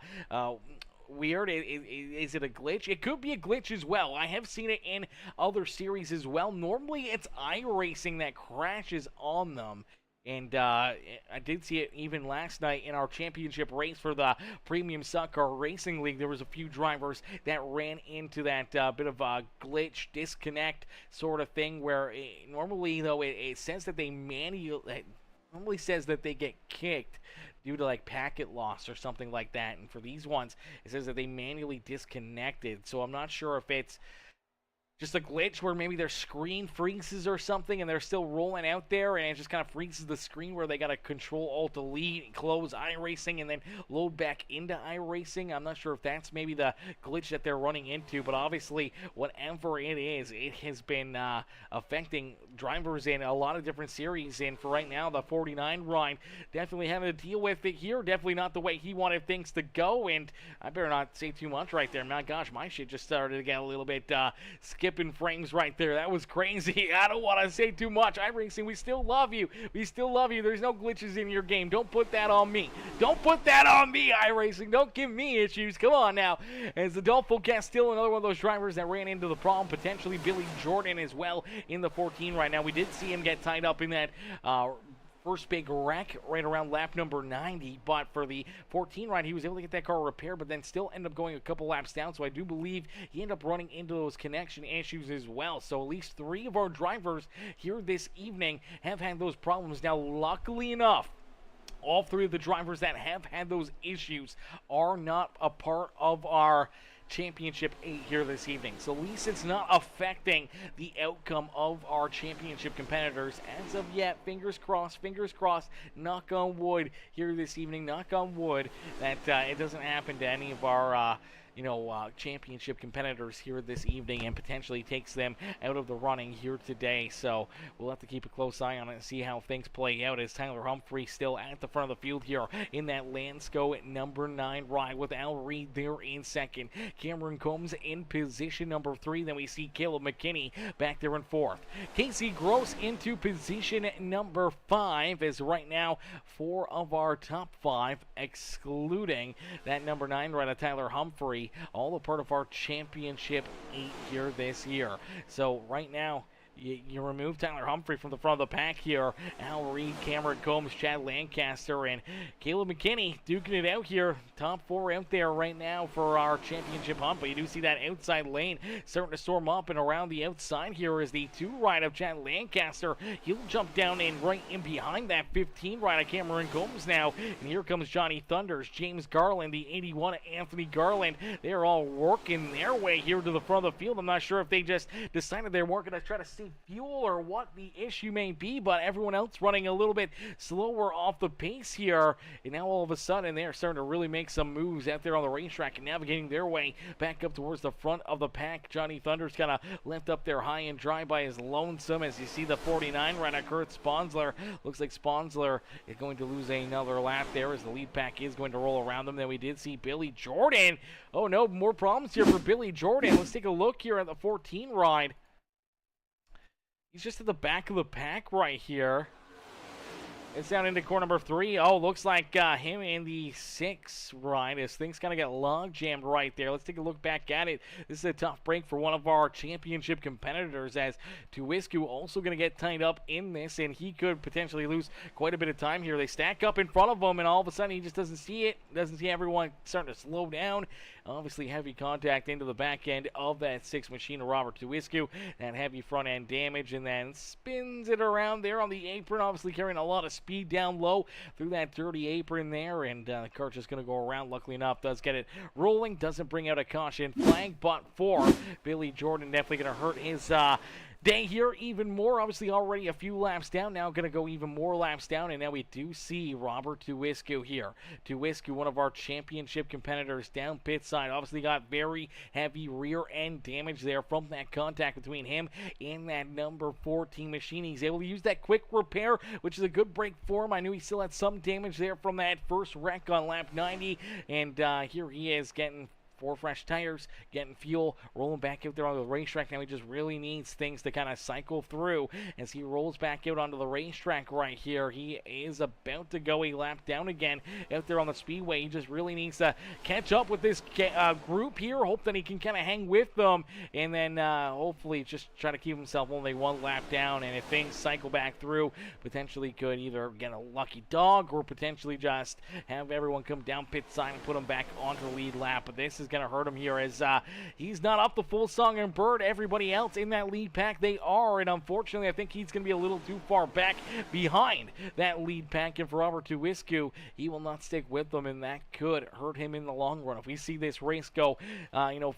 weird? Is it a glitch? It could be a glitch as well. I have seen it in other series as well. Normally it's iRacing that crashes on them. And I did see it even last night in our championship race for the Premium Stock Car Racing League. There was a few drivers that ran into that bit of a glitch, disconnect sort of thing, where normally, though, it says that they normally says that they get kicked due to like packet loss or something like that. And for these ones, it says that they manually disconnected. So I'm not sure if it's just a glitch where maybe their screen freezes or something and they're still rolling out there and it just kind of freezes the screen where they got to Control-Alt-Delete, close iRacing, and then load back into iRacing. I'm not sure if that's maybe the glitch that they're running into, but obviously whatever it is, it has been affecting drivers in a lot of different series. And for right now, the 49 Ryan definitely having to deal with it here. Definitely not the way he wanted things to go, and I better not say too much right there. My gosh, my shit just started to get a little bit skipping frames right there. That was crazy. I don't want to say too much. iRacing, we still love you. We still love you. There's no glitches in your game. Don't put that on me. Don't put that on me, iRacing. Don't give me issues. Come on now. As Adolfo Castillo, another one of those drivers that ran into the problem. Potentially Billy Jordan as well in the 14 right now. We did see him get tied up in that first big wreck right around lap number 90, but for the 14 ride, he was able to get that car repaired, but then still end up going a couple laps down. So I do believe he ended up running into those connection issues as well. So at least 3 of our drivers here this evening have had those problems. Now, luckily enough, all 3 of the drivers that have had those issues are not a part of our Championship 8 here this evening. So at least it's not affecting the outcome of our championship competitors as of yet. Fingers crossed, knock on wood here this evening, knock on wood that it doesn't happen to any of our championship competitors here this evening and potentially takes them out of the running here today. So we'll have to keep a close eye on it and see how things play out, as Tyler Humphrey still at the front of the field here in that Landesco at number 9 ride with Al Reed there in second. Cameron Combs in position number 3. Then we see Caleb McKinney back there in 4th. Casey Gross into position number 5, as right now 4 of our top 5, excluding that number 9 ride of Tyler Humphrey, all a part of our championship 8 here this year. So right now, you remove Tyler Humphrey from the front of the pack here. Al Reed, Cameron Combs, Chad Lancaster, and Caleb McKinney duking it out here. Top 4 out there right now for our championship hunt. But you do see that outside lane starting to storm up and around the outside here is the 2 ride of Chad Lancaster. He'll jump down in right in behind that 15 ride of Cameron Combs now. And here comes Johnny Thunders, James Garland, the 81 of Anthony Garland. They're all working their way here to the front of the field. I'm not sure if they just decided they weren't going to try to see fuel or what the issue may be, but everyone else running a little bit slower off the pace here. And now all of a sudden they're starting to really make some moves out there on the racetrack and navigating their way back up towards the front of the pack. Johnny Thunder's kind of left up there high and dry by his lonesome as you see the 49 rider Kurt Sponsler. Looks like Sponsler is going to lose another lap there as the lead pack is going to roll around them. Then we did see Billy Jordan. Oh no, more problems here for Billy Jordan. Let's take a look here at the 14 ride. He's just at the back of the pack right here. It's down into core number 3. Oh, looks like him in the 6 ride as things kind of got log jammed right there. Let's take a look back at it. This is a tough break for one of our championship competitors as Tuwisku also going to get tied up in this, and he could potentially lose quite a bit of time here. They stack up in front of him, and all of a sudden he just doesn't see it. Doesn't see everyone starting to slow down. Obviously heavy contact into the back end of that 6 machine of Robert Tuwisku. That heavy front end damage, and then spins it around there on the apron, obviously carrying a lot of speed down low through that dirty apron there, and the car's just going to go around. Luckily enough, does get it rolling, doesn't bring out a caution flag, but for Billy Jordan, definitely going to hurt his day here even more. Obviously already a few laps down, now going to go even more laps down, and now we do see Robert Tuwisku here. Tuwisku, one of our championship competitors, down pit side. Obviously got very heavy rear end damage there from that contact between him and that number 14 machine. He's able to use that quick repair, which is a good break for him. I knew he still had some damage there from that first wreck on lap 90, and here he is getting 4 fresh tires, getting fuel, rolling back out there on the racetrack. Now he just really needs things to kind of cycle through as he rolls back out onto the racetrack right here. He is about to go a lap down again out there on the speedway. He just really needs to catch up with this group here. Hope that he can kind of hang with them, and then hopefully just try to keep himself only 1 lap down. And if things cycle back through, potentially could either get a lucky dog or potentially just have everyone come down pit side and put him back onto the lead lap. But this is going to hurt him here as he's not up the full song and bird. Everybody else in that lead pack, they are, and unfortunately I think he's going to be a little too far back behind that lead pack, and for Robert Tuwisku, he will not stick with them, and that could hurt him in the long run. If we see this race go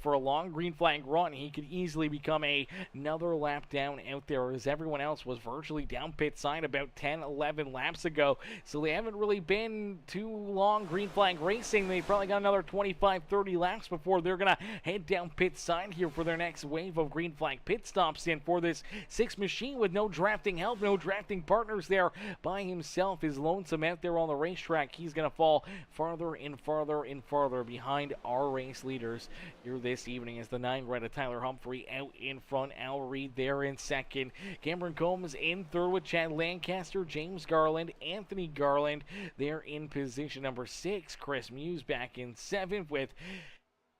for a long green flag run, he could easily become another lap down out there, as everyone else was virtually down pit side about 10-11 laps ago, so they haven't really been too long green flag racing. They probably got another 25-30 laps before they're going to head down pit side here for their next wave of green flag pit stops. And for this 6 machine with no drafting help, no drafting partners there, by himself, is lonesome out there on the racetrack. He's going to fall farther and farther and farther behind our race leaders here this evening as the 9 rider Tyler Humphrey out in front, Al Reed there in second, Cameron Combs in third with Chad Lancaster, James Garland, Anthony Garland there in position number 6, Chris Muse back in 7th with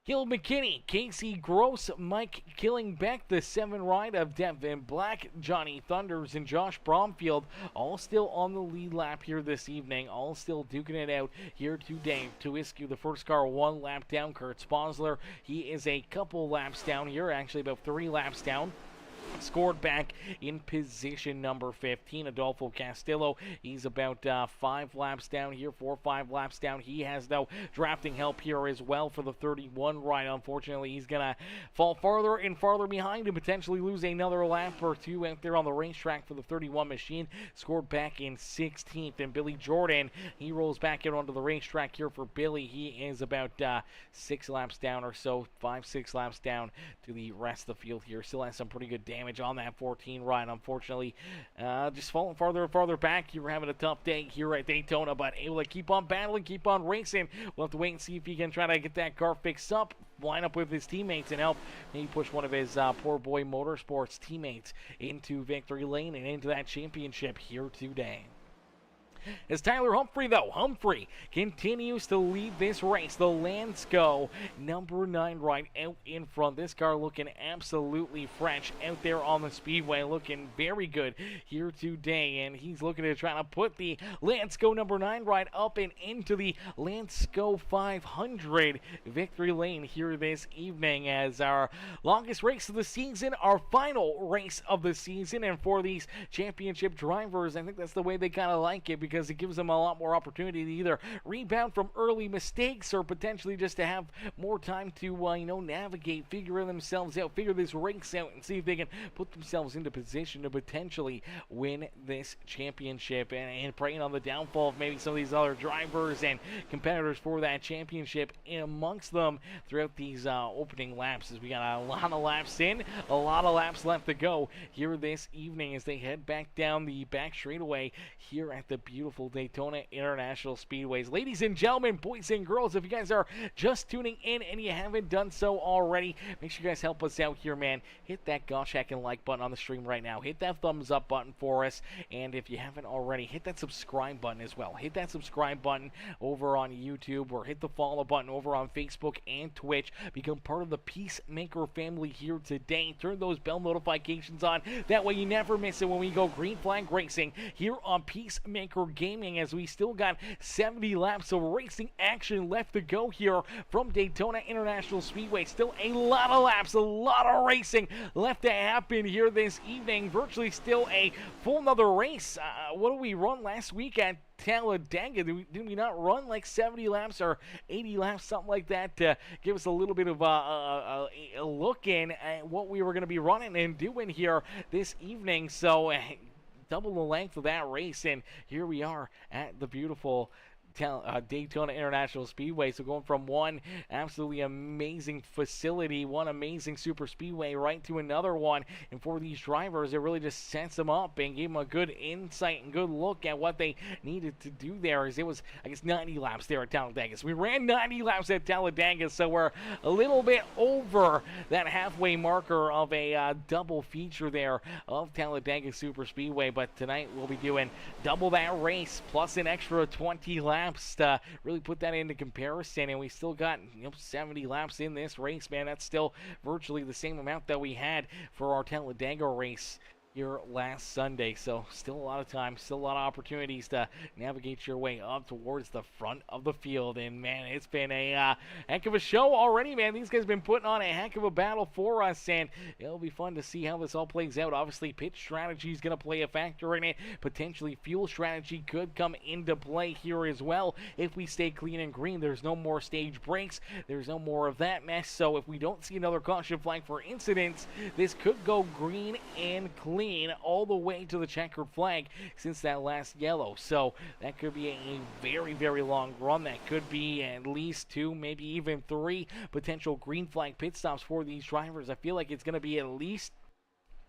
Gil McKinney, Casey Gross, Mike Killingbeck, the 7 ride of Devin Black, Johnny Thunders, and Josh Bromfield, all still on the lead lap here this evening, all still duking it out here today. Tuwisku, the first car, 1 lap down. Kurt Sponsler, he is a couple laps down here, actually about 3 laps down. Scored back in position number 15. Adolfo Castillo, he's about 5 laps down here, 4 or 5 laps down. He has no drafting help here as well for the 31 ride. Unfortunately, he's going to fall farther and farther behind and potentially lose another lap or 2 out there on the racetrack for the 31 machine. Scored back in 16th. And Billy Jordan, he rolls back out onto the racetrack here for Billy. He is about 6 laps down or so, 5-6 laps down to the rest of the field here. Still has some pretty good damage on that 14 ride. Unfortunately, just falling farther and farther back. You're having a tough day here at Daytona, but able to keep on battling, keep on racing. We'll have to wait and see if he can try to get that car fixed up, line up with his teammates, and help maybe push one of his Poor Boy Motorsports teammates into victory lane and into that championship here today. As Tyler Humphrey, though, Humphrey continues to lead this race. The Landesco number 9 right out in front. This car looking absolutely fresh out there on the speedway, looking very good here today. And he's looking to try to put the Landesco number 9 right up and into the Landesco 500 victory lane here this evening as our longest race of the season, our final race of the season. And for these championship drivers, I think that's the way they kind of like it, because because it gives them a lot more opportunity to either rebound from early mistakes or potentially just to have more time to, navigate, figure themselves out, figure this race out, and see if they can put themselves into position to potentially win this championship, and preying on the downfall of maybe some of these other drivers and competitors for that championship amongst them throughout these opening laps, as we got a lot of laps in, a lot of laps left to go here this evening as they head back down the back straightaway here at the beautiful Daytona International Speedways. Ladies and gentlemen, boys and girls, if you guys are just tuning in and you haven't done so already, make sure you guys help us out here, man. Hit that gosh heckin' like button on the stream right now. Hit that thumbs up button for us, and if you haven't already, hit that subscribe button as well. Hit that subscribe button over on YouTube, or hit the follow button over on Facebook and Twitch. Become part of the Peacemaker family here today. Turn those bell notifications on. That way you never miss it when we go green flag racing here on Peacemaker Gaming, as we still got 70 laps of racing action left to go here from Daytona International Speedway. Still a lot of laps, a lot of racing left to happen here this evening. Virtually still a full another race. What did we run last week at Talladega? Did we not run like 70 laps or 80 laps, something like that, to give us a little bit of a look in at what we were going to be running and doing here this evening? So double the length of that race, and here we are at the beautiful Daytona International Speedway. So going from one absolutely amazing facility, one amazing super speedway, right to another one, and for these drivers, it really just sets them up and gave them a good insight and good look at what they needed to do there. As it was, I guess, 90 laps there at Talladega. So we ran 90 laps at Talladega, so we're a little bit over that halfway marker of a double feature there of Talladega Super Speedway. But tonight we'll be doing double that race plus an extra 20 laps to really put that into comparison, and we still got 70 laps in this race, man. That's still virtually the same amount that we had for our Talladega race here last Sunday. So still a lot of time, still a lot of opportunities to navigate your way up towards the front of the field. And man, it's been a heck of a show already, man. These guys have been putting on a heck of a battle for us, and it'll be fun to see how this all plays out. Obviously, pit strategy is going to play a factor in it. Potentially fuel strategy could come into play here as well. If we stay clean and green, there's no more stage breaks, there's no more of that mess. So if we don't see another caution flag for incidents, this could go green and clean all the way to the checkered flag since that last yellow. So that could be a very, very long run. That could be at least 2, maybe even 3 potential green flag pit stops for these drivers. I feel like it's going to be at least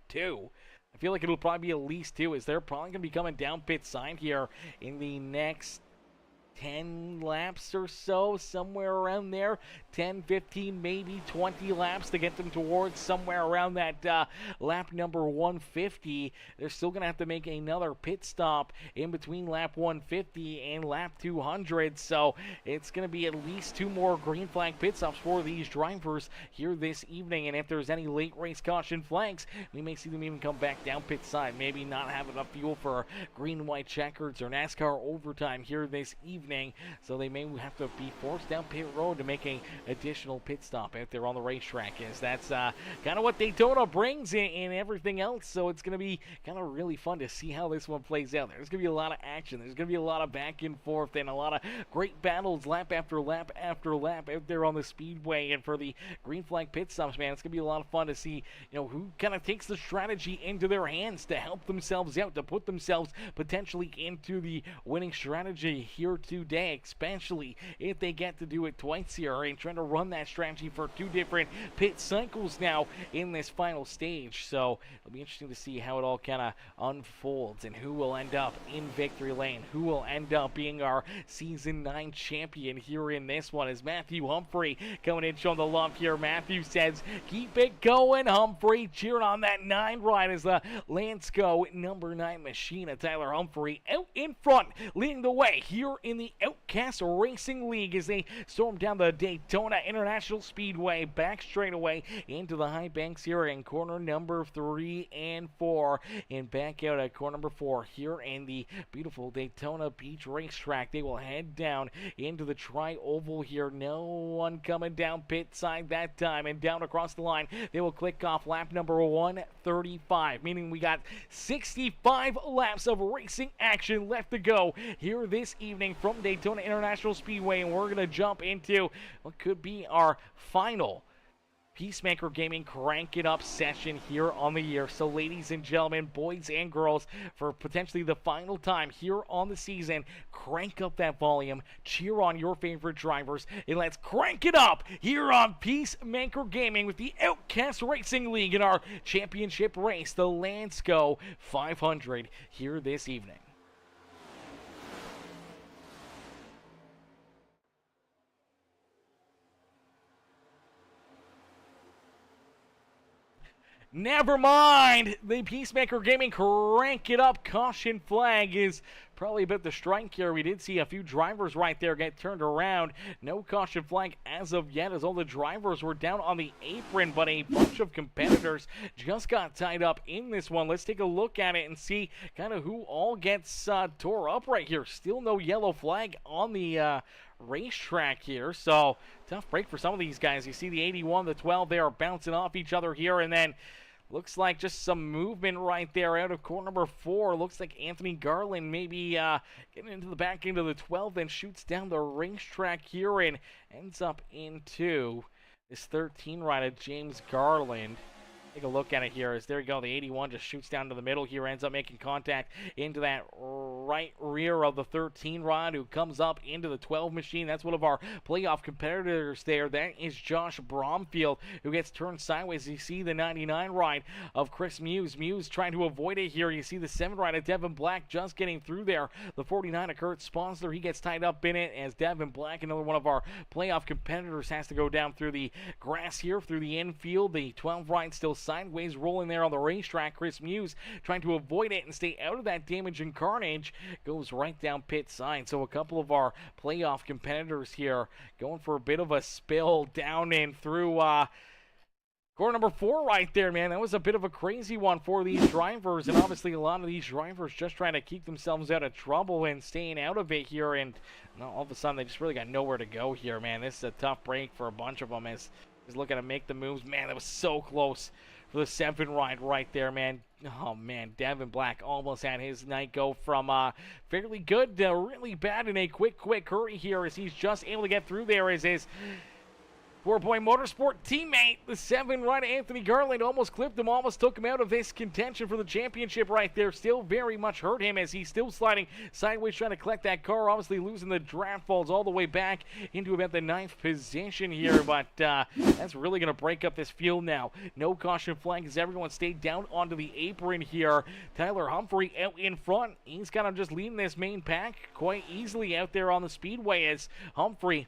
2. I feel like it'll probably be at least 2, as they're probably going to be coming down pit sign here in the next 10 laps or so, somewhere around there. 10, 15, maybe 20 laps to get them towards somewhere around that lap number 150. They're still going to have to make another pit stop in between lap 150 and lap 200. So it's going to be at least 2 more green flag pit stops for these drivers here this evening. And if there's any late race caution flags, we may see them even come back down pit side. Maybe not have enough fuel for green, white checkers or NASCAR overtime here this evening. So they may have to be forced down pit road to make a additional pit stop out there on the racetrack, as that's kind of what Daytona brings in everything else. So it's going to be kind of really fun to see how this one plays out. There's going to be a lot of action. There's going to be a lot of back and forth and a lot of great battles lap after lap after lap out there on the speedway. And for the green flag pit stops, man, it's going to be a lot of fun to see, who kind of takes the strategy into their hands to help themselves out, to put themselves potentially into the winning strategy here today, especially if they get to do it twice here and trying to run that strategy for 2 different pit cycles now in this final stage. So it'll be interesting to see how it all kind of unfolds and who will end up in victory lane, who will end up being our season 9 champion here in this one. As Matthew Humphrey coming in showing the love here. Matthew says, keep it going, Humphrey, cheering on that 9 ride as the Landesco number 9 machine of Tyler Humphrey out in front, leading the way here in the Outcast Outcast Racing League as they storm down the Daytona International Speedway, back straightaway into the high banks here in corner number 3 and 4, and back out at corner number 4 here in the beautiful Daytona Beach racetrack. They will head down into the tri-oval here. No one coming down pit side that time, and down across the line they will click off lap number 135, meaning we got 65 laps of racing action left to go here this evening from Daytona International Speedway, and we're going to jump into what could be our final Peacemaker Gaming Crank It Up session here on the year. So ladies and gentlemen, boys and girls, for potentially the final time here on the season, crank up that volume, cheer on your favorite drivers, and let's crank it up here on Peacemaker Gaming with the Outcast Racing League in our championship race, the Landesco 500, here this evening. Never mind! The Peacemaker Gaming Crank It Up caution flag is probably about to strike here. We did see a few drivers right there get turned around. No caution flag as of yet, as all the drivers were down on the apron, but a bunch of competitors just got tied up in this one. Let's take a look at it and see kind of who all gets tore up right here. Still no yellow flag on the racetrack here, so tough break for some of these guys. You see the 81, the 12, they are bouncing off each other here, and then looks like just some movement right there out of corner number 4. Looks like Anthony Garland maybe getting into the back end of the 12, then shoots down the racetrack here and ends up into this 13 rider, James Garland. Take a look at it here. As there you go, the 81 just shoots down to the middle here, ends up making contact into that right rear of the 13 rod, who comes up into the 12 machine. That's one of our playoff competitors there. That is Josh Bromfield, who gets turned sideways. You see the 99 ride of Chris Muse. Muse trying to avoid it here. You see the 7 ride of Devin Black just getting through there. The 49 of Kurt Sponsler, he gets tied up in it as Devin Black, another one of our playoff competitors, has to go down through the grass here, through the infield. The 12 ride still sideways rolling there on the racetrack. Chris Muse trying to avoid it and stay out of that damage and carnage, goes right down pit side. So a couple of our playoff competitors here going for a bit of a spill down and through corner number 4 right there, man. That was a bit of a crazy one for these drivers, and obviously a lot of these drivers just trying to keep themselves out of trouble and staying out of it here, and all of a sudden they just really got nowhere to go here, man. This is a tough break for a bunch of them as he's looking to make the moves. Man, that was so close for the 7 ride right there, man. Oh, man, Devin Black almost had his night go from fairly good to really bad in a quick hurry here, as he's just able to get through there as his 4-Boy Motorsport teammate, the 7 rider Anthony Garland, almost clipped him, almost took him out of this contention for the championship right there. Still very much hurt him as he's still sliding sideways trying to collect that car, obviously losing the draft, falls all the way back into about the 9th position here, but that's really going to break up this field now. No caution flag as everyone stayed down onto the apron here. Tyler Humphrey out in front. He's kind of just leading this main pack quite easily out there on the speedway as Humphrey,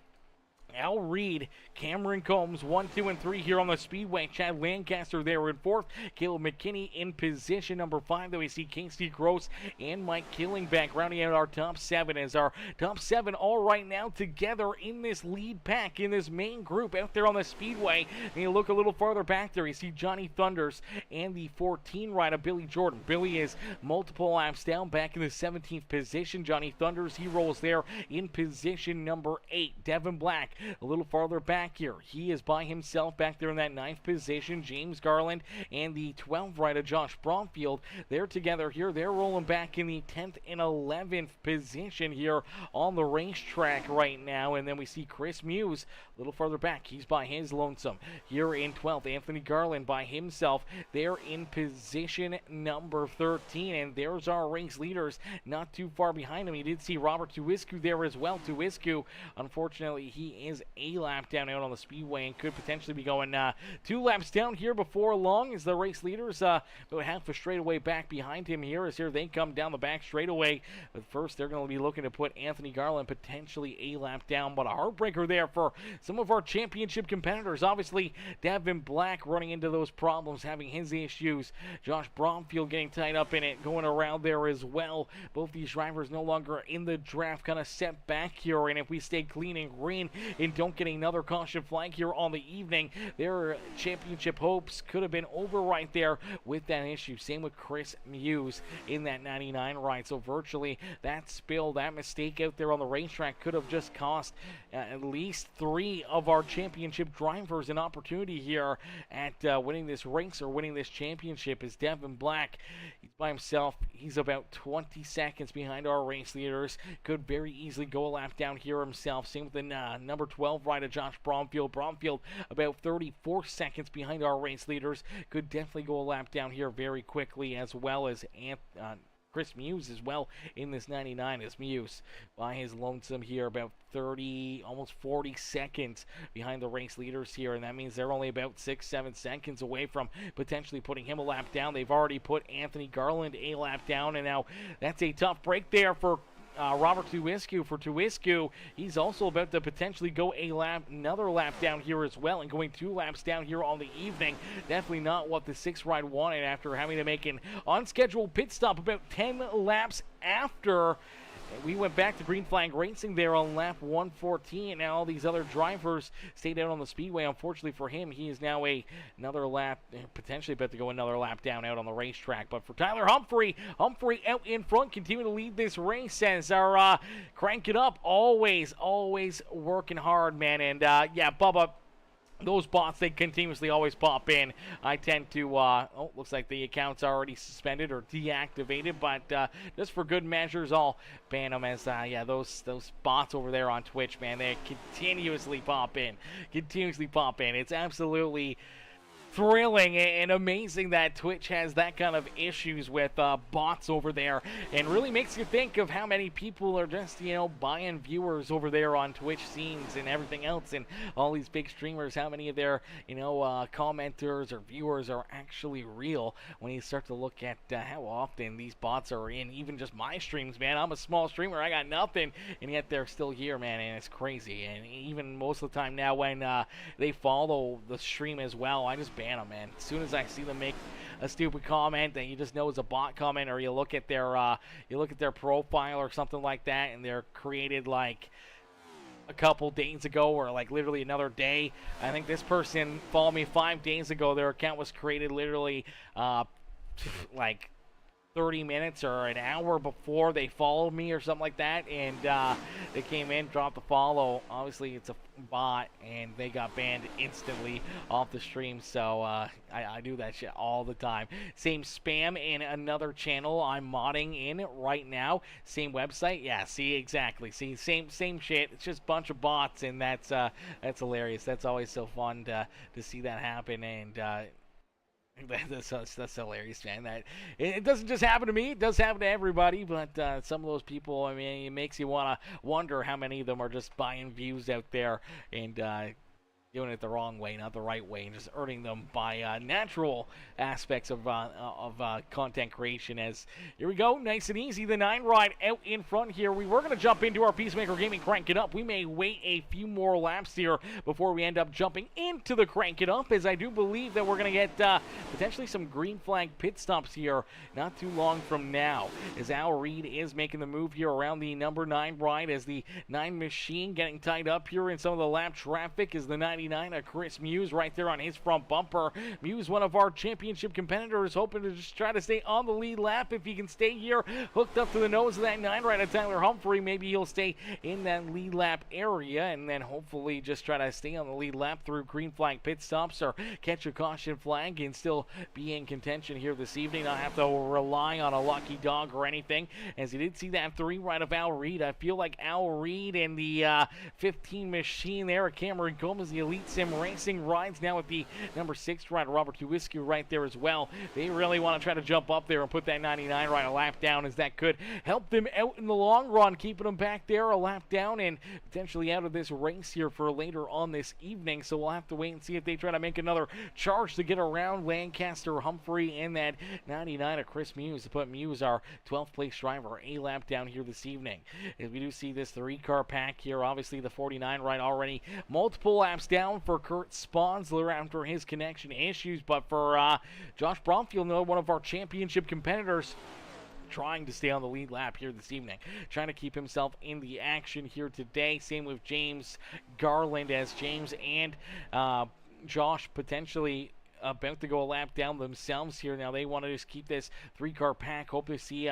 Al Reed, Cameron Combs, 1, 2, and 3 here on the speedway. Chad Lancaster there in 4th. Caleb McKinney in position number 5. Then we see Casey Gross and Mike Killingback rounding out our top 7 as our top 7 all right now together in this lead pack, in this main group out there on the speedway. And you look a little farther back there, you see Johnny Thunders and the 14 rider Billy Jordan. Billy is multiple laps down, back in the 17th position. Johnny Thunders, he rolls there in position number 8. Devin Black a little farther back here. He is by himself back there in that 9th position. James Garland and the 12 rider Josh Bromfield, they're together here. They're rolling back in the 10th and 11th position here on the racetrack right now. And then we see Chris Muse a little farther back. He's by his lonesome here in 12th. Anthony Garland by himself. They're in position number 13. And there's our race leaders not too far behind him. You did see Robert Tuiscu there as well. Tuiscu, unfortunately, he is is a lap down out on the speedway and could potentially be going 2 laps down here before long, as the race leaders about half a straightaway back behind him here, as here they come down the back straightaway. But first, they're going to be looking to put Anthony Garland potentially a lap down, but a heartbreaker there for some of our championship competitors. Obviously, Devin Black running into those problems, having his issues. Josh Bromfield getting tied up in it, going around there as well. Both these drivers no longer in the draft, kind of set back here, and if we stay clean and green and don't get another caution flag here on the evening, their championship hopes could have been over right there with that issue. Same with Chris Muse in that 99 ride. So virtually that spill, that mistake out there on the racetrack could have just cost at least 3 of our championship drivers an opportunity here at winning this race or winning this championship. Is Devin Black, he's by himself. He's about 20 seconds behind our race leaders. Could very easily go a lap down here himself. Same with the number 12 rider, Josh Bromfield. Bromfield about 34 seconds behind our race leaders. Could definitely go a lap down here very quickly, as well as Chris Muse as well in this 99, as Muse by his lonesome here about 30, almost 40 seconds behind the race leaders here, and that means they're only about 6-7 seconds away from potentially putting him a lap down. They've already put Anthony Garland a lap down, and now that's a tough break there for Robert Tuiscu. For Tuiscu, he's also about to potentially go another lap down here as well, and going 2 laps down here on the evening. Definitely not what the 6th ride wanted after having to make an unscheduled pit stop about 10 laps after we went back to green flag racing there on lap 114, and now all these other drivers stayed out on the speedway. Unfortunately for him, he is now another lap, potentially about to go another lap down out on the racetrack. But for Tyler Humphrey out in front, continuing to lead this race as our Crank It Up, always working hard, man. And yeah, Bubba, those bots, they continuously always pop in. I tend to, looks like the account's already suspended or deactivated, but just for good measures, I'll ban them as, yeah, those bots over there on Twitch, man, they continuously pop in. It's absolutely thrilling and amazing that Twitch has that kind of issues with bots over there, and really makes you think of how many people are just, buying viewers over there on Twitch scenes and everything else, and all these big streamers, how many of their, commenters or viewers are actually real when you start to look at how often these bots are in even just my streams, man. I'm a small streamer, I got nothing, and yet they're still here, man, and it's crazy. And even most of the time now when they follow the stream as well, I just ban them, man. As soon as I see them make a stupid comment that you just know is a bot comment, or you look at their profile or something like that, and they're created like a couple days ago, or like literally another day. I think this person followed me 5 days ago. Their account was created literally like 30 minutes or an hour before they followed me or something like that, and they came in, dropped the follow. Obviously it's a bot, and they got banned instantly off the stream. So I do that shit all the time. Same spam in another channel I'm modding in right now, same website. Yeah, see, exactly, see, same shit. It's just a bunch of bots, and that's hilarious. That's always so fun to see that happen. And that's hilarious, man. That it doesn't just happen to me; it does happen to everybody. But some of those people, I mean, it makes you want to wonder how many of them are just buying views out there and doing it the wrong way, not the right way, and just earning them by natural aspects of content creation. As here we go, nice and easy, the 9 ride out in front here. We were going to jump into our Peacemaker Gaming Crank It Up. We may wait a few more laps here before we end up jumping into the Crank It Up, as I do believe that we're going to get potentially some green flag pit stops here not too long from now, as Al Reed is making the move here around the number 9 ride, as the 9 machine getting tied up here in some of the lap traffic, as the 99 Chris Muse right there on his front bumper. Muse, one of our championship competitors, hoping to just try to stay on the lead lap. If he can stay here hooked up to the nose of that 9 right at Tyler Humphrey, maybe he'll stay in that lead lap area, and then hopefully just try to stay on the lead lap through green flag pit stops or catch a caution flag and still be in contention here this evening, not have to rely on a lucky dog or anything. As you did see that 3 right of Al Reed, I feel like Al Reed and the 15 machine there, Cameron Combs, the elite Elite Sim Racing rides now with the number 6 rider, Robert Tuwiscu, right there as well. They really want to try to jump up there and put that 99 ride a lap down, as that could help them out in the long run, keeping them back there a lap down and potentially out of this race here for later on this evening. So we'll have to wait and see if they try to make another charge to get around Lancaster, Humphrey, and that 99 of Chris Muse to put Muse, our 12th place driver, a lap down here this evening. As we do see this 3-car pack here, obviously the 49 ride already multiple laps down for Kurt Sponsler after his connection issues, but for Josh Bromfield, one of our championship competitors, trying to stay on the lead lap here this evening, trying to keep himself in the action here today. Same with James Garland, as James and Josh potentially about to go a lap down themselves here. Now they want to just keep this 3-car pack. Hope to see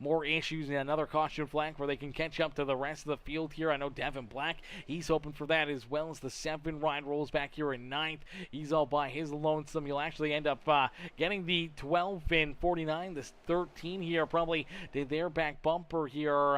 more issues and another caution flag where they can catch up to the rest of the field here. I know Devin Black, he's hoping for that, as well as the 7 ride rolls back here in 9th. He's all by his lonesome. You'll actually end up getting the 12 and 49, this 13 here, probably to their back bumper here.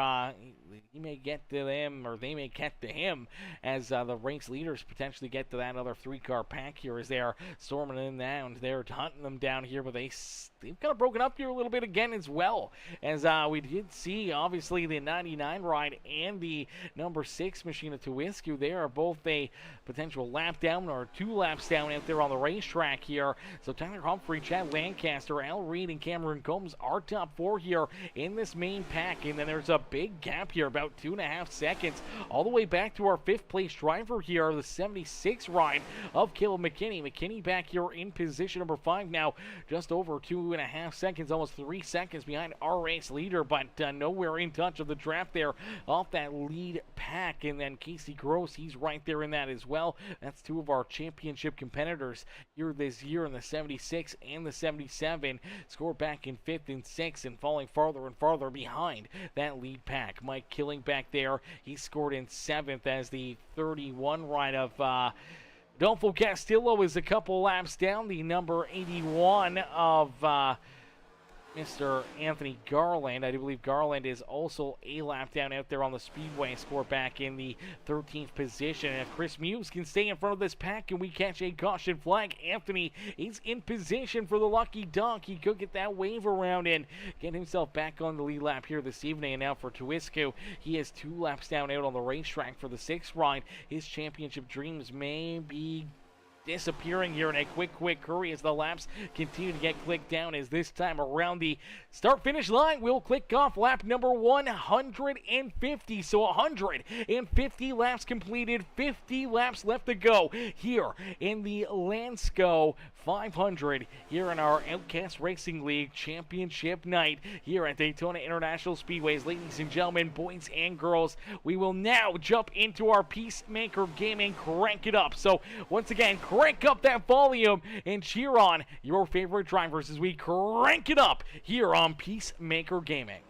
He may get to them, or they may get to him, as the race leaders potentially get to that other 3-car pack here, as they are storming in down. They're hunting them down here, but they've kind of broken up here a little bit again as well, as we did see obviously the 99 ride and the number 6 Machina Tuwiscu. They are both a potential lap down or 2 laps down out there on the racetrack here. So Tyler Humphrey, Chad Lancaster, Al Reed, and Cameron Combs are top 4 here in this main pack, and then there's a big gap here, about 2.5 seconds, all the way back to our 5th place driver here, the 76 ride of Caleb McKinney. McKinney back here in position number 5 now, just over 2.5 seconds, almost 3 seconds behind our race leader, but nowhere in touch of the draft there off that lead pack. And then Casey Gross, he's right there in that as well. That's 2 of our championship competitors here this year in the 76 and the 77, scored back in 5th and 6th and falling farther and farther behind that lead pack. Mike Killing back there, he scored in 7th, as the 31 ride of Adolfo Castillo is a couple laps down. The number 81 of Mr. Anthony Garland, I do believe Garland is also a lap down out there on the speedway, scored back in the 13th position. And if Chris Muse can stay in front of this pack and we catch a caution flag, Anthony is in position for the lucky dunk. He could get that wave around and get himself back on the lead lap here this evening. And now for Tuwiscu, he is 2 laps down out on the racetrack for the 6th ride. His championship dreams may be disappearing here in a quick hurry as the laps continue to get clicked down, as this time around the start finish line will click off lap number 150. So 150 laps completed, 50 laps left to go here in the Landesco 500 here in our Outcast Racing League Championship night here at Daytona International Speedways. Ladies and gentlemen, boys and girls, we will now jump into our Peacemaker Gaming Crank It Up. So once again, crank up that volume and cheer on your favorite drivers as we crank it up here on Peacemaker Gaming.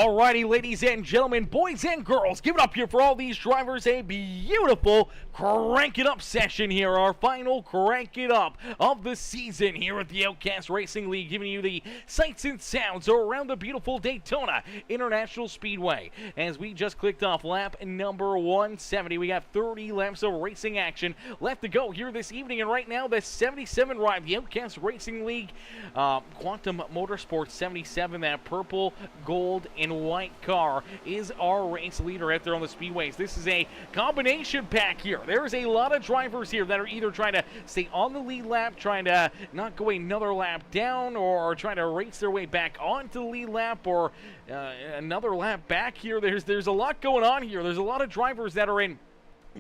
Alrighty, ladies and gentlemen, boys and girls, give it up here for all these drivers. A beautiful crank it up session here. Our final crank it up of the season here at the Outcast Racing League, giving you the sights and sounds around the beautiful Daytona International Speedway. As we just clicked off lap number 170, we got 30 laps of racing action left to go here this evening. And right now, the 77 ride, the Outcast Racing League Quantum Motorsports 77, that purple, gold, and white car is our race leader out there on the speedways. This is a combination pack here. There's a lot of drivers here that are either trying to stay on the lead lap, trying to not go another lap down, or trying to race their way back onto the lead lap, or another lap back here. There's a lot going on here. There's a lot of drivers that are in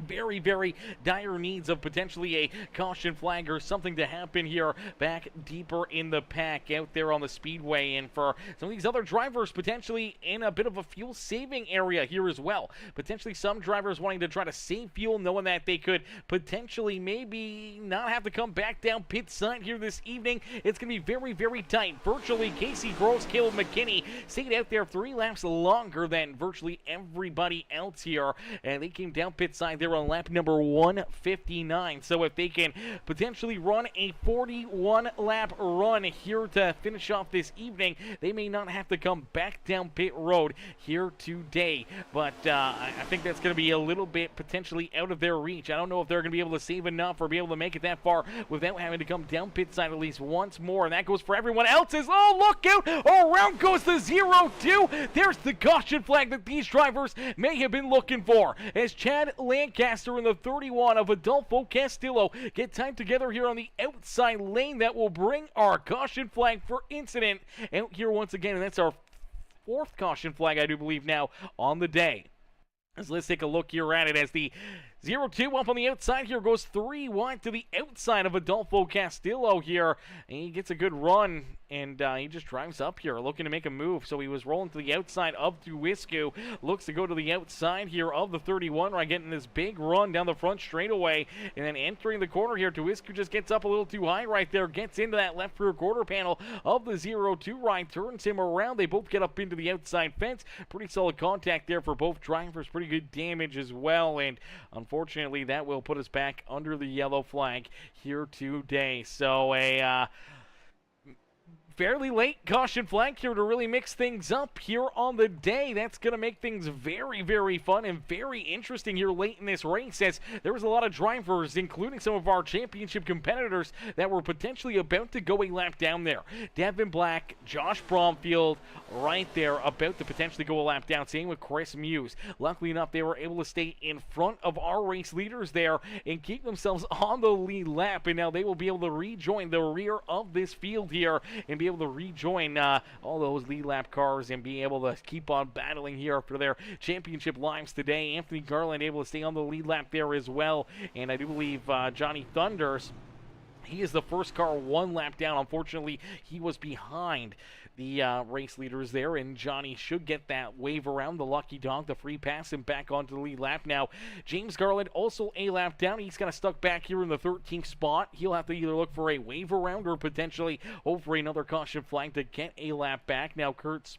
very, very dire needs of potentially a caution flag or something to happen here back deeper in the pack out there on the speedway. And for some of these other drivers, potentially in a bit of a fuel saving area here as well. Potentially some drivers wanting to try to save fuel, knowing that they could potentially maybe not have to come back down pit side here this evening. It's going to be very, very tight. Virtually Casey Gross, Caleb McKinney stayed out there 3 laps longer than virtually everybody else here, and they came down pit side. They're on lap number 159. So if they can potentially run a 41 lap run here to finish off this evening, they may not have to come back down pit road here today. But I think that's going to be a little bit potentially out of their reach. I don't know if they're going to be able to save enough or be able to make it that far without having to come down pit side at least once more. And that goes for everyone else's. Oh, look out! Around goes the 0-2. There's the caution flag that these drivers may have been looking for, as Chad Lancaster in the 31 of Adolfo Castillo get tied together here on the outside lane. That will bring our caution flag for incident out here once again, and that's our 4th caution flag, I do believe, now on the day. So let's take a look here at it as the 0-2 up on the outside here goes 3 wide to the outside of Adolfo Castillo here. And he gets a good run, and he just drives up here looking to make a move. So he was rolling to the outside of Tuiscu. Looks to go to the outside here of the 31, right, getting this big run down the front straightaway. And then entering the corner here, Tuiscu just gets up a little too high right there. Gets into that left rear quarter panel of the 0-2 right. Turns him around. They both get up into the outside fence. Pretty solid contact there for both drivers. Pretty good damage as well. And unfortunately, that will put us back under the yellow flag here today. So a fairly late caution flag here to really mix things up here on the day. That's going to make things very, very fun and very interesting here late in this race, as there was a lot of drivers, including some of our championship competitors, that were potentially about to go a lap down there. Devin Black, Josh Bromfield, right there about to potentially go a lap down. Same with Chris Muse. Luckily enough, they were able to stay in front of our race leaders there and keep themselves on the lead lap, and now they will be able to rejoin the rear of this field here and be able to rejoin all those lead lap cars and be able to keep on battling here for their championship lives today. Anthony Garland able to stay on the lead lap there as well, and I do believe Johnny Thunders, he is the first car 1 lap down. Unfortunately, he was behind the race leaders there, and Johnny should get that wave around the lucky dog, the free pass, and back onto the lead lap. Now, James Garland also a lap down. He's kind of stuck back here in the 13th spot. He'll have to either look for a wave around or potentially hope for another caution flag to get a lap back. Now, Kurt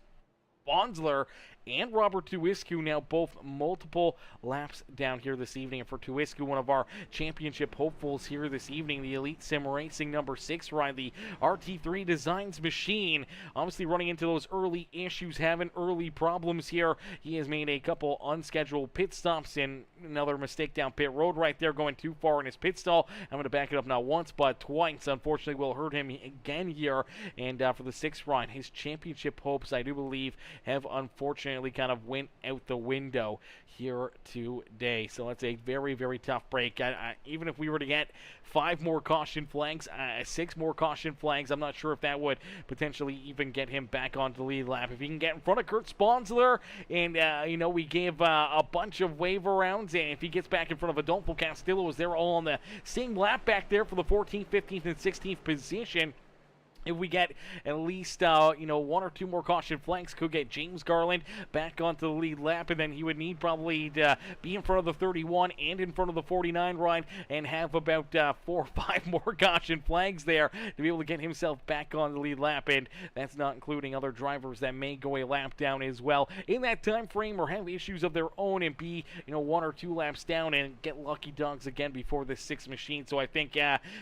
Sponsler and Robert Tuiscu now both multiple laps down here this evening. And for Tuiscu, one of our championship hopefuls here this evening, the Elite Sim Racing number 6 ride, the RT3 Designs machine, obviously running into those early issues, having early problems here. He has made a couple unscheduled pit stops and another mistake down pit road right there, going too far in his pit stall. I'm going to back it up not once but twice. Unfortunately, will hurt him again here. And for the 6th ride, his championship hopes, I do believe, have unfortunately kind of went out the window here today. So that's a very, very tough break. Even if we were to get 5 more caution flags, 6 more caution flags, I'm not sure if that would potentially even get him back onto the lead lap. If he can get in front of Kurt Sponsler, and we gave a bunch of wave arounds, and if he gets back in front of Adolfo Castillo, as they're all on the same lap back there for the 14th, 15th, and 16th position, if we get at least, one or two more caution flags, could get James Garland back onto the lead lap, and then he would need probably to be in front of the 31 and in front of the 49 ride and have about 4 or 5 more caution flags there to be able to get himself back on the lead lap, and that's not including other drivers that may go a lap down as well in that time frame or have issues of their own and be, 1 or 2 laps down and get lucky dogs again before this 6th machine. So I think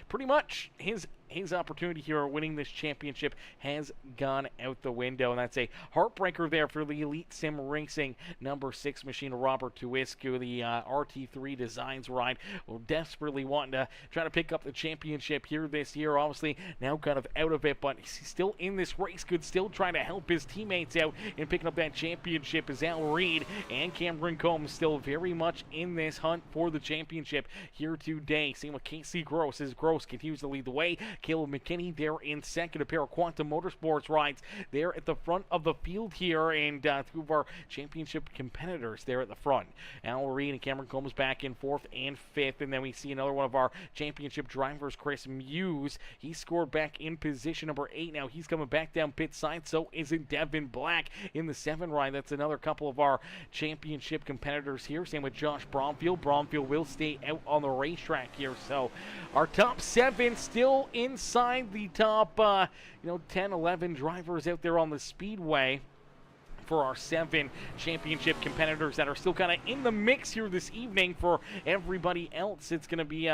pretty much his opportunity here of winning this championship has gone out the window, and that's a heartbreaker there for the Elite Sim Racing number 6 machine, Robert Tuiscu, the RT3 Designs ride. We're desperately wanting to try to pick up the championship here this year. Obviously now kind of out of it, but he's still in this race, could still try to help his teammates out in picking up that championship as Al Reed and Cameron Combs still very much in this hunt for the championship here today. Same with Casey Gross as Gross continues to lead the way. Caleb McKinney there in second. A pair of Quantum Motorsports rides there at the front of the field here, and 2 of our championship competitors there at the front. Al Reed and Cameron Combs back in 4th and 5th, and then we see another one of our championship drivers, Chris Muse. He scored back in position number 8. Now he's coming back down pit side, so isn't Devin Black in the 7 ride. That's another couple of our championship competitors here. Same with Josh Bromfield. Bromfield will stay out on the racetrack here, so our top 7 still inside the top 10, 11 drivers out there on the speedway for our 7 championship competitors that are still kind of in the mix here this evening. For everybody else, it's going to be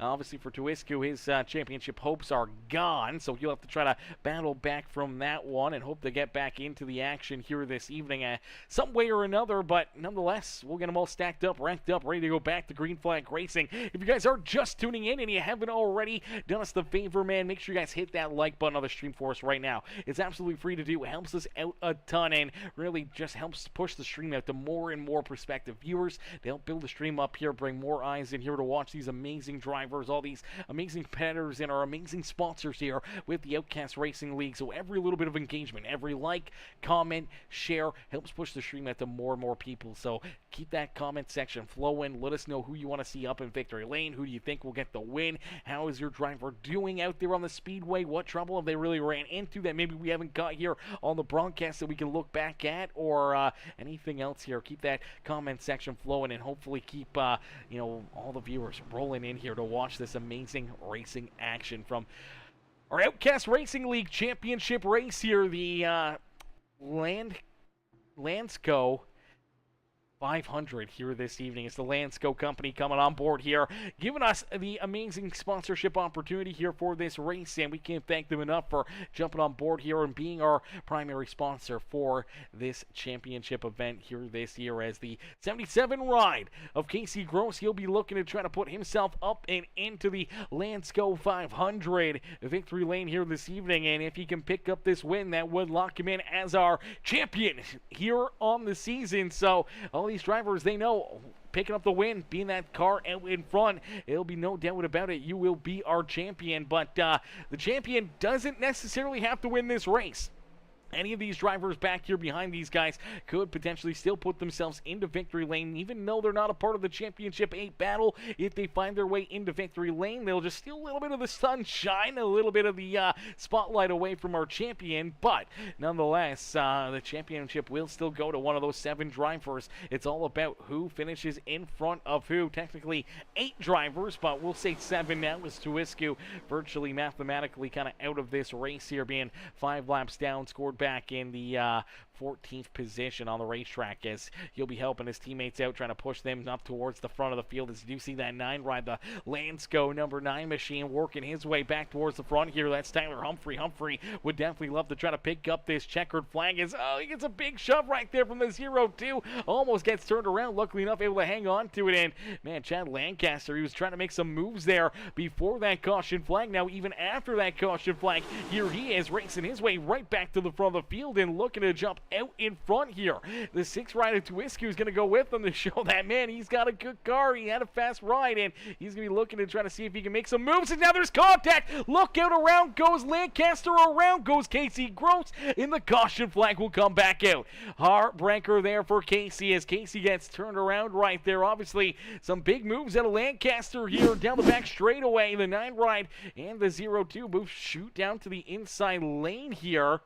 obviously for Tuiscu, his championship hopes are gone, so he'll have to try to battle back from that one and hope to get back into the action here this evening some way or another. But nonetheless, we'll get them all stacked up, ranked up, ready to go back to Green Flag Racing. If you guys are just tuning in and you haven't already done us the favor, man, make sure you guys hit that like button on the stream for us right now. It's absolutely free to do. It helps us out a ton and really just helps push the stream out to more and more prospective viewers to help build the stream up here, bring more eyes in here to watch these amazing drivers, all these amazing competitors, and our amazing sponsors here with the Outcast Racing League. So every little bit of engagement, every like, comment, share helps push the stream out to more and more people. So keep that comment section flowing. Let us know who you want to see up in victory lane. Who do you think will get the win? How is your driver doing out there on the speedway? What trouble have they really ran into that maybe we haven't got here on the broadcast that we can look back at, or anything else here? Keep that comment section flowing and hopefully keep all the viewers rolling in here to watch this amazing racing action from our Outcast Racing League championship race here, the Landesco 500 here this evening. It's the Landesco company coming on board here, giving us the amazing sponsorship opportunity here for this race, and we can't thank them enough for jumping on board here and being our primary sponsor for this championship event here this year. As the 77 ride of Casey Gross, he'll be looking to try to put himself up and into the Landesco 500 victory lane here this evening, and if he can pick up this win, that would lock him in as our champion here on the season. So all these drivers, they know picking up the win, being that car out in front, it'll be no doubt about it, you will be our champion. But the champion doesn't necessarily have to win this race. Any of these drivers back here behind these guys could potentially still put themselves into victory lane, even though they're not a part of the Championship 8 battle. If they find their way into victory lane, they'll just steal a little bit of the sunshine, a little bit of the spotlight away from our champion. But nonetheless, the championship will still go to one of those 7 drivers. It's all about who finishes in front of who. Technically 8 drivers, but we'll say 7 now, as Tuiscu virtually mathematically kind of out of this race here, being 5 laps down, scored back in the 14th position on the racetrack, as he'll be helping his teammates out, trying to push them up towards the front of the field. As you do see that 9 ride, the Landesco number 9 machine working his way back towards the front here. That's Tyler Humphrey. Humphrey would definitely love to try to pick up this checkered flag, as he gets a big shove right there from the 0-2, almost gets turned around, luckily enough able to hang on to it. And man, Chad Lancaster, he was trying to make some moves there before that caution flag. Now even after that caution flag, here he is racing his way right back to the front of the field and looking to jump out in front here. The 6 rider Twisku is going to go with them to show that, man, he's got a good car. He had a fast ride, and he's going to be looking to try to see if he can make some moves. And now there's contact. Look out, around goes Lancaster, around goes Casey Gross, and the caution flag will come back out. Heartbreaker there for Casey as Casey gets turned around right there. Obviously, some big moves out of Lancaster here down the back straightaway. The 9 ride and the 0-2 both shoot down to the inside lane here.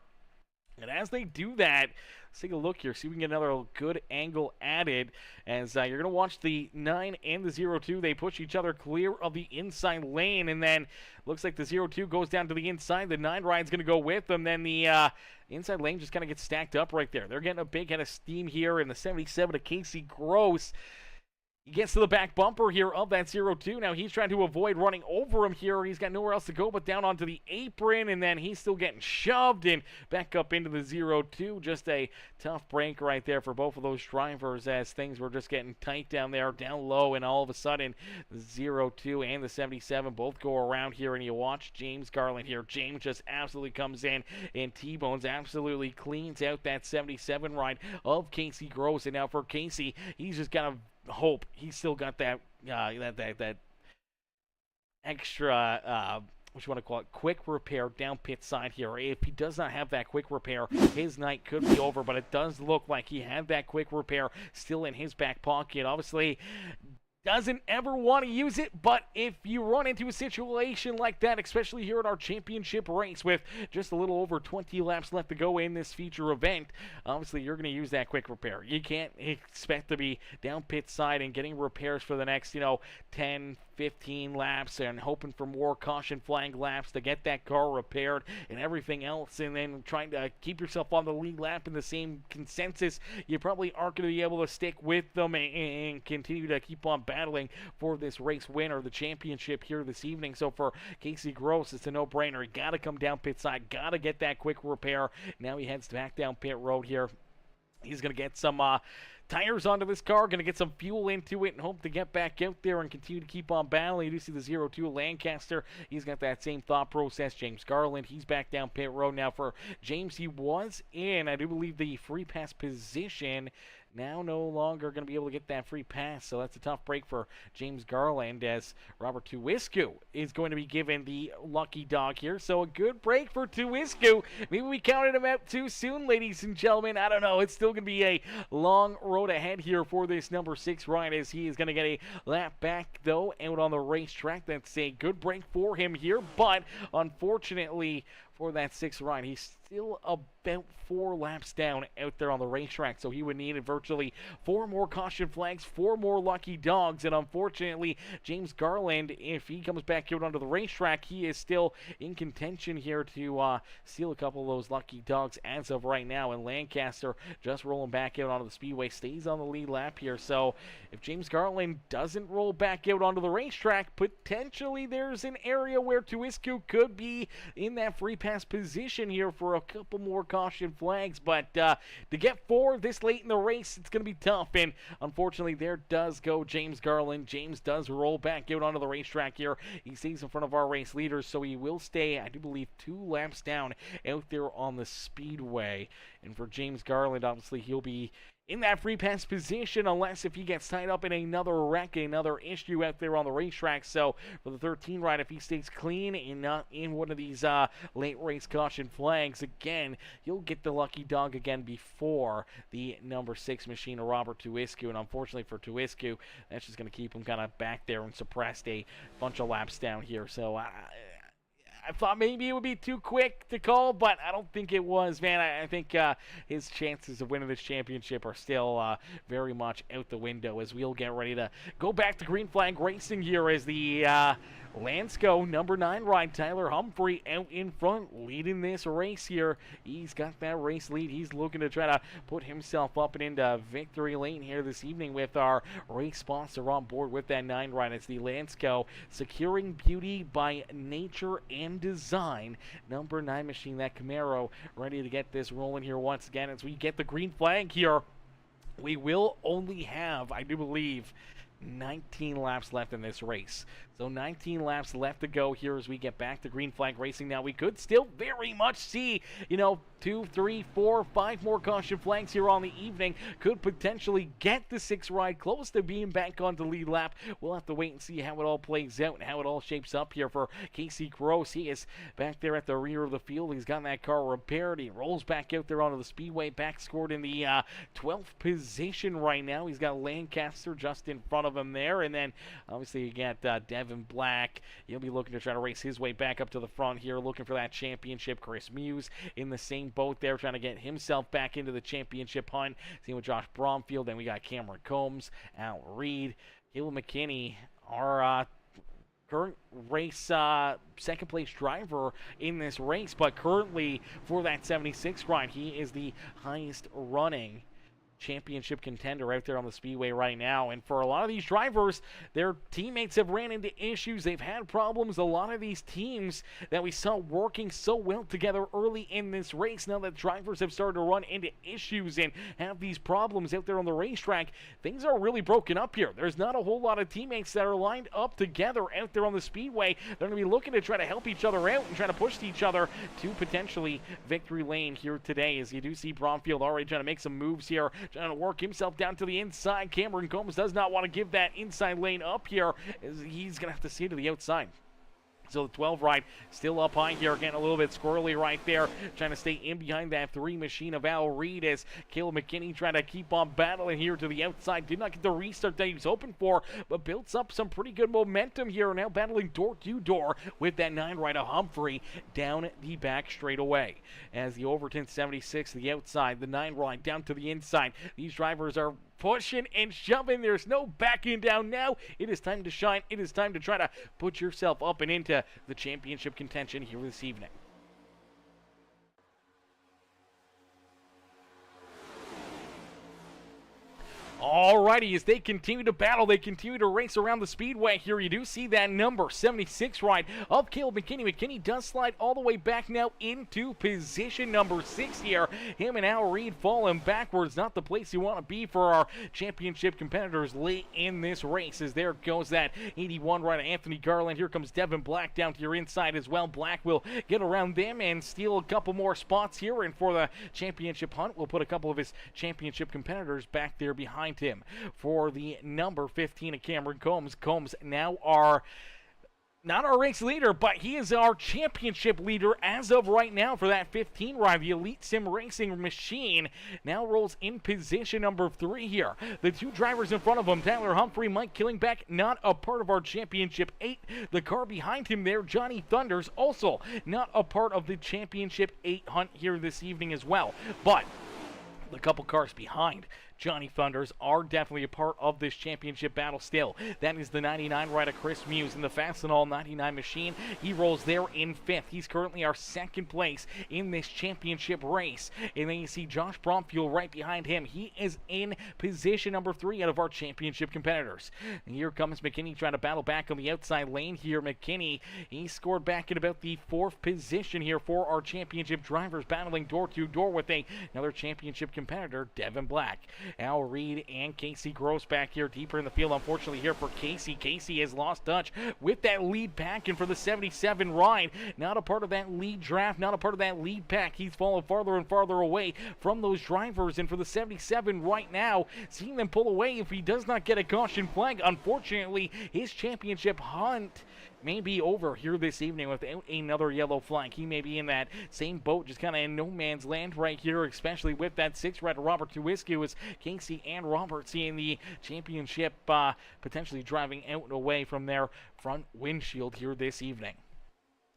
And as they do that, let's take a look here, see if we can get another good angle added. As you're going to watch the 9 and the 0-2. They push each other clear of the inside lane. And then looks like the 0-2 goes down to the inside. The 9 ride's going to go with them. Then the inside lane just kind of gets stacked up right there. They're getting a big head of steam here in the 77 of Casey Gross. He gets to the back bumper here of that 0-2. Now he's trying to avoid running over him here. He's got nowhere else to go but down onto the apron, and then he's still getting shoved and back up into the 0-2. Just a tough break right there for both of those drivers as things were just getting tight down there, down low, and all of a sudden the 0-2 and the 77 both go around here, and you watch James Garland here. James just absolutely comes in and T-Bones absolutely cleans out that 77 ride of Casey Gross. And now for Casey, he's just got to hope he's still got that that extra what you want to call it, quick repair down pit side here. If he does not have that quick repair, his night could be over, but it does look like he had that quick repair still in his back pocket. Obviously doesn't ever want to use it, but if you run into a situation like that, especially here at our championship race with just a little over 20 laps left to go in this feature event, obviously you're going to use that quick repair. You can't expect to be down pit side and getting repairs for the next, 10, 15 laps and hoping for more caution flag laps to get that car repaired and everything else, and then trying to keep yourself on the lead lap in the same consensus. You probably aren't going to be able to stick with them and continue to keep on battling for this race win or the championship here this evening. So for Casey Gross, it's a no-brainer. He got to come down pit side, got to get that quick repair. Now he heads back down pit road here. He's going to get some tires onto this car, going to get some fuel into it and hope to get back out there and continue to keep on battling. You do see the 0-2 Lancaster. He's got that same thought process. James Garland, he's back down pit road. Now for James, he was in, I do believe, the free pass position. Now no longer going to be able to get that free pass, so that's a tough break for James Garland as Robert Twisku is going to be given the lucky dog here. So a good break for Twisku. Maybe we counted him out too soon, ladies and gentlemen. I don't know. It's still going to be a long road ahead here for this number 6 ride as he is going to get a lap back, though, out on the racetrack. That's a good break for him here, but unfortunately for that 6th ride, he's still about 4 laps down out there on the racetrack, so he would need virtually 4 more caution flags, 4 more lucky dogs, and unfortunately James Garland, if he comes back out onto the racetrack, he is still in contention here to steal a couple of those lucky dogs as of right now. And Lancaster just rolling back out onto the speedway, stays on the lead lap here. So if James Garland doesn't roll back out onto the racetrack, potentially there's an area where Twisku could be in that free pass position here for a couple more caution flags, but to get 4 this late in the race, it's going to be tough. And unfortunately, there does go James Garland. James does roll back out onto the racetrack here. He stays in front of our race leaders, so he will stay, I do believe, 2 laps down out there on the speedway. And for James Garland, obviously, he'll be in that free pass position unless if he gets tied up in another wreck, another issue out there on the racetrack. So for the 13 ride, if he stays clean and not in one of these late race caution flags, again, he'll get the lucky dog again before the number 6 machine of Robert Twisku. And unfortunately for Twisku, that's just going to keep him kind of back there and suppressed a bunch of laps down here. So I thought maybe it would be too quick to call, but I don't think it was, man. I think his chances of winning this championship are still very much out the window as we'll get ready to go back to green flag racing here as the Landesco number 9 ride, Tyler Humphrey, out in front, leading this race here. He's got that race lead. He's looking to try to put himself up and into victory lane here this evening with our race sponsor on board with that 9 ride. It's the Landesco Securing Beauty by Nature and Design number 9 machine, that Camaro, ready to get this rolling here once again as we get the green flag here. We will only have, I do believe, 19 laps left in this race. So 19 laps left to go here as we get back to green flag racing. Now we could still very much see, 2, 3, 4, 5 more caution flags here on the evening. Could potentially get the 6th ride close to being back on the lead lap. We'll have to wait and see how it all plays out and how it all shapes up here for Casey Gross. He is back there at the rear of the field. He's got that car repaired. He rolls back out there onto the speedway, back scored in the 12th position right now. He's got Lancaster just in front of him there, and then obviously you got Devin Black. He'll be looking to try to race his way back up to the front here, looking for that championship. Chris Muse in the same boat there, trying to get himself back into the championship hunt. Same with Josh Bromfield. Then we got Cameron Combs, Al Reed, Caleb McKinney, our current race second place driver in this race, but currently for that 76 ride, he is the highest running championship contender out there on the speedway right now. And for a lot of these drivers, their teammates have ran into issues. They've had problems. A lot of these teams that we saw working so well together early in this race, now that drivers have started to run into issues and have these problems out there on the racetrack, things are really broken up here. There's not a whole lot of teammates that are lined up together out there on the speedway. They're going to be looking to try to help each other out and try to push each other to potentially victory lane here today, as you do see Bromfield already trying to make some moves here, trying to work himself down to the inside. Cameron Combs does not want to give that inside lane up here, as he's going to have to see to the outside. So the 12 ride still up high here, getting a little bit squirrely right there, trying to stay in behind that 3 machine of Al Reed, as Caleb McKinney trying to keep on battling here to the outside. Did not get the restart that he was hoping for, but builds up some pretty good momentum here, now battling door to door with that 9 ride of Humphrey down the back straightaway. As the Overton 76 to the outside, the 9 ride down to the inside. These drivers are pushing and shoving. There's no backing down now. It is time to shine. It is time to try to put yourself up and into the championship contention here this evening. Alrighty, as they continue to battle, they continue to race around the speedway here. You do see that number 76 ride of Caleb McKinney. McKinney does slide all the way back now into position number 6 here. Him and Al Reed falling backwards. Not the place you want to be for our championship competitors late in this race, as there goes that 81 ride of Anthony Garland. Here comes Devin Black down to your inside as well. Black will get around them and steal a couple more spots here, and for the championship hunt, we'll put a couple of his championship competitors back there behind him. For the number 15 of Cameron Combs. Combs now not our race leader, but he is our championship leader as of right now for that 15 ride. The Elite Sim Racing machine now rolls in position number 3 here. The 2 drivers in front of him, Tyler Humphrey, Mike Killingback, not a part of our championship 8. The car behind him there, Johnny Thunders, also not a part of the championship 8 hunt here this evening as well. But the couple cars behind Johnny Thunders are definitely a part of this championship battle still. That is the 99 ride of Chris Muse in the Fastenal 99 machine. He rolls there in 5th. He's currently our 2nd place in this championship race. And then you see Josh Bromfield right behind him. He is in position number 3 out of our championship competitors. And here comes McKinney trying to battle back on the outside lane here. McKinney, he scored back in about the 4th position here for our championship drivers, battling door to door with another championship competitor, Devin Black. Al Reed and Casey Gross back here deeper in the field. Unfortunately here for Casey. Casey has lost touch with that lead pack, and for the 77 ride, not a part of that lead draft, not a part of that lead pack. He's fallen farther and farther away from those drivers, and for the 77 right now, seeing them pull away if he does not get a caution flag. Unfortunately, his championship hunt may be over here this evening without another yellow flag. He may be in that same boat, just kind of in no man's land right here, especially with that 6 red Robert Tuwisky, as Casey and Robert seeing the championship potentially driving out and away from their front windshield here this evening.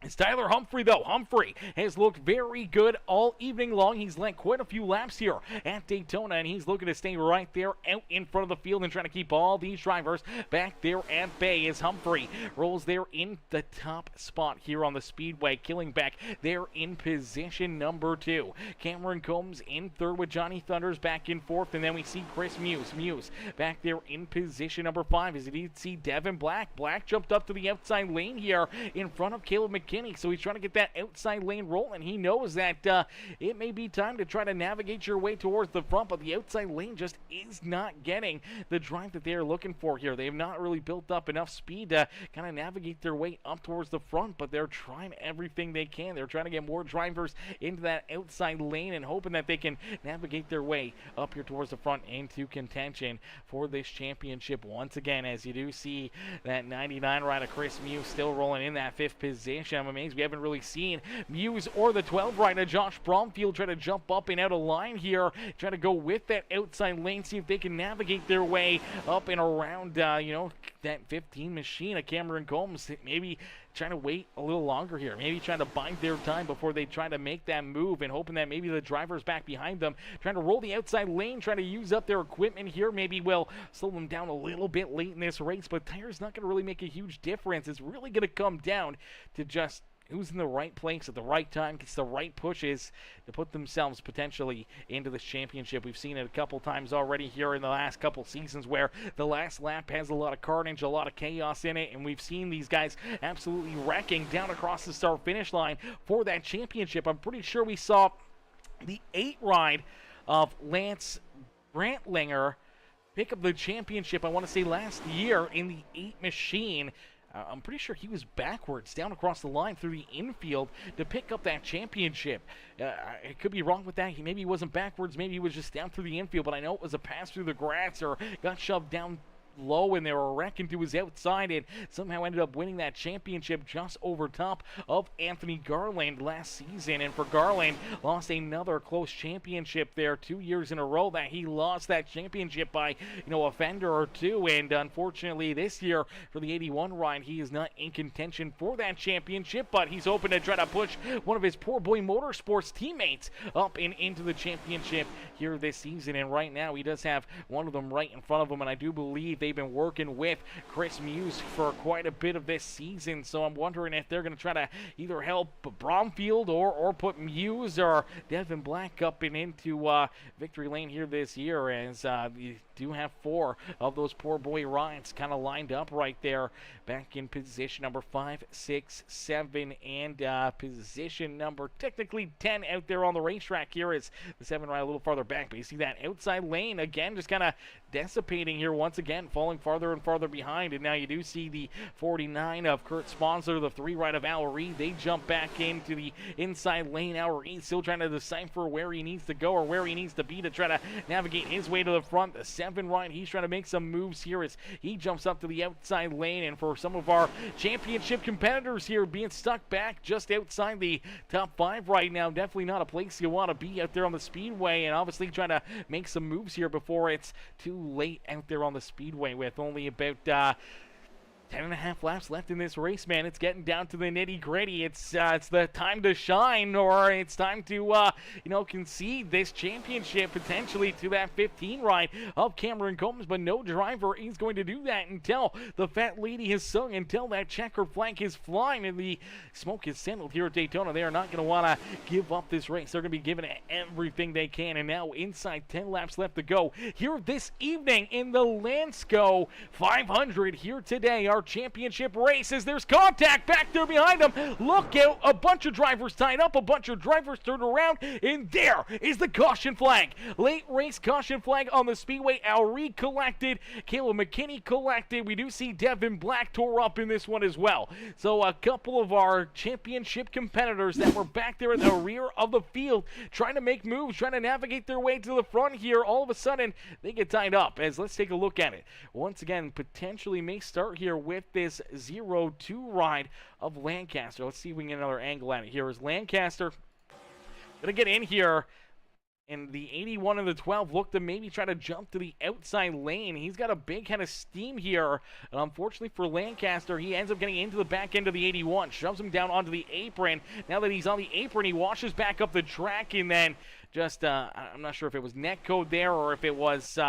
It's Tyler Humphrey, though. Humphrey has looked very good all evening long. He's led quite a few laps here at Daytona, and he's looking to stay right there out in front of the field and trying to keep all these drivers back there at bay, as Humphrey rolls there in the top spot here on the speedway. Killingback there in position number 2. Cameron Combs in 3rd with Johnny Thunders back in 4th, and then we see Chris Muse. Muse back there in position number 5, as you did see Devin Black. Black jumped up to the outside lane here in front of Caleb McKinney. McKinney, so he's trying to get that outside lane rolling. He knows that it may be time to try to navigate your way towards the front, but the outside lane just is not getting the drive that they're looking for here. They have not really built up enough speed to kind of navigate their way up towards the front, but they're trying everything they can. They're trying to get more drivers into that outside lane and hoping that they can navigate their way up here towards the front into contention for this championship once again, as you do see that 99 rider Chris Muse still rolling in that 5th position. I'm amazed we haven't really seen Muse or the 12 rider Josh Bromfield try to jump up and out of line here, try to go with that outside lane, see if they can navigate their way up and around, you know, that 15 machine of Cameron Combs. Maybe trying to wait a little longer here, maybe trying to bide their time before they try to make that move, and hoping that maybe the driver's back behind them, trying to roll the outside lane, trying to use up their equipment here. Maybe will slow them down a little bit late in this race, but tires not going to really make a huge difference. It's really going to come down to just who's in the right place at the right time, gets the right pushes to put themselves potentially into this championship. We've seen it a couple times already here in the last couple seasons where the last lap has a lot of carnage, a lot of chaos in it, and we've seen these guys absolutely wrecking down across the start-finish line for that championship. I'm pretty sure we saw the 8 ride of Lance Brantlinger pick up the championship, I want to say last year, in the 8 machine. I'm pretty sure he was backwards down across the line through the infield to pick up that championship. I could be wrong with that. Maybe he wasn't backwards. Maybe he was just down through the infield, but I know it was a pass through the grass or got shoved down low and they were wrecking to his outside and somehow ended up winning that championship just over top of Anthony Garland last season. And for Garland, lost another close championship there 2 years in a row that he lost that championship by, you know, a fender or two. And unfortunately this year for the 81 ride, he is not in contention for that championship, but he's hoping to try to push one of his Poor Boy Motorsports teammates up and into the championship here this season. And right now he does have one of them right in front of him, and I do believe they've been working with Chris Muse for quite a bit of this season, so I'm wondering if they're going to try to either help Bromfield or put Muse or Devin Black up and into victory lane here this year, as you do have 4 of those Poor Boy rides kind of lined up right there, back in position number 5, 6, 7, and position number technically 10 out there on the racetrack. Here is the 7 ride a little farther back, but you see that outside lane again just kind of dissipating here once again, falling farther and farther behind. And now you do see the 49 of Kurt Sponsor, the 3 ride of Al Reed. They jump back into the inside lane. Al Reed still trying to decipher where he needs to go or where he needs to be to try to navigate his way to the front. The 7 ride, he's trying to make some moves here as he jumps up to the outside lane. And for some of our championship competitors here, being stuck back just outside the top 5 right now, definitely not a place you want to be out there on the speedway, and obviously trying to make some moves here before it's too late out there on the speedway with only about 10.5 laps left in this race, man. It's getting down to the nitty-gritty. It's the time to shine, or it's time to, you know, concede this championship potentially to that 15 ride of Cameron Combs, but no driver is going to do that until the fat lady has sung, until that checker flag is flying and the smoke is settled here at Daytona. They are not going to want to give up this race. They're going to be giving it everything they can, and now inside 10 laps left to go here this evening in the Landesco 500 here today. Our championship races. There's contact back there behind them. Look out, a bunch of drivers tied up, a bunch of drivers turned around, and there is the caution flag. Late race caution flag on the speedway. Al Reed collected, Caleb McKinney collected. We do see Devin Black tore up in this one as well. So a couple of our championship competitors that were back there at the rear of the field trying to make moves, trying to navigate their way to the front here. All of a sudden, they get tied up. As let's take a look at it. Once again, potentially may start here with this 0-2 ride of Lancaster. Let's see if we can get another angle at it. Here is Lancaster gonna get in here, and the 81 and the 12 look to maybe try to jump to the outside lane. He's got a big head of steam here, and unfortunately for Lancaster, he ends up getting into the back end of the 81, shoves him down onto the apron. Now that he's on the apron, he washes back up the track, and then just I'm not sure if it was net code there or if it was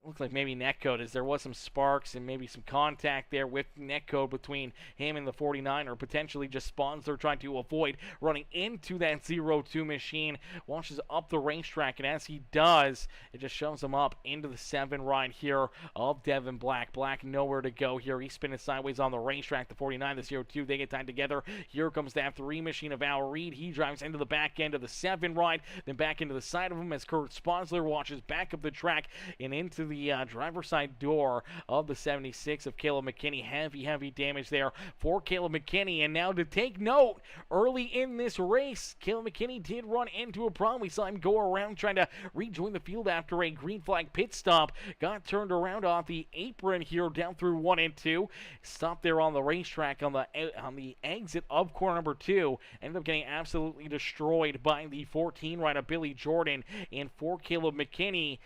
looks like maybe netcode, as there was some sparks and maybe some contact there with netcode between him and the 49, or potentially just Sponsor trying to avoid running into that 0-2 machine. Launches up the racetrack, and as he does, it just shoves him up into the 7 ride here of Devin Black. Black nowhere to go here. He's spinning sideways on the racetrack. The 49, the 0-2, they get tied together. Here comes that 3 machine of Al Reed. He drives into the back end of the 7 ride, then back into the side of him as Kurt Sponsler watches back up the track and into the driver's side door of the 76 of Caleb McKinney. Heavy damage there for Caleb McKinney. And now to take note, early in this race, Caleb McKinney did run into a problem. We saw him go around trying to rejoin the field after a green flag pit stop. Got turned around off the apron here down through 1 and 2. Stopped there on the racetrack on the exit of corner number 2. Ended up getting absolutely destroyed by the 14 rider Billy Jordan. And for Caleb McKinney,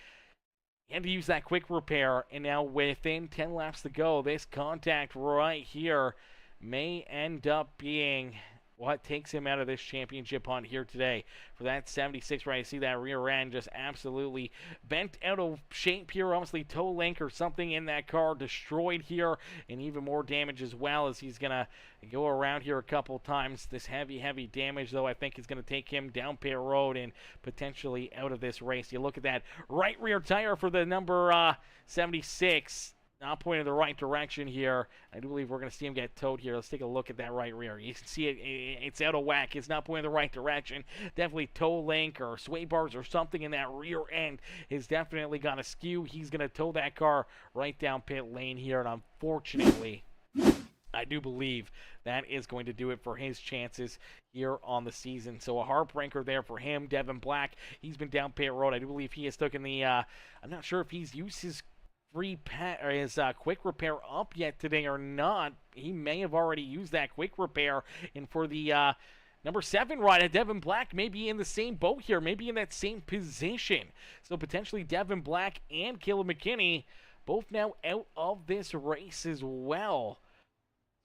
he had to use that quick repair, and now within 10 laps to go, this contact right here may end up being what takes him out of this championship hunt here today. For that 76 right, I see that rear end just absolutely bent out of shape here, obviously toe link or something in that car destroyed here, and even more damage as well, as he's gonna go around here a couple times. This heavy damage, though, I think is going to take him down pit road and potentially out of this race. You look at that right rear tire for the number 76. Not pointing in the right direction here. I do believe we're going to see him get towed here. Let's take a look at that right rear. You can see it's out of whack. It's not pointing in the right direction. Definitely toe link or sway bars or something in that rear end is definitely got to skew. He's going to tow that car right down pit lane here, and unfortunately, I do believe that is going to do it for his chances here on the season. So a heartbreaker there for him. Devin Black, he's been down pit road. I do believe he has taken the, I'm not sure if he's used his his quick repair up yet today or not. He may have already used that quick repair. And for the number 7 rider, Devin Black may be in the same boat here, maybe in that same position. So potentially Devin Black and Caleb McKinney both now out of this race as well.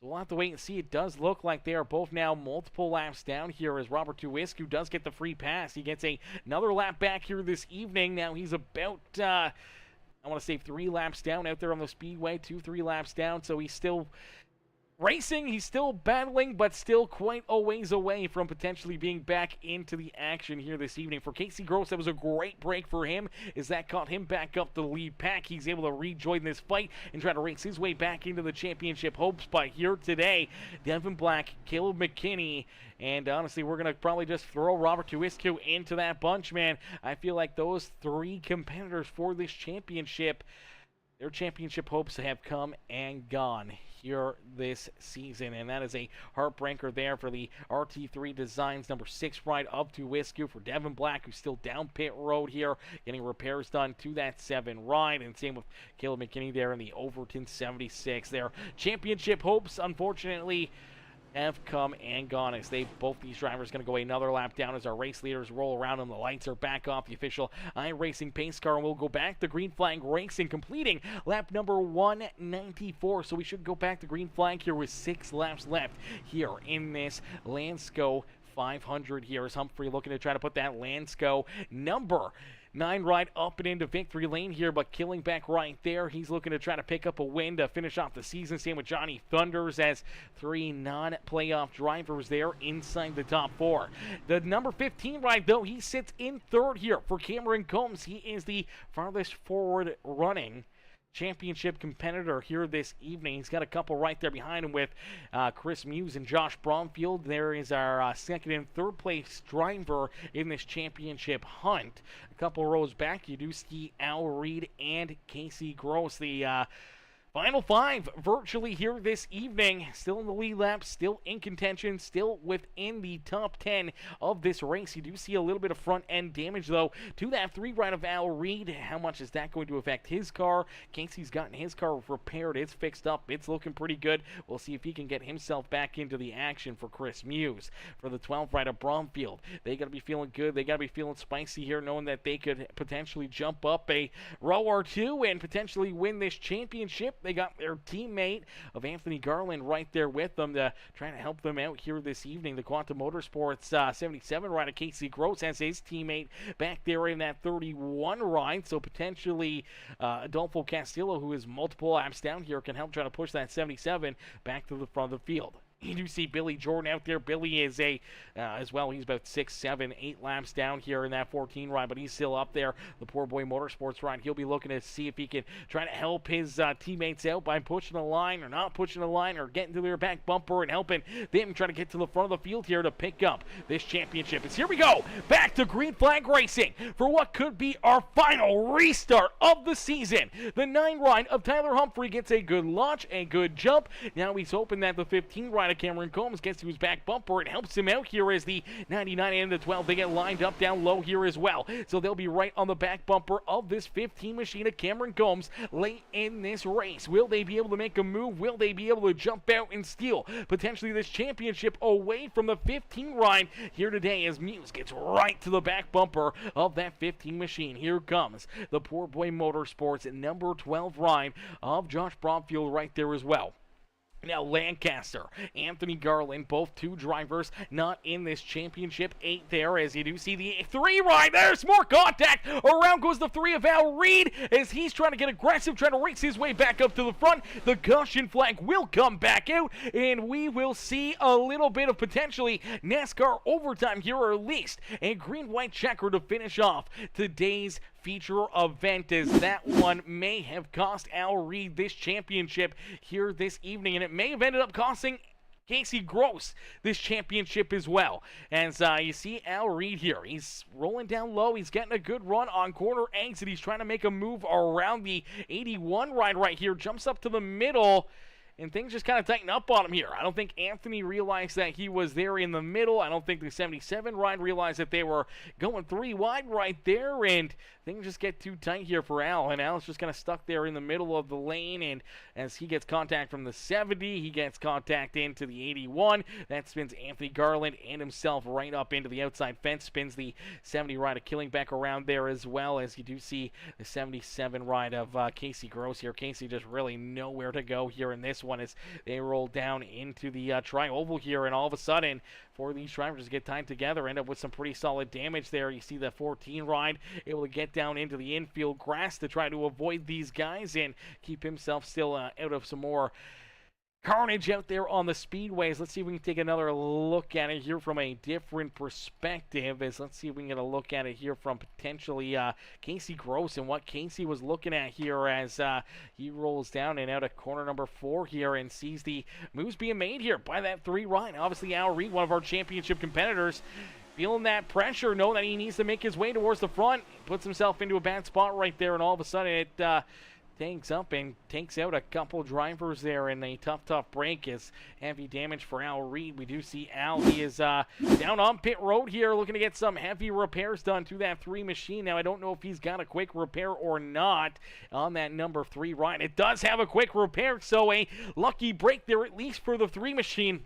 So we'll have to wait and see. It does look like they are both now multiple laps down here, as Robert Tuwisku does get the free pass. He gets another lap back here this evening. Now he's about, I want to say 3 laps down out there on the speedway, 2-3 laps down. So he's still racing, he's still battling, but still quite a ways away from potentially being back into the action here this evening. For Casey Gross, that was a great break for him, as that caught him back up the lead pack. He's able to rejoin this fight and try to race his way back into the championship hopes. But here today, Devin Black, Caleb McKinney, and honestly, we're going to probably just throw Robert Tuwisku into that bunch, man. I feel like those 3 competitors for this championship, their championship hopes have come and gone here this season, and that is a heartbreaker there for the RT3 Designs number 6 ride of Tuwisku. For Devin Black, who's still down pit road here, getting repairs done to that 7 ride, and same with Caleb McKinney there in the Overton 76. Their championship hopes, unfortunately, have come and gone, as both these drivers going to go another lap down as our race leaders roll around them. The lights are back off the official iRacing pace car, and we'll go back to green flag racing, completing lap number 194. So we should go back to green flag here with 6 laps left here in this Landesco 500 here, as Humphrey looking to try to put that Landesco number 9 ride up and into victory lane here, but killing back right there. He's looking to try to pick up a win to finish off the season. Same with Johnny Thunders, as 3 non-playoff drivers there inside the top 4. The number 15 ride, though, he sits in 3rd here for Cameron Combs. He is the farthest forward running championship competitor here this evening. He's got a couple right there behind him with Chris Muse and Josh Bromfield. There is our 2nd and 3rd place driver in this championship hunt. A couple rows back, you do see Al Reed and Casey Gross. The final 5 virtually here this evening. Still in the lead lap, still in contention, still within the top 10 of this race. You do see a little bit of front end damage, though, to that 3 ride of Al Reed. How much is that going to affect his car? Casey's gotten his car repaired. It's fixed up. It's looking pretty good. We'll see if he can get himself back into the action. For Chris Muse, for the 12th ride of Bromfield, they got to be feeling good. They got to be feeling spicy here, knowing that they could potentially jump up a row or 2 and potentially win this championship. They got their teammate of Anthony Garland right there with them to try to help them out here this evening. The Quantum Motorsports 77 rider Casey Gross has his teammate back there in that 31 ride, so potentially Adolfo Castillo, who is multiple laps down here, can help try to push that 77 back to the front of the field. You do see Billy Jordan out there. Billy is as well. He's about 6, 7, 8 laps down here in that 14 ride, but he's still up there. The Poor Boy Motorsports ride. He'll be looking to see if he can try to help his teammates out by pushing the line or not pushing the line, or getting to their back bumper and helping them try to get to the front of the field here to pick up this championship. As here we go, back to green flag racing for what could be our final restart of the season. The 9 ride of Tyler Humphrey gets a good launch, a good jump. Now he's hoping that the 15 ride of Cameron Combs gets to his back bumper. It helps him out here as the 99 and the 12, they get lined up down low here as well. So they'll be right on the back bumper of this 15 machine of Cameron Combs late in this race. Will they be able to make a move? Will they be able to jump out and steal potentially this championship away from the 15 ride here today, as Muse gets right to the back bumper of that 15 machine? Here comes the Poor Boy Motorsports number 12 ride of Josh Bromfield right there as well. Now Lancaster, Anthony Garland, both 2 drivers not in this championship 8 there, as you do see the 3 ride. There's more contact. Around goes the 3 of Al Reed as he's trying to get aggressive, trying to race his way back up to the front. The caution flag will come back out, and we will see a little bit of potentially NASCAR overtime here, or at least a green-white checker to finish off today's feature event, as that one may have cost Al Reed this championship here this evening, and it may have ended up costing Casey Gross this championship as well. As you see Al Reed here, he's rolling down low, he's getting a good run on corner exit, he's trying to make a move around the 81 ride right here, jumps up to the middle, and things just kind of tighten up on him here. I don't think Anthony realized that he was there in the middle. I don't think the 77 ride realized that they were going 3 wide right there, and things just get too tight here for Al, and Al's just kind of stuck there in the middle of the lane, and as he gets contact from the 70, he gets contact into the 81. That spins Anthony Garland and himself right up into the outside fence, spins the 70 ride of Killing back around there, as well as you do see the 77 ride of Casey Gross here. Casey just really nowhere to go here in this one as they roll down into the tri-oval here, and all of a sudden, for these drivers to get tied together, end up with some pretty solid damage there. You see the 14 ride able to get down into the infield grass to try to avoid these guys and keep himself still out of some more carnage out there on the speedways. Let's see if we can take another look at it here from a different perspective. Let's see if we can get a look at it here from potentially Casey Gross and what Casey was looking at here as he rolls down and out of corner number 4 here and sees the moves being made here by that 3 ride. Obviously Al Reed, one of our championship competitors, feeling that pressure, knowing that he needs to make his way towards the front, puts himself into a bad spot right there, and all of a sudden it tanks up and takes out a couple drivers there in a tough break. Is heavy damage for Al Reed. We do see Al, he is down on pit road here looking to get some heavy repairs done to that 3 machine. Now I don't know if he's got a quick repair or not on that number 3 ride. It does have a quick repair, so a lucky break there at least for the 3 machine.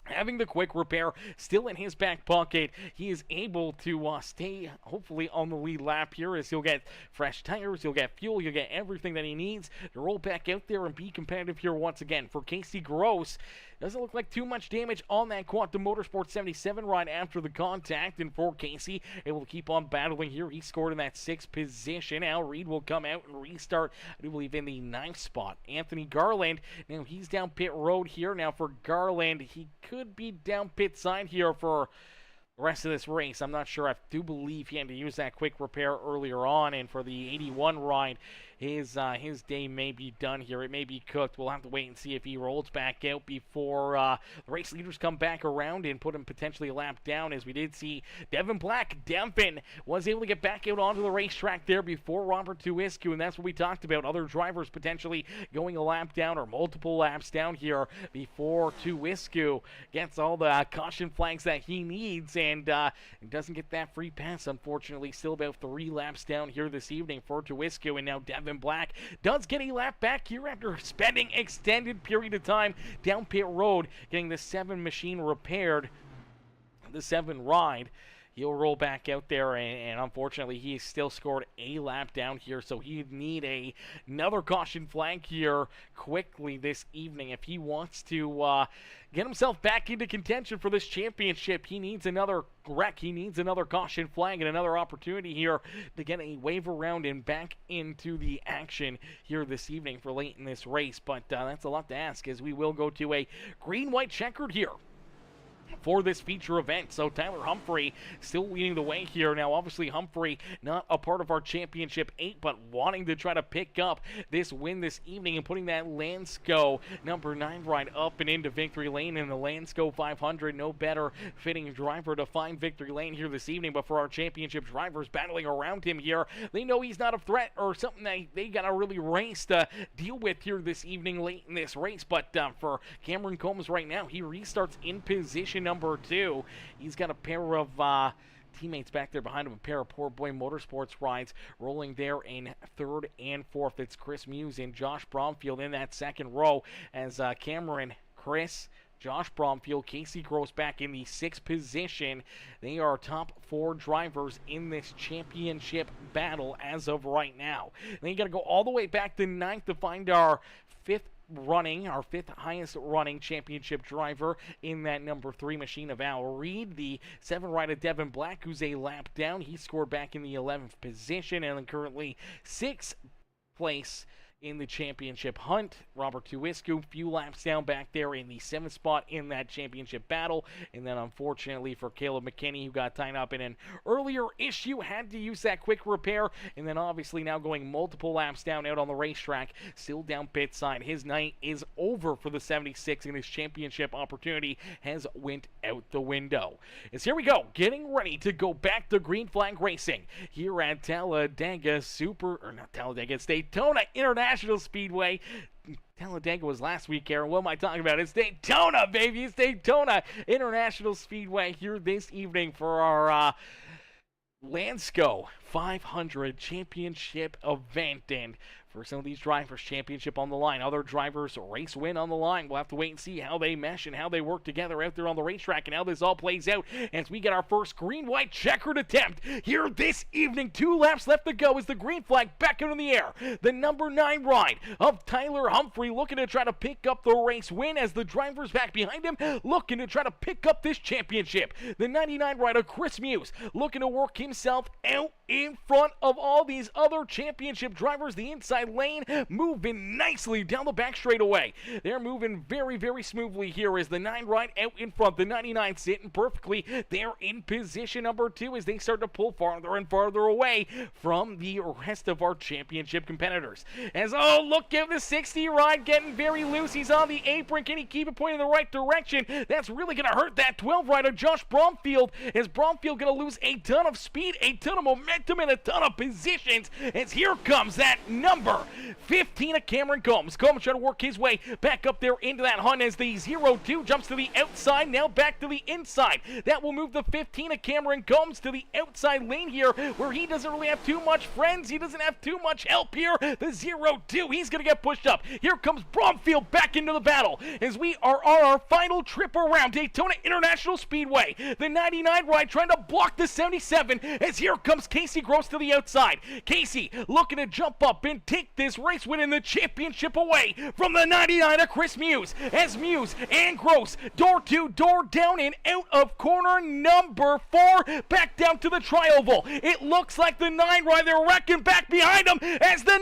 Having the quick repair still in his back pocket, he is able to stay hopefully on the lead lap here, as he'll get fresh tires, he'll get fuel, he'll get everything that he needs to roll back out there and be competitive here once again. For Casey Gross, doesn't look like too much damage on that Quantum Motorsport 77 ride after the contact, and for Casey, able to keep on battling here. He scored in that 6th position. Al Reed will come out and restart, I do believe, in the 9th spot. Anthony Garland, now he's down pit road here. Now for Garland, he could be down pit side here for the rest of this race. I'm not sure. I do believe he had to use that quick repair earlier on, and for the 81 ride, his day may be done here. It may be cooked. We'll have to wait and see if he rolls back out before the race leaders come back around and put him potentially a lap down, as we did see Devin Black. Devin was able to get back out onto the racetrack there before Robert Tuiscu, and that's what we talked about. Other drivers potentially going a lap down or multiple laps down here before Tuiscu gets all the caution flags that he needs, and doesn't get that free pass, unfortunately. Still about 3 laps down here this evening for Tuiscu, and now Devin Black does get a lap back here after spending extended period of time down pit road getting the 7 machine repaired, the 7 ride. he'll roll back out there, and unfortunately he still scored a lap down here, so he'd need another caution flag here quickly this evening if he wants to get himself back into contention for this championship. He needs another wreck, he needs another caution flag, and another opportunity here to get a wave around and back into the action here this evening for late in this race. But that's a lot to ask, as we will go to a green-white checkered here for this feature event. So Tyler Humphrey still leading the way here. Now obviously Humphrey not a part of our championship 8, but wanting to try to pick up this win this evening and putting that Landesco number 9 ride up and into victory lane in the Landesco 500. No better fitting driver to find victory lane here this evening. But for our championship drivers battling around him here, they know he's not a threat or something that they got to really race to deal with here this evening late in this race. But for Cameron Combs right now, he restarts in position number 2. He's got a pair of teammates back there behind him, a pair of Poor Boy Motorsports rides rolling there in 3rd and 4th. It's Chris Muse and Josh Bromfield in that second row, as Cameron, Chris, Josh Bromfield, Casey Gross back in the 6th position. They are top 4 drivers in this championship battle as of right now. Then you got to go all the way back to 9th to find our 5th highest running championship driver in that number 3 machine of Al Reed, the 7 rider Devin Black, who's a lap down. He scored back in the 11th position and currently 6th place in the championship hunt. Robert Tuiscu, few laps down back there in the 7th spot in that championship battle. And then unfortunately for Caleb McKinney, who got tied up in an earlier issue, had to use that quick repair. And then obviously now going multiple laps down out on the racetrack, still down pit side. His night is over for the 76, and his championship opportunity has went out the window. As here we go, getting ready to go back to green flag racing here at Talladega it's Daytona International Speedway. Talladega was last week, Aaron. What am I talking about? It's Daytona, baby. It's Daytona International Speedway here this evening for our Landesco 500 championship event. And for some of these drivers, championship on the line. Other drivers, race win on the line. We'll have to wait and see how they mesh and how they work together out there on the racetrack and how this all plays out as we get our first green-white checkered attempt here this evening. 2 laps left to go as the green flag back out in the air. The number 9 ride of Tyler Humphrey looking to try to pick up the race win as the drivers back behind him looking to try to pick up this championship. The 99 rider Chris Muse looking to work himself out in front of all these other championship drivers. The inside lane moving nicely down the back straightaway. They're moving very, very smoothly here as the 9 ride out in front. The 99 sitting perfectly. They're in position number 2 as they start to pull farther and farther away from the rest of our championship competitors. As, oh, look at the 60 ride getting very loose. He's on the apron. Can he keep it pointing in the right direction? That's really going to hurt that 12 rider Josh Bromfield. Is Bromfield going to lose a ton of speed, a ton of momentum, and a ton of positions? As here comes that number 15 of Cameron Combs. Combs trying to work his way back up there into that hunt as the 0-2 jumps to the outside, now back to the inside. That will move the 15 of Cameron Combs to the outside lane here, where he doesn't really have too much friends. He doesn't have too much help here. The 0-2, he's going to get pushed up. Here comes Bromfield back into the battle as we are on our final trip around Daytona International Speedway. The 99 ride trying to block the 77 as here comes Casey Gross to the outside. Casey looking to jump up and take this race winning the championship away from the 99 of Chris Muse as Muse and Gross door to door down and out of corner number 4 back down to the tri-oval. It looks like the 9 ride they're wrecking back behind him as the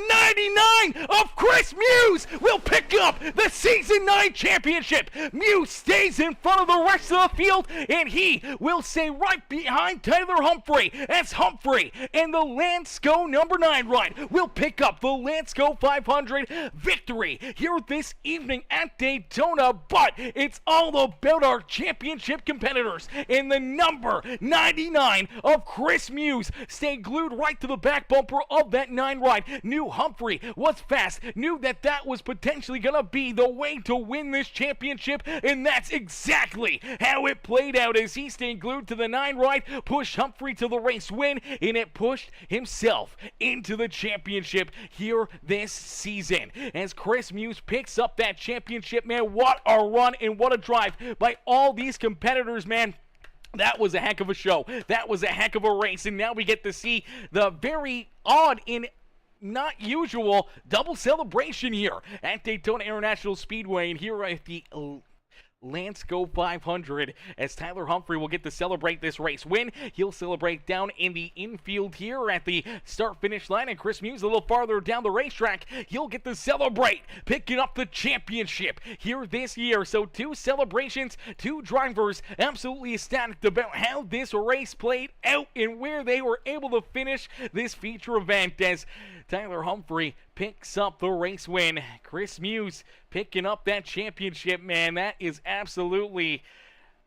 99 of Chris Muse will pick up the season 9 championship. Muse stays in front of the rest of the field and he will stay right behind Tyler Humphrey as Humphrey and the Landesco number 9 ride will pick up the Landesco 500 victory here this evening at Daytona. But it's all about our championship competitors, and the number 99 of Chris Muse stayed glued right to the back bumper of that 9 ride. Knew Humphrey was fast, knew that that was potentially gonna be the way to win this championship, and that's exactly how it played out as he stayed glued to the 9 ride, pushed Humphrey to the race win, and it pushed himself into the championship here this season. As Chris Muse picks up that championship, man, what a run and what a drive by all these competitors, man. That was a heck of a show. That was a heck of a race. And now we get to see the very odd and not usual double celebration here at Daytona International Speedway. And here at the Landesco 500, as Tyler Humphrey will get to celebrate this race win. He'll celebrate down in the infield here at the start-finish line, and Chris Muse a little farther down the racetrack. He'll get to celebrate picking up the championship here this year. So 2 celebrations, 2 drivers absolutely ecstatic about how this race played out and where they were able to finish this feature event, as Tyler Humphrey picks up the race win. Chris Muse picking up that championship, man. That is absolutely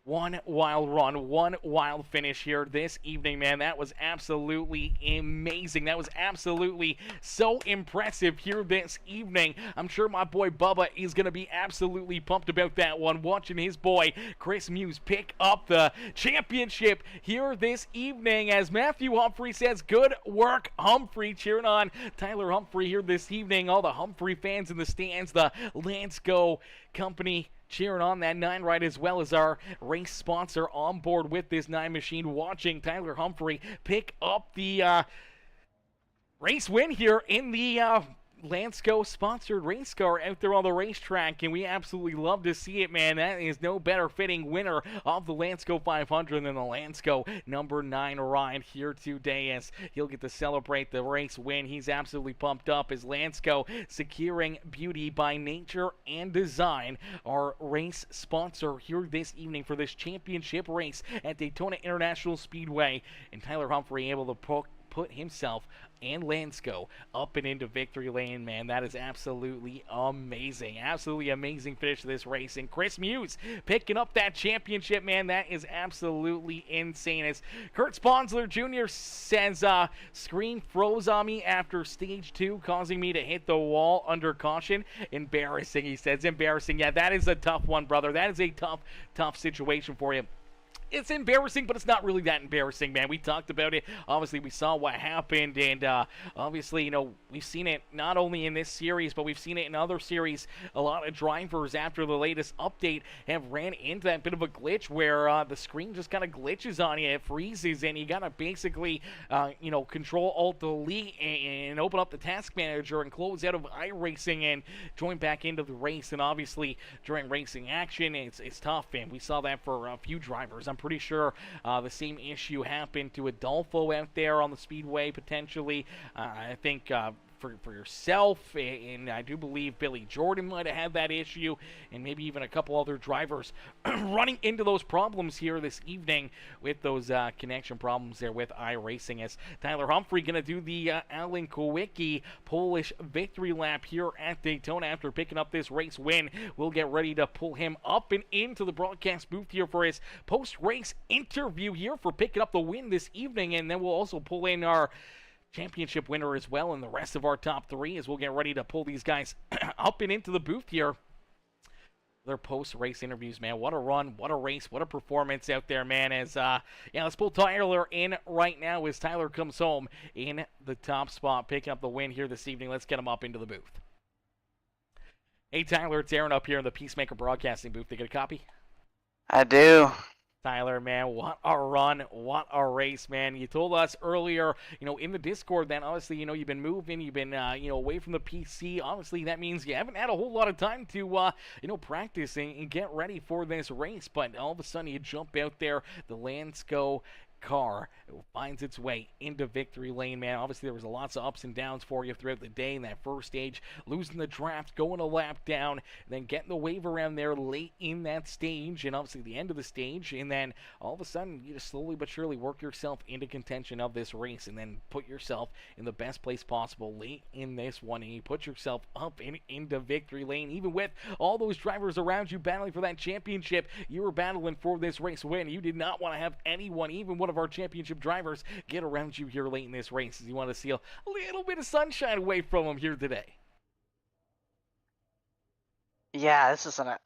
one wild run, one wild finish here this evening, man. That was absolutely amazing. That was absolutely so impressive here this evening. I'm sure my boy Bubba is going to be absolutely pumped about that one, watching his boy Chris Muse pick up the championship here this evening, as Matthew Humphrey says, good work, Humphrey, cheering on Tyler Humphrey here this evening. All the Humphrey fans in the stands, the Landesco company cheering on that 9 ride, as well as our race sponsor on board with this 9 machine, watching Tyler Humphrey pick up the race win here in the Landesco sponsored race car out there on the racetrack, and we absolutely love to see it, man. That is no better fitting winner of the Landesco 500 than the Landesco number 9 ride here today, as he'll get to celebrate the race win. He's absolutely pumped up as Landesco securing beauty by nature and design, our race sponsor here this evening for this championship race at Daytona International Speedway, and Tyler Humphrey able to put himself and Landesco up and into victory lane, man. That is absolutely amazing. Absolutely amazing finish to this race. And Chris Muse picking up that championship, man. That is absolutely insane. As Kurt Sponsler Jr. says, screen froze on me after stage 2, causing me to hit the wall under caution. Embarrassing, he says. Embarrassing. Yeah, that is a tough one, brother. That is a tough situation for you. It's embarrassing, but it's not really that embarrassing, man. We talked about it. Obviously, we saw what happened, and obviously, you know, we've seen it not only in this series, but we've seen it in other series. A lot of drivers, after the latest update, have ran into that bit of a glitch where the screen just kind of glitches on you. It freezes, and you got to basically, you know, Control-Alt-Delete and open up the task manager and close out of iRacing and join back into the race. And obviously, during racing action, it's tough, and we saw that for a few drivers. I'm pretty sure the same issue happened to Adolfo out there on the speedway, potentially. I think for yourself, and I do believe Billy Jordan might have had that issue, and maybe even a couple other drivers running into those problems here this evening with those connection problems there with iRacing, as Tyler Humphrey going to do the Alan Kowicki Polish victory lap here at Daytona after picking up this race win. We'll get ready to pull him up and into the broadcast booth here for his post-race interview here for picking up the win this evening, and then we'll also pull in our championship winner as well, and the rest of our top 3 as we'll get ready to pull these guys up and into the booth here. Their post-race interviews, man. What a run, what a race, what a performance out there, man. As yeah, let's pull Tyler in right now as Tyler comes home in the top spot, picking up the win here this evening. Let's get him up into the booth. Hey, Tyler, it's Aaron up here in the Peacemaker Broadcasting booth. They get a copy? I do. Tyler, man, what a run, what a race, man. You told us earlier, you know, in the Discord that obviously, you know, you've been moving, you've been, you know, away from the PC. Obviously, that means you haven't had a whole lot of time to, you know, practice and get ready for this race. But all of a sudden, you jump out there, the Landesco car finds its way into victory lane, man. Obviously, there was lots of ups and downs for you throughout the day in that first stage, losing the draft, going a lap down, then getting the wave around there late in that stage, and obviously the end of the stage, and then all of a sudden, you just slowly but surely work yourself into contention of this race, and then put yourself in the best place possible late in this one, and you put yourself up into victory lane, even with all those drivers around you battling for that championship. You were battling for this race win. You did not want to have anyone, even one of our championship drivers, get around you here late in this race, as you want to see a little bit of sunshine away from them here today. Yeah, this is a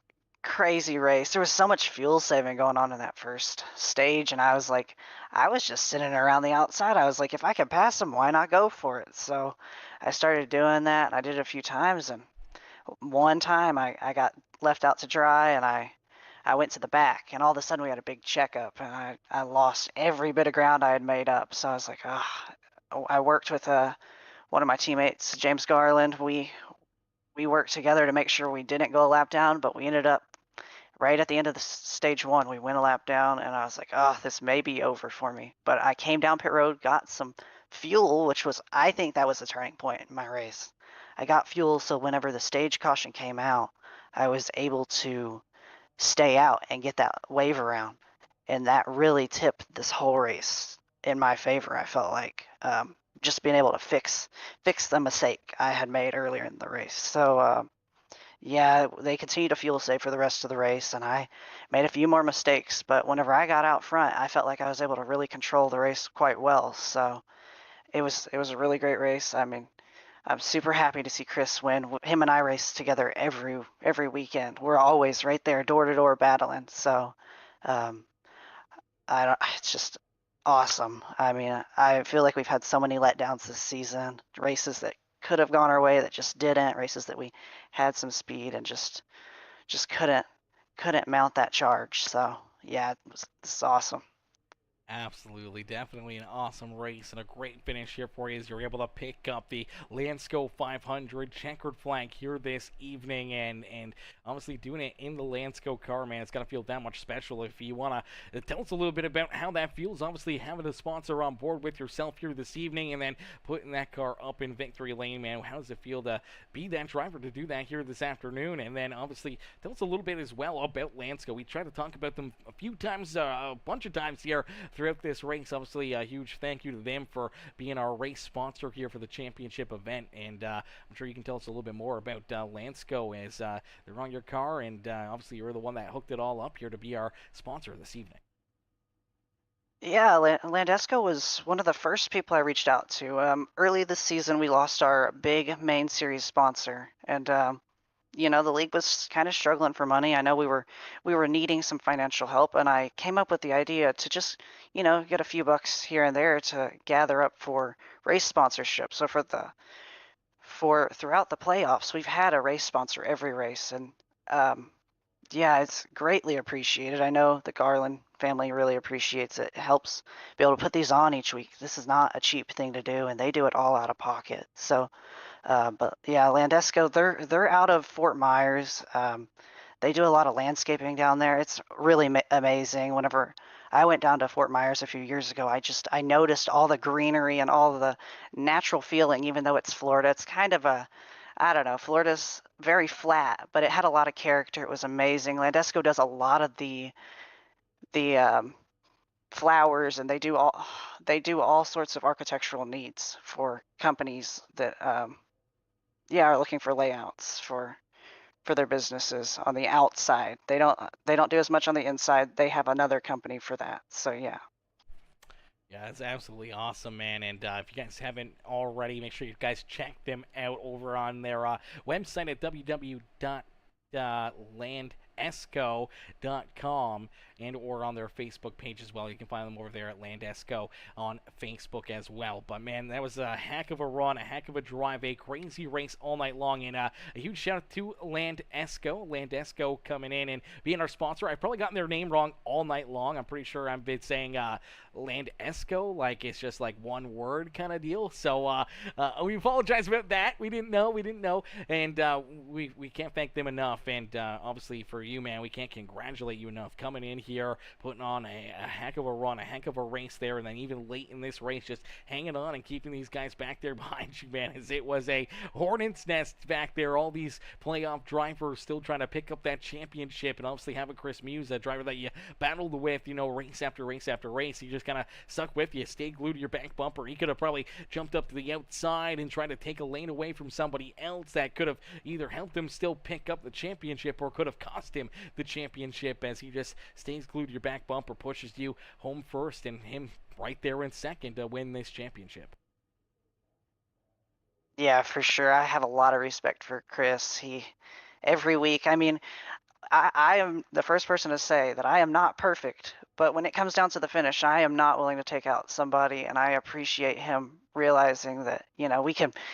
crazy race. There was so much fuel saving going on in that first stage, and I was just sitting around the outside. I was like, if I can pass them, why not go for it? So I started doing that, and I did it a few times, and one time I got left out to dry, and I I went to the back, and all of a sudden we had a big checkup, and I lost every bit of ground I had made up. So I was like, I worked with one of my teammates, James Garland. We worked together to make sure we didn't go a lap down, but we ended up right at the end of the stage one. We went a lap down, and I was like, oh, this may be over for me. But I came down pit road, got some fuel, which was, I think that was the turning point in my race. I got fuel, so whenever the stage caution came out, I was able to stay out and get that wave around, and that really tipped this whole race in my favor. I felt like just being able to fix the mistake I had made earlier in the race. So yeah, they continued to fuel save for the rest of the race, and I made a few more mistakes. But whenever I got out front, I felt like I was able to really control the race quite well. So it was a really great race. I mean, I'm super happy to see Chris win. Him and I race together every weekend. We're always right there, door to door battling. So, um, I don't. It's just awesome. I mean, I feel like we've had so many letdowns this season. Races that could have gone our way that just didn't. Races that we had some speed and just couldn't mount that charge. So yeah, it's awesome. Absolutely, definitely an awesome race and a great finish here for you as you're able to pick up the Landesco 500 checkered flag here this evening, and obviously doing it in the Landesco car, man, it's gotta feel that much special. If you wanna tell us a little bit about how that feels, obviously having a sponsor on board with yourself here this evening, and then putting that car up in victory lane, man. How does it feel to be that driver to do that here this afternoon? And then obviously tell us a little bit as well about Landesco. We try to talk about them a few times, a bunch of times here throughout this race. Obviously, a huge thank you to them for being our race sponsor here for the championship event, and I'm sure you can tell us a little bit more about Landesco as they're on your car, and obviously you're the one that hooked it all up here to be our sponsor this evening. Yeah, Landesco was one of the first people I reached out to. Early this season, we lost our big main series sponsor, and the league was kind of struggling for money. I know we were needing some financial help, and I came up with the idea to just, get a few bucks here and there to gather up for race sponsorship. So for throughout the playoffs, we've had a race sponsor every race, and yeah, it's greatly appreciated. I know the Garland family really appreciates it. It helps be able to put these on each week. This is not a cheap thing to do, and they do it all out of pocket. So but yeah, Landesco, they're out of Fort Myers. They do a lot of landscaping down there. It's really amazing. Whenever I went down to Fort Myers a few years ago, I noticed all the greenery and all the natural feeling. Even though it's Florida, it's kind of I don't know. Florida's very flat, but it had a lot of character. It was amazing. Landesco does a lot of the flowers, and they do all sorts of architectural needs for companies that are looking for layouts for their businesses on the outside. They don't do as much on the inside. They have another company for that. So yeah. Yeah, it's absolutely awesome, man. And if you guys haven't already, make sure you guys check them out over on their website at www.landesco.com and or on their Facebook page as well. You can find them over there at Landesco on Facebook as well. But man, that was a heck of a run, a heck of a drive, a crazy race all night long, and a huge shout out to Landesco coming in and being our sponsor. I've probably gotten their name wrong all night long. I'm pretty sure I've been saying Landesco like it's just like one word kind of deal. So we apologize about that. We didn't know, and we can't thank them enough. And obviously for you, man, we can't congratulate you enough coming in here, putting on a heck of a run, a heck of a race there, and then even late in this race, just hanging on and keeping these guys back there behind you, man, as it was a hornet's nest back there. All these playoff drivers still trying to pick up that championship, and obviously having Chris Muse, that driver that you battled with, race after race after race, he just kind of stuck with you, stayed glued to your back bumper. He could have probably jumped up to the outside and tried to take a lane away from somebody else that could have either helped him still pick up the championship or could have cost him the championship, as he just stays glued to your back bumper, pushes you home first, and him right there in second to win this championship. Yeah, for sure. I have a lot of respect for Chris. Every week, I mean, I am the first person to say that I am not perfect, but when it comes down to the finish, I am not willing to take out somebody, and I appreciate him realizing that,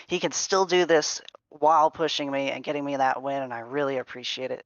he can still do this while pushing me and getting me that win, and I really appreciate it.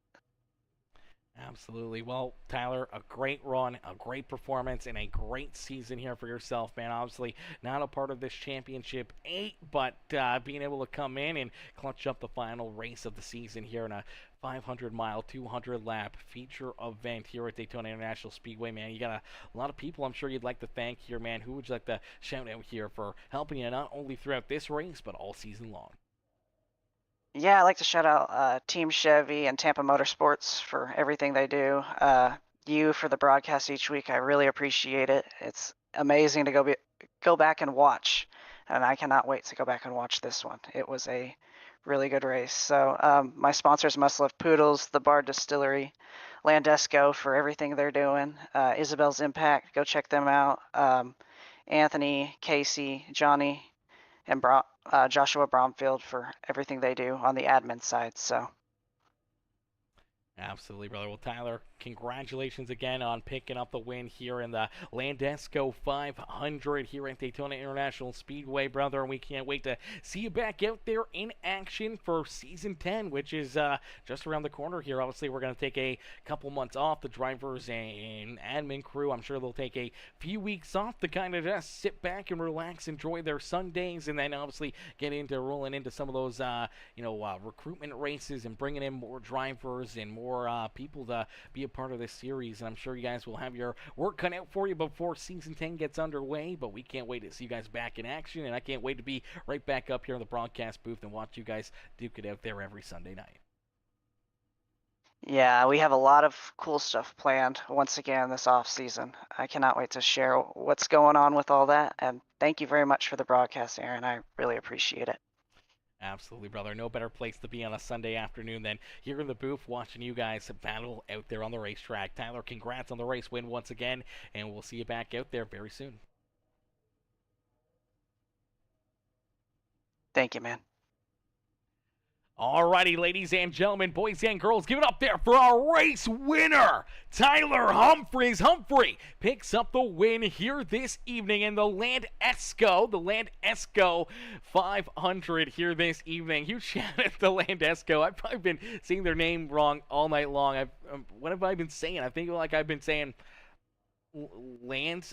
Absolutely. Well, Tyler, a great run, a great performance, and a great season here for yourself, man. Obviously, not a part of this championship 8, but being able to come in and clutch up the final race of the season here in a 500-mile, 200-lap feature event here at Daytona International Speedway, man. You got a lot of people I'm sure you'd like to thank here, man. Who would you like to shout out here for helping you not only throughout this race, but all season long? Yeah, I'd like to shout out Team Chevy and Tampa Motorsports for everything they do. You for the broadcast each week. I really appreciate it. It's amazing to go back and watch, and I cannot wait to go back and watch this one. It was a really good race. So my sponsors must love Poodles, the Bar Distillery, Landesco for everything they're doing. Isabel's Impact, go check them out. Anthony, Casey, Johnny, and Joshua Bromfield for everything they do on the admin side. So Absolutely, brother. Well, Tyler, congratulations again on picking up the win here in the Landesco 500 here at Daytona International Speedway, brother. And we can't wait to see you back out there in action for Season 10, which is just around the corner here. Obviously, we're going to take a couple months off. The drivers and admin crew, I'm sure they'll take a few weeks off to kind of just sit back and relax, enjoy their Sundays, and then obviously get into rolling into some of those, recruitment races and bringing in more drivers and more people to be a part of this series. And I'm sure you guys will have your work cut out for you before Season 10 gets underway, but we can't wait to see you guys back in action, and I can't wait to be right back up here in the broadcast booth and watch you guys duke it out there every Sunday night. yeah, we have a lot of cool stuff planned once again this off season. I cannot wait to share what's going on with all that. And thank you very much for the broadcast, Aaron. I really appreciate it. Absolutely, brother. No better place to be on a Sunday afternoon than here in the booth watching you guys battle out there on the racetrack. Tyler, congrats on the race win once again, and we'll see you back out there very soon. Thank you, man. Alrighty, ladies and gentlemen, boys and girls, give it up there for our race winner, Tyler Humphries. Humphrey picks up the win here this evening in the Landesco 500 here this evening. Huge shout out to Landesco. I've probably been saying their name wrong all night long. What have I been saying? I think like I've been saying Landesco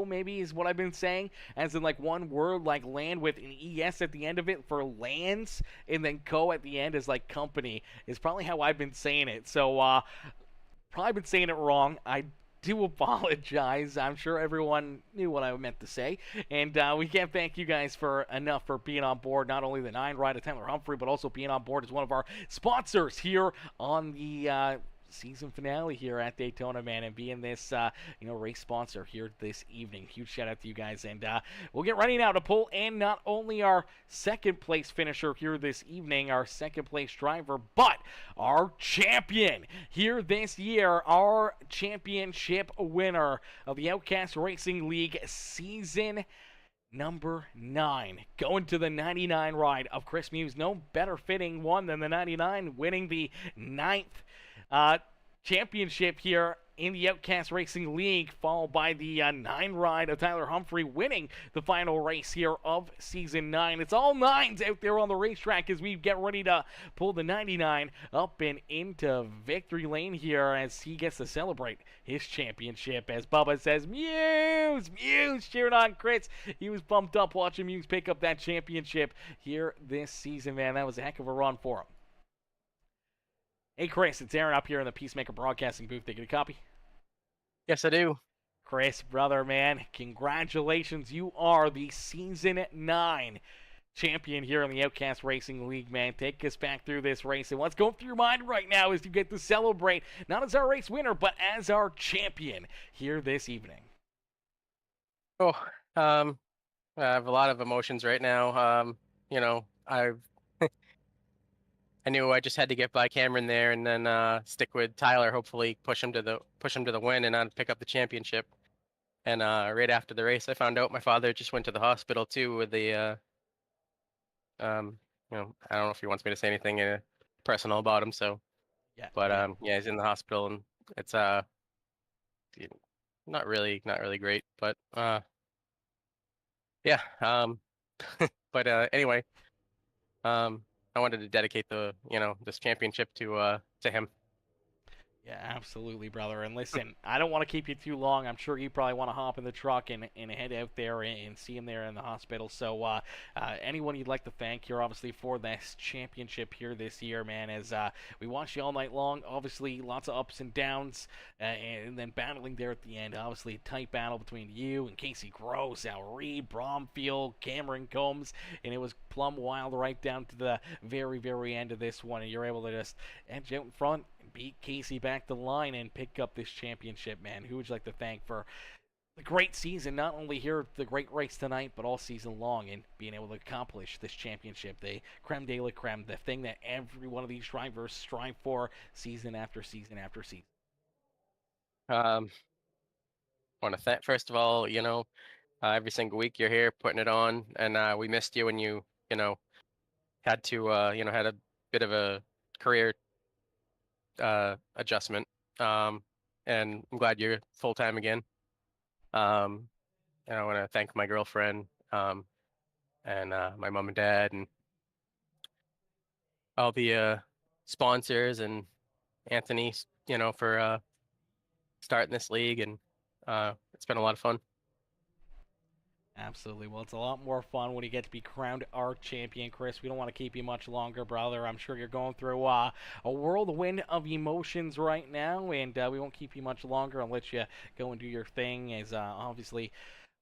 maybe is what I've been saying, as in like one word, like land with an ES at the end of it for lands, and then co at the end is like company, is probably how I've been saying it. So probably been saying it wrong. I do apologize. I'm sure everyone knew what I meant to say, and we can't thank you guys for enough for being on board, not only the 9 ride of Tyler Humphrey, but also being on board as one of our sponsors here on the season finale here at Daytona, man, and being this race sponsor here this evening. Huge shout out to you guys, and we'll get ready now to pull in not only our second place finisher here this evening, our second place driver, but our champion here this year, our championship winner of the Outcast Racing League season number 9, going to the 99 ride of Chris Muse. No better fitting one than the 99, winning the 9th championship here in the Outcast Racing League, followed by the 9 ride of Tyler Humphrey winning the final race here of Season 9. It's all 9s out there on the racetrack as we get ready to pull the 99 up and into victory lane here as he gets to celebrate his championship. As Bubba says, Muse cheering on Chris. He was pumped up watching Muse pick up that championship here this season, man. That was a heck of a run for him. Hey, Chris, it's Aaron up here in the Peacemaker Broadcasting booth. Did you get a copy? Yes, I do. Chris, brother, man, congratulations. You are the Season 9 champion here in the Outcast Racing League, man. Take us back through this race. And what's going through your mind right now is you get to celebrate, not as our race winner, but as our champion here this evening. Oh, I have a lot of emotions right now. I knew I just had to get by Cameron there and then stick with Tyler, hopefully push him to the win and pick up the championship. And right after the race, I found out my father just went to the hospital too with the I don't know if he wants me to say anything personal about him, so Yeah. but he's in the hospital and it's not really great, but yeah. But anyway, I wanted to dedicate the this championship to him. Yeah, absolutely, brother. And listen, I don't want to keep you too long. I'm sure you probably want to hop in the truck and head out there and see him there in the hospital. So, anyone you'd like to thank here, obviously, for this championship here this year, man, as we watched you all night long. Obviously, lots of ups and downs, and then battling there at the end. Obviously, a tight battle between you and Casey Gross, Al Reed, Bromfield, Cameron Combs, and it was plumb wild right down to the very, very end of this one. And you're able to just edge out in front, beat Casey back the line, and pick up this championship, man. Who would you like to thank for the great season, not only here the great race tonight, but all season long, and being able to accomplish this championship, the creme de la creme, the thing that every one of these drivers strive for season after season after season? Want to thank first of all, every single week you're here putting it on, and we missed you when you had to had a bit of a career adjustment. And I'm glad you're full time again. And I want to thank my girlfriend, and my mom and dad, and all the sponsors, and Anthony, for starting this league, and it's been a lot of fun. Absolutely. Well, it's a lot more fun when you get to be crowned our champion, Chris. We don't want to keep you much longer, brother. I'm sure you're going through a whirlwind of emotions right now, and we won't keep you much longer. I'll let you go and do your thing. As obviously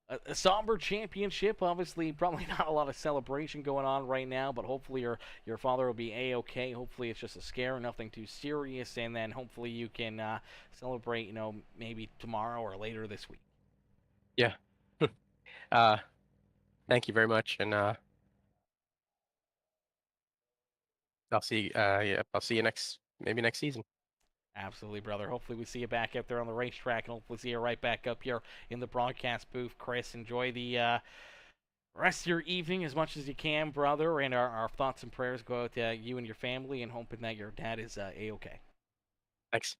a somber championship, obviously probably not a lot of celebration going on right now, but hopefully your father will be a-okay. Hopefully it's just a scare, nothing too serious, and then hopefully you can celebrate, maybe tomorrow or later this week. Yeah. Thank you very much, and I'll see. I'll see you maybe next season. Absolutely, brother. Hopefully we see you back out there on the racetrack, and hopefully see you right back up here in the broadcast booth. Chris, enjoy the rest of your evening as much as you can, brother, and our thoughts and prayers go out to you and your family, and hoping that your dad is a-okay. Thanks.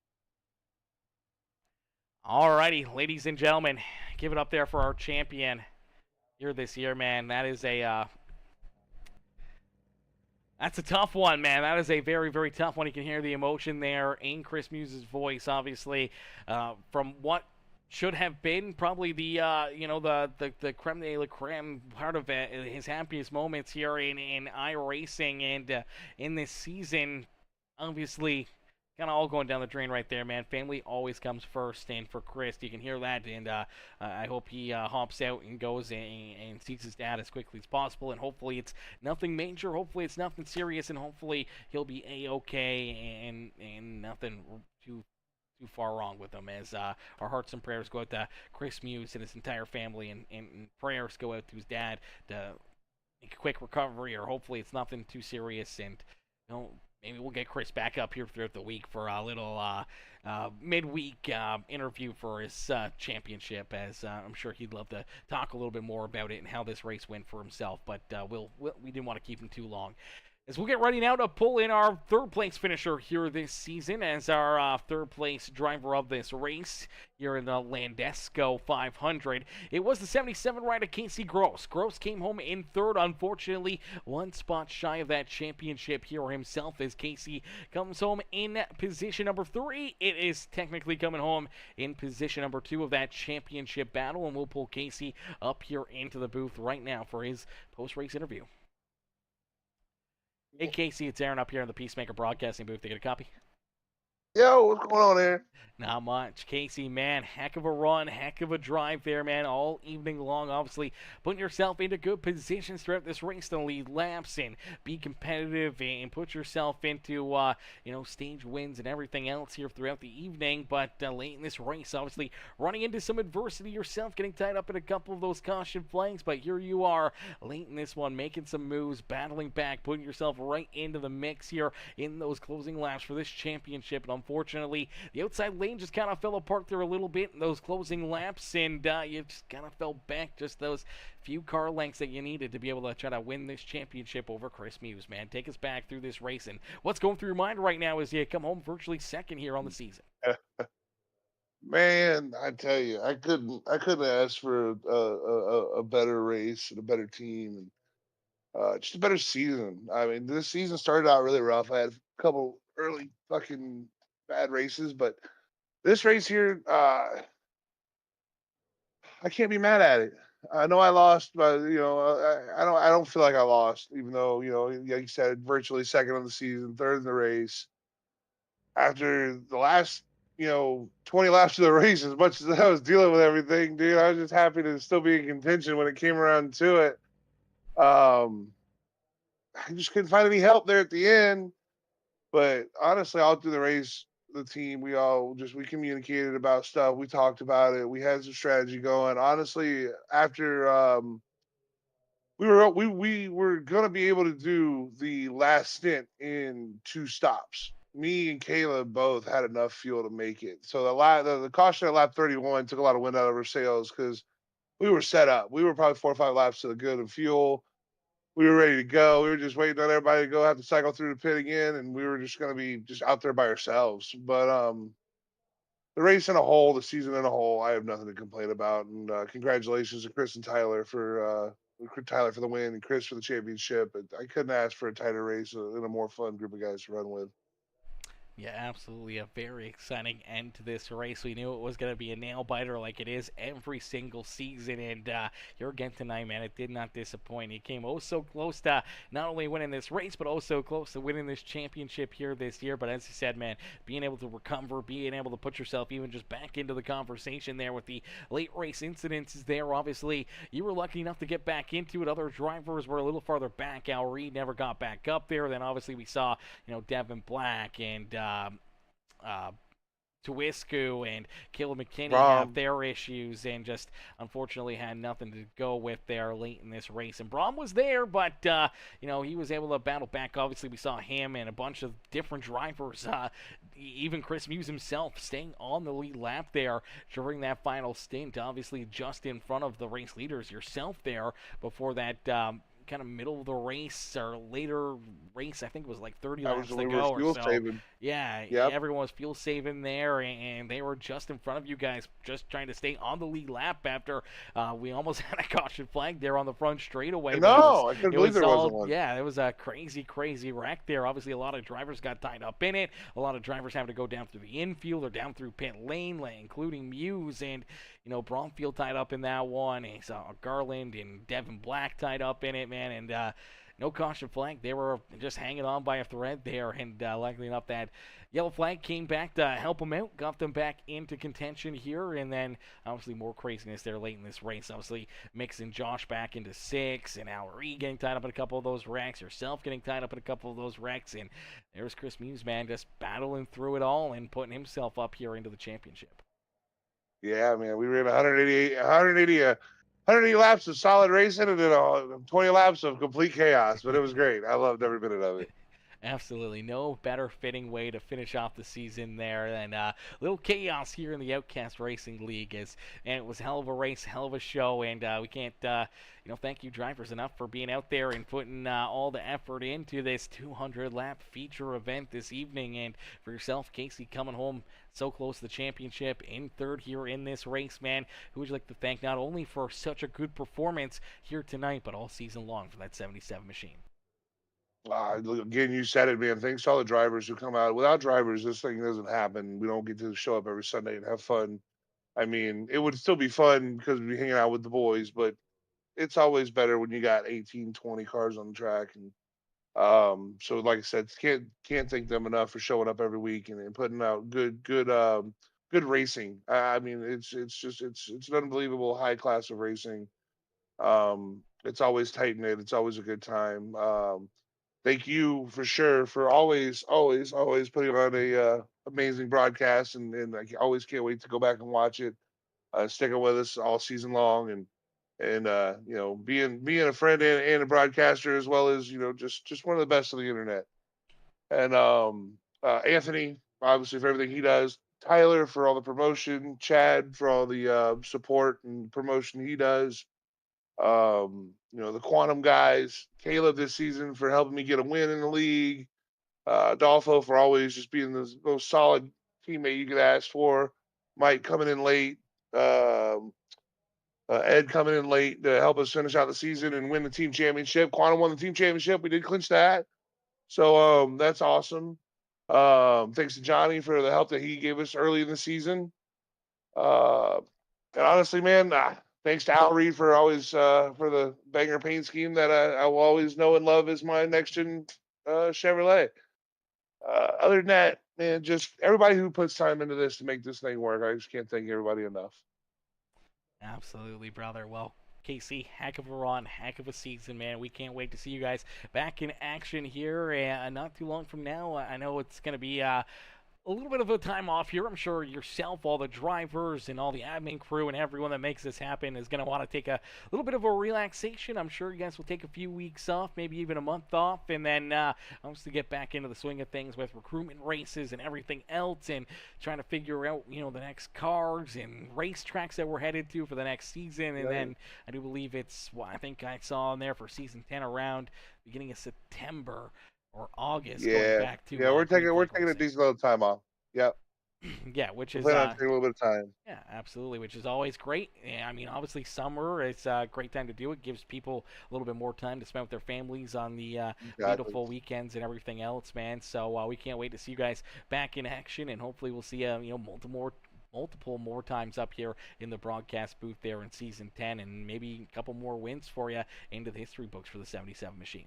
Alrighty, ladies and gentlemen, give it up there for our champion here this year, man. That is that's a tough one, man. That is a very, very tough one. You can hear the emotion there in Chris Muse's voice, obviously, from what should have been probably the the creme de la creme part of his happiest moments here in iRacing and in this season. Obviously, kind of all going down the drain right there, man. Family always comes first, and for Chris, you can hear that, and I hope he hops out and goes and sees his dad as quickly as possible, and hopefully it's nothing major, hopefully it's nothing serious, and hopefully he'll be a-okay, and nothing too far wrong with him, as our hearts and prayers go out to Chris Muse and his entire family, and prayers go out to his dad to make a quick recovery, or hopefully it's nothing too serious, and maybe we'll get Chris back up here throughout the week for a little midweek interview for his championship, as I'm sure he'd love to talk a little bit more about it and how this race went for himself, but we didn't want to keep him too long. As we'll get ready now to pull in our third place finisher here this season as our third place driver of this race here in the Landesco 500. It was the 77 rider Casey Gross. Gross came home in third, unfortunately, one spot shy of that championship here himself, as Casey comes home in position number 3. It is technically coming home in position number 2 of that championship battle, and we'll pull Casey up here into the booth right now for his post-race interview. Hey, Casey, it's Aaron up here in the Peacemaker Broadcasting booth. They get a copy? Yo, what's going on, Aaron? Not much. Casey, man, heck of a run, heck of a drive there, man, all evening long, obviously putting yourself into good positions throughout this race to lead laps and be competitive and put yourself into, stage wins and everything else here throughout the evening, but late in this race, obviously running into some adversity yourself, getting tied up in a couple of those caution flags, but here you are late in this one, making some moves, battling back, putting yourself right into the mix here in those closing laps for this championship, and unfortunately, the outside lane just kind of fell apart there a little bit in those closing laps, and you just kind of fell back just those few car lengths that you needed to be able to try to win this championship over Chris Muse, man. Take us back through this race, and what's going through your mind right now as you come home virtually second here on the season? Man, I tell you, I couldn't ask for a better race and a better team, and just a better season. I mean, this season started out really rough. I had a couple early fucking bad races, but this race here, I can't be mad at it. I know I lost, but I don't feel like I lost, even though like you said, virtually second on the season, third in the race. After the last 20 laps of the race, as much as I was dealing with everything, dude, I was just happy to still be in contention when it came around to it. Um, I just couldn't find any help there at the end. But honestly, all through the race, the team, we communicated about stuff. We talked about it. We had some strategy going. Honestly, after we were gonna be able to do the last stint in 2 stops. Me and Caleb both had enough fuel to make it. So the caution at lap 31 took a lot of wind out of our sails because we were set up. We were probably 4 or 5 laps to the good in fuel. We were ready to go. We were just waiting on everybody to go have to cycle through the pit again, and we were just going to be just out there by ourselves. But the race in a whole, the season in a whole, I have nothing to complain about. And congratulations to Chris and Tyler for the win and Chris for the championship. I couldn't ask for a tighter race and a more fun group of guys to run with. Yeah, absolutely. A very exciting end to this race. We knew it was going to be a nail biter like it is every single season. And here again tonight, man, it did not disappoint. He came oh so close to not only winning this race, but also close to winning this championship here this year. But as you said, man, being able to recover, being able to put yourself even just back into the conversation there with the late race incidences there. Obviously, you were lucky enough to get back into it. Other drivers were a little farther back. Al Reed never got back up there. Then obviously we saw, Devin Black and Tuisku and Caleb McKinney have their issues and just unfortunately had nothing to go with there late in this race. And Braum was there, but he was able to battle back. Obviously, we saw him and a bunch of different drivers, even Chris Muse himself, staying on the lead lap there during that final stint. Obviously, just in front of the race leaders yourself there before that. Kind of middle of the race or later race, I think it was like 30 laps to go or so. Saving. Yeah, yep. Everyone was fuel saving there, and they were just in front of you guys, just trying to stay on the lead lap after we almost had a caution flag there on the front straightaway. No, I couldn't believe there wasn't one. Yeah, it was a crazy wreck there. Obviously, a lot of drivers got tied up in it. A lot of drivers having to go down through the infield or down through pit lane, including Muse and Bromfield tied up in that one. And saw Garland and Devin Black tied up in it, man, and no caution flag. They were just hanging on by a thread there, and likely enough that yellow flag came back to help them out, got them back into contention here, and then obviously more craziness there late in this race. Obviously mixing Josh back into 6, and Al Reed getting tied up in a couple of those wrecks, yourself getting tied up in a couple of those wrecks, and there's Chris Muse, man, just battling through it all and putting himself up here into the championship. Yeah, man, we ran 180 laps of solid racing and then 20 laps of complete chaos, but it was great. I loved every minute of it. Absolutely. No better fitting way to finish off the season there than a little chaos here in the Outcast Racing League. And it was a hell of a race, hell of a show, and we can't thank you drivers enough for being out there and putting all the effort into this 200-lap feature event this evening. And for yourself, Casey, coming home so close to the championship in third here in this race, man, who would you like to thank not only for such a good performance here tonight, but all season long for that 77 machine? Again, you said it, man. Thanks to all the drivers who come out. Without drivers, this thing doesn't happen. We don't get to show up every Sunday and have fun. I mean, it would still be fun because we're hanging out with the boys, but it's always better when you got 18, 20 cars on the track. And so like I said, can't thank them enough for showing up every week and putting out good racing. I mean, it's an unbelievable high class of racing. It's always tight knit. It's always a good time. Thank you for sure for always putting on a amazing broadcast, and I always can't wait to go back and watch it. Sticking with us all season long, and being a friend and a broadcaster, as well as just one of the best on the internet. And Anthony, obviously, for everything he does. Tyler for all the promotion. Chad for all the support and promotion he does. The Quantum guys, Caleb this season for helping me get a win in the league, Dolfo for always just being the most solid teammate you could ask for, Mike coming in late, Ed coming in late to help us finish out the season and win the team championship. Quantum won the team championship. We did clinch that. So that's awesome. Thanks to Johnny for the help that he gave us early in the season. And honestly, man, thanks to Al Reed for always for the banger paint scheme that I will always know and love as my next gen Chevrolet. Other than that, man, just everybody who puts time into this to make this thing work. I just can't thank everybody enough. Absolutely, brother. Well, Casey, heck of a run, heck of a season, man. We can't wait to see you guys back in action here not too long from now. I know it's going to be a little bit of a time off here. I'm sure yourself, all the drivers, and all the admin crew and everyone that makes this happen is going to want to take a little bit of a relaxation. I'm sure you guys will take a few weeks off, maybe even a month off, and then obviously get back into the swing of things with recruitment races and everything else, and trying to figure out, the next cars and racetracks that we're headed to for the next season. And then I do believe it's, I think I saw in there for season 10 around beginning of September or August. Going back to, we're taking a decent little time off. Yep. Yeah, which is taking a little bit of time. Yeah, absolutely, which is always great. I mean, obviously summer is a great time to do it. Gives people a little bit more time to spend with their families on the beautiful weekends and everything else, man. So we can't wait to see you guys back in action, and hopefully we'll see multiple more times up here in the broadcast booth there in season 10, and maybe a couple more wins for you into the history books for the 77 machine.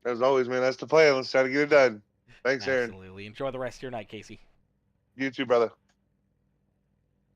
As always, man, that's the plan. Let's try to get it done. Thanks, Aaron. Absolutely. Enjoy the rest of your night, Casey. You too, brother.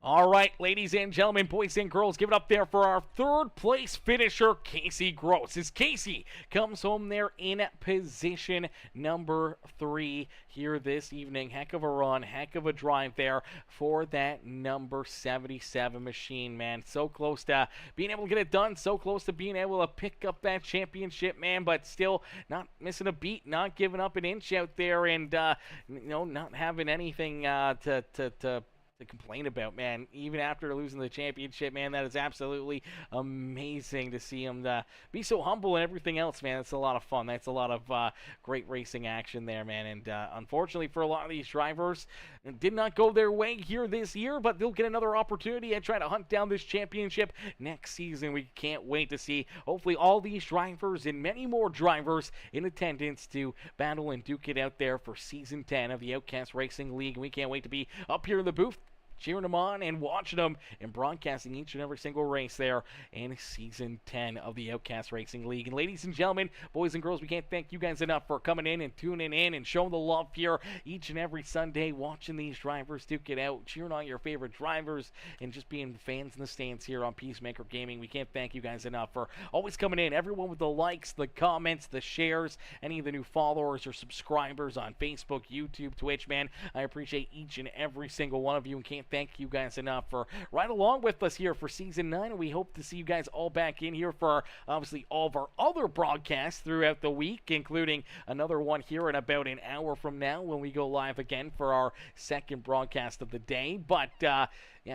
All right, ladies and gentlemen, boys and girls, give it up there for our third place finisher, Casey Gross. As Casey comes home there in position number 3 here this evening. Heck of a run, heck of a drive there for that number 77 machine, man. So close to being able to get it done, so close to being able to pick up that championship, man, but still not missing a beat, not giving up an inch out there, and, not having anything to complain about, man. Even after losing the championship, man, that is absolutely amazing to see him be so humble and everything else, man. It's a lot of fun. That's a lot of great racing action there, man. And unfortunately for a lot of these drivers, it did not go their way here this year, but they'll get another opportunity and try to hunt down this championship next season. We can't wait to see, hopefully, all these drivers and many more drivers in attendance to battle and duke it out there for season 10 of the Outcast Racing League. And we can't wait to be up here in the booth cheering them on and watching them and broadcasting each and every single race there in Season 10 of the Outcast Racing League. And ladies and gentlemen, boys and girls, we can't thank you guys enough for coming in and tuning in and showing the love here each and every Sunday, watching these drivers duke it out, cheering on your favorite drivers, and just being fans in the stands here on Peacemaker Gaming. We can't thank you guys enough for always coming in. Everyone with the likes, the comments, the shares, any of the new followers or subscribers on Facebook, YouTube, Twitch, man. I appreciate each and every single one of you, and can't thank you guys enough for right along with us here for Season 9. We hope to see you guys all back in here for, obviously, all of our other broadcasts throughout the week, including another one here in about an hour from now when we go live again for our second broadcast of the day. But, yeah,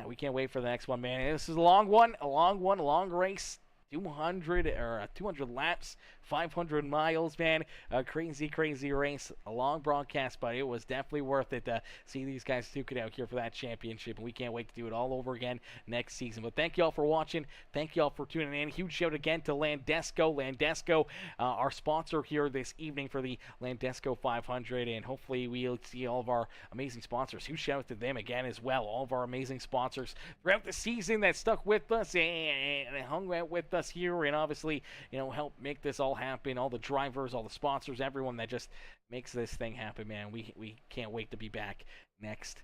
we can't wait for the next one, man. This is a long one, a long race. 200 laps, 500 miles, man. A crazy race, a long broadcast, but it was definitely worth it to see these guys duke it out here for that championship, and we can't wait to do it all over again next season. But thank you all for watching. Thank you all for tuning in. Huge shout again to Landesco, our sponsor here this evening for the Landesco 500, and hopefully we'll see all of our amazing sponsors. Huge shout out to them again as well. All of our amazing sponsors throughout the season that stuck with us and hung out with us here, and obviously, help make this all happen. All the drivers, all the sponsors, everyone that just makes this thing happen, man. We can't wait to be back next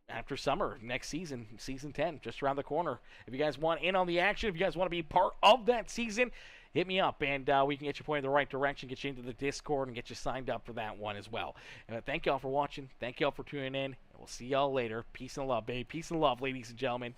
after summer, next season, Season 10, just around the corner. If you guys want in on the action, if you guys want to be part of that season, hit me up, and we can get you pointed in the right direction, get you into the Discord, and get you signed up for that one as well. And thank y'all for watching. Thank y'all for tuning in, and we'll see y'all later. Peace and love, babe. Peace and love, ladies and gentlemen.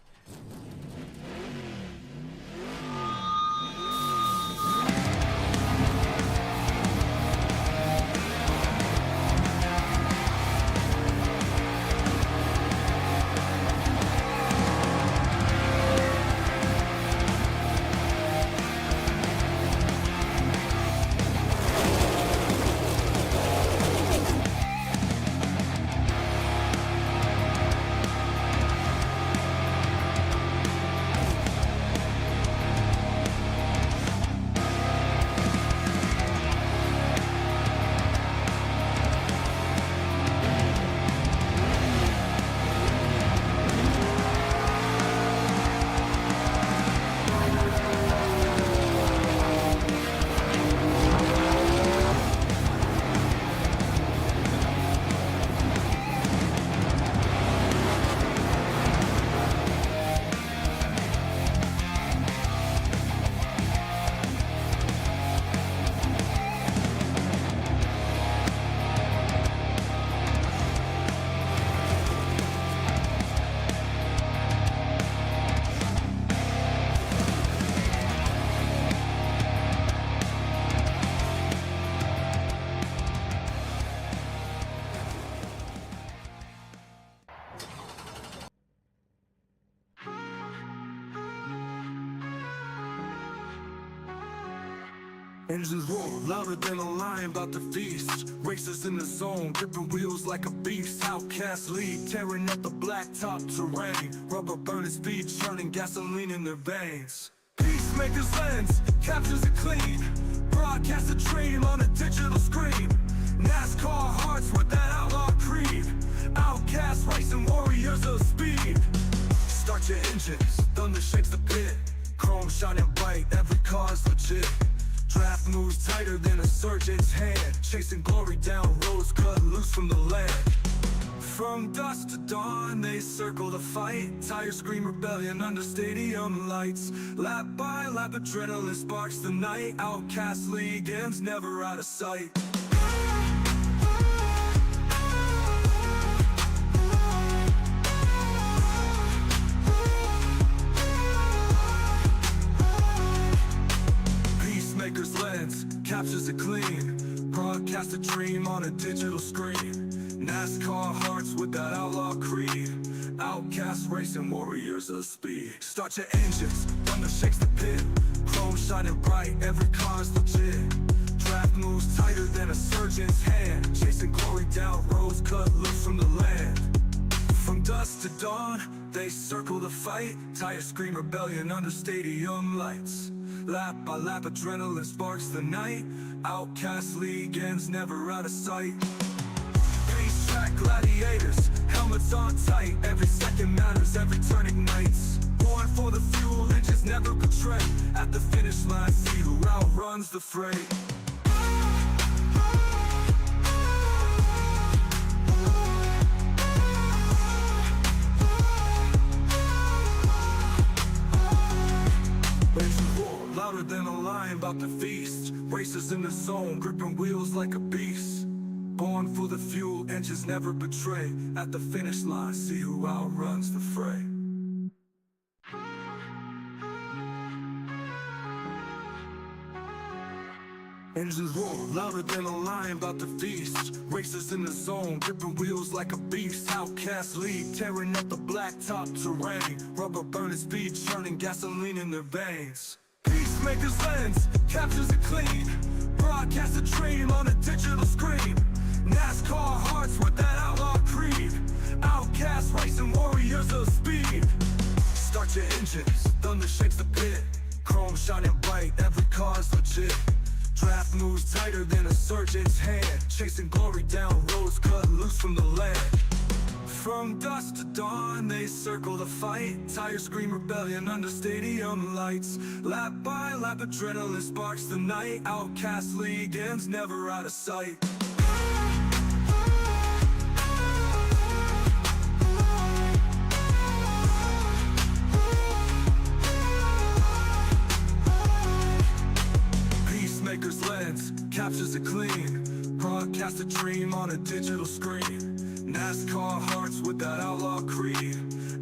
Engines roar, louder than a lion about to feast. Racers in the zone, gripping wheels like a beast. Outcast lead, tearing up the blacktop terrain. Rubber burning speed, churning gasoline in their veins. Peacemaker's lens captures it clean. Broadcast a dream on a digital screen. NASCAR hearts with that outlaw creed. Outcast racing warriors of speed. Start your engines, thunder shakes the pit. Chrome shining bright, every car's legit. Draft moves tighter than a surgeon's hand. Chasing glory down roads cut loose from the land. From dusk to dawn, they circle the fight. Tires scream rebellion under stadium lights. Lap by lap, adrenaline sparks the night. Outcast league ends, never out of sight. Peacemaker's lens captures it clean. Broadcast a dream on a digital screen. NASCAR hearts with that outlaw creed. Outcast racing warriors of speed. Start your engines, thunder shakes the pit. Chrome shining bright, every car's legit. Draft moves tighter than a surgeon's hand. Chasing glory down roads cut loose from the land. From dusk to dawn, they circle the fight. Tires scream rebellion under stadium lights. Lap by lap, adrenaline sparks the night. Outcast league ends, never out of sight. Racetrack gladiators, helmets on tight. Every second matters, every turn ignites. Born for the fuel, engines never betray. At the finish line, see who outruns the fray. Louder than a lion about to feast. Racers in the zone, gripping wheels like a beast. Born for the fuel, engines never betray. At the finish line, see who outruns the fray. Engines roar, louder than a lion about to feast. Racers in the zone, gripping wheels like a beast. Outcast lead, tearing up the blacktop terrain. Rubber burning speed, churning gasoline in their veins. Peacemaker's lens captures it clean. Broadcast a dream on a digital screen. NASCAR hearts with that outlaw creed. Outcast racing warriors of speed. Start your engines, thunder shakes the pit. Chrome shining bright, every car's legit. Draft moves tighter than a surgeon's hand. Chasing glory down roads cut loose from the land. From dusk to dawn, they circle the fight. Tires scream rebellion under stadium lights. Lap by lap, adrenaline sparks the night. Outcast league ends, never out of sight. Peacemaker's lens captures it clean. Broadcast a dream on a digital screen. NASCAR hearts with that outlaw creed.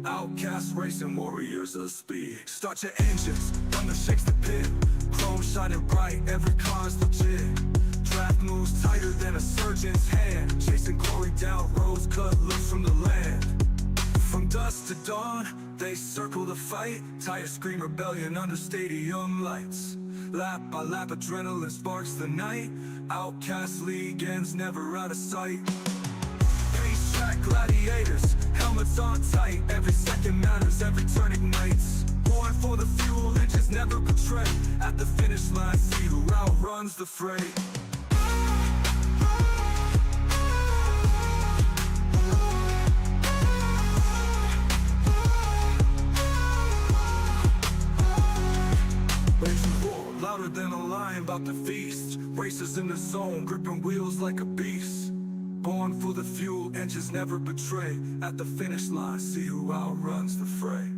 Outcast racing warriors of speed. Start your engines, thunder shakes the pit. Chrome shining bright, every car's legit. Draft moves tighter than a surgeon's hand. Chasing glory down roads cut loose from the land. From dusk to dawn, they circle the fight. Tires scream rebellion under stadium lights. Lap by lap, adrenaline sparks the night. Outcast league ends, never out of sight. Gladiators, helmets on tight. Every second matters, every turn ignites. Born for the fuel, engines never betray. At the finish line, see who outruns the fray. Engines roar, louder than a lion about to feast. Racers in the zone, gripping wheels like a beast. Born for the fuel, engines never betray. At the finish line, see who outruns the fray.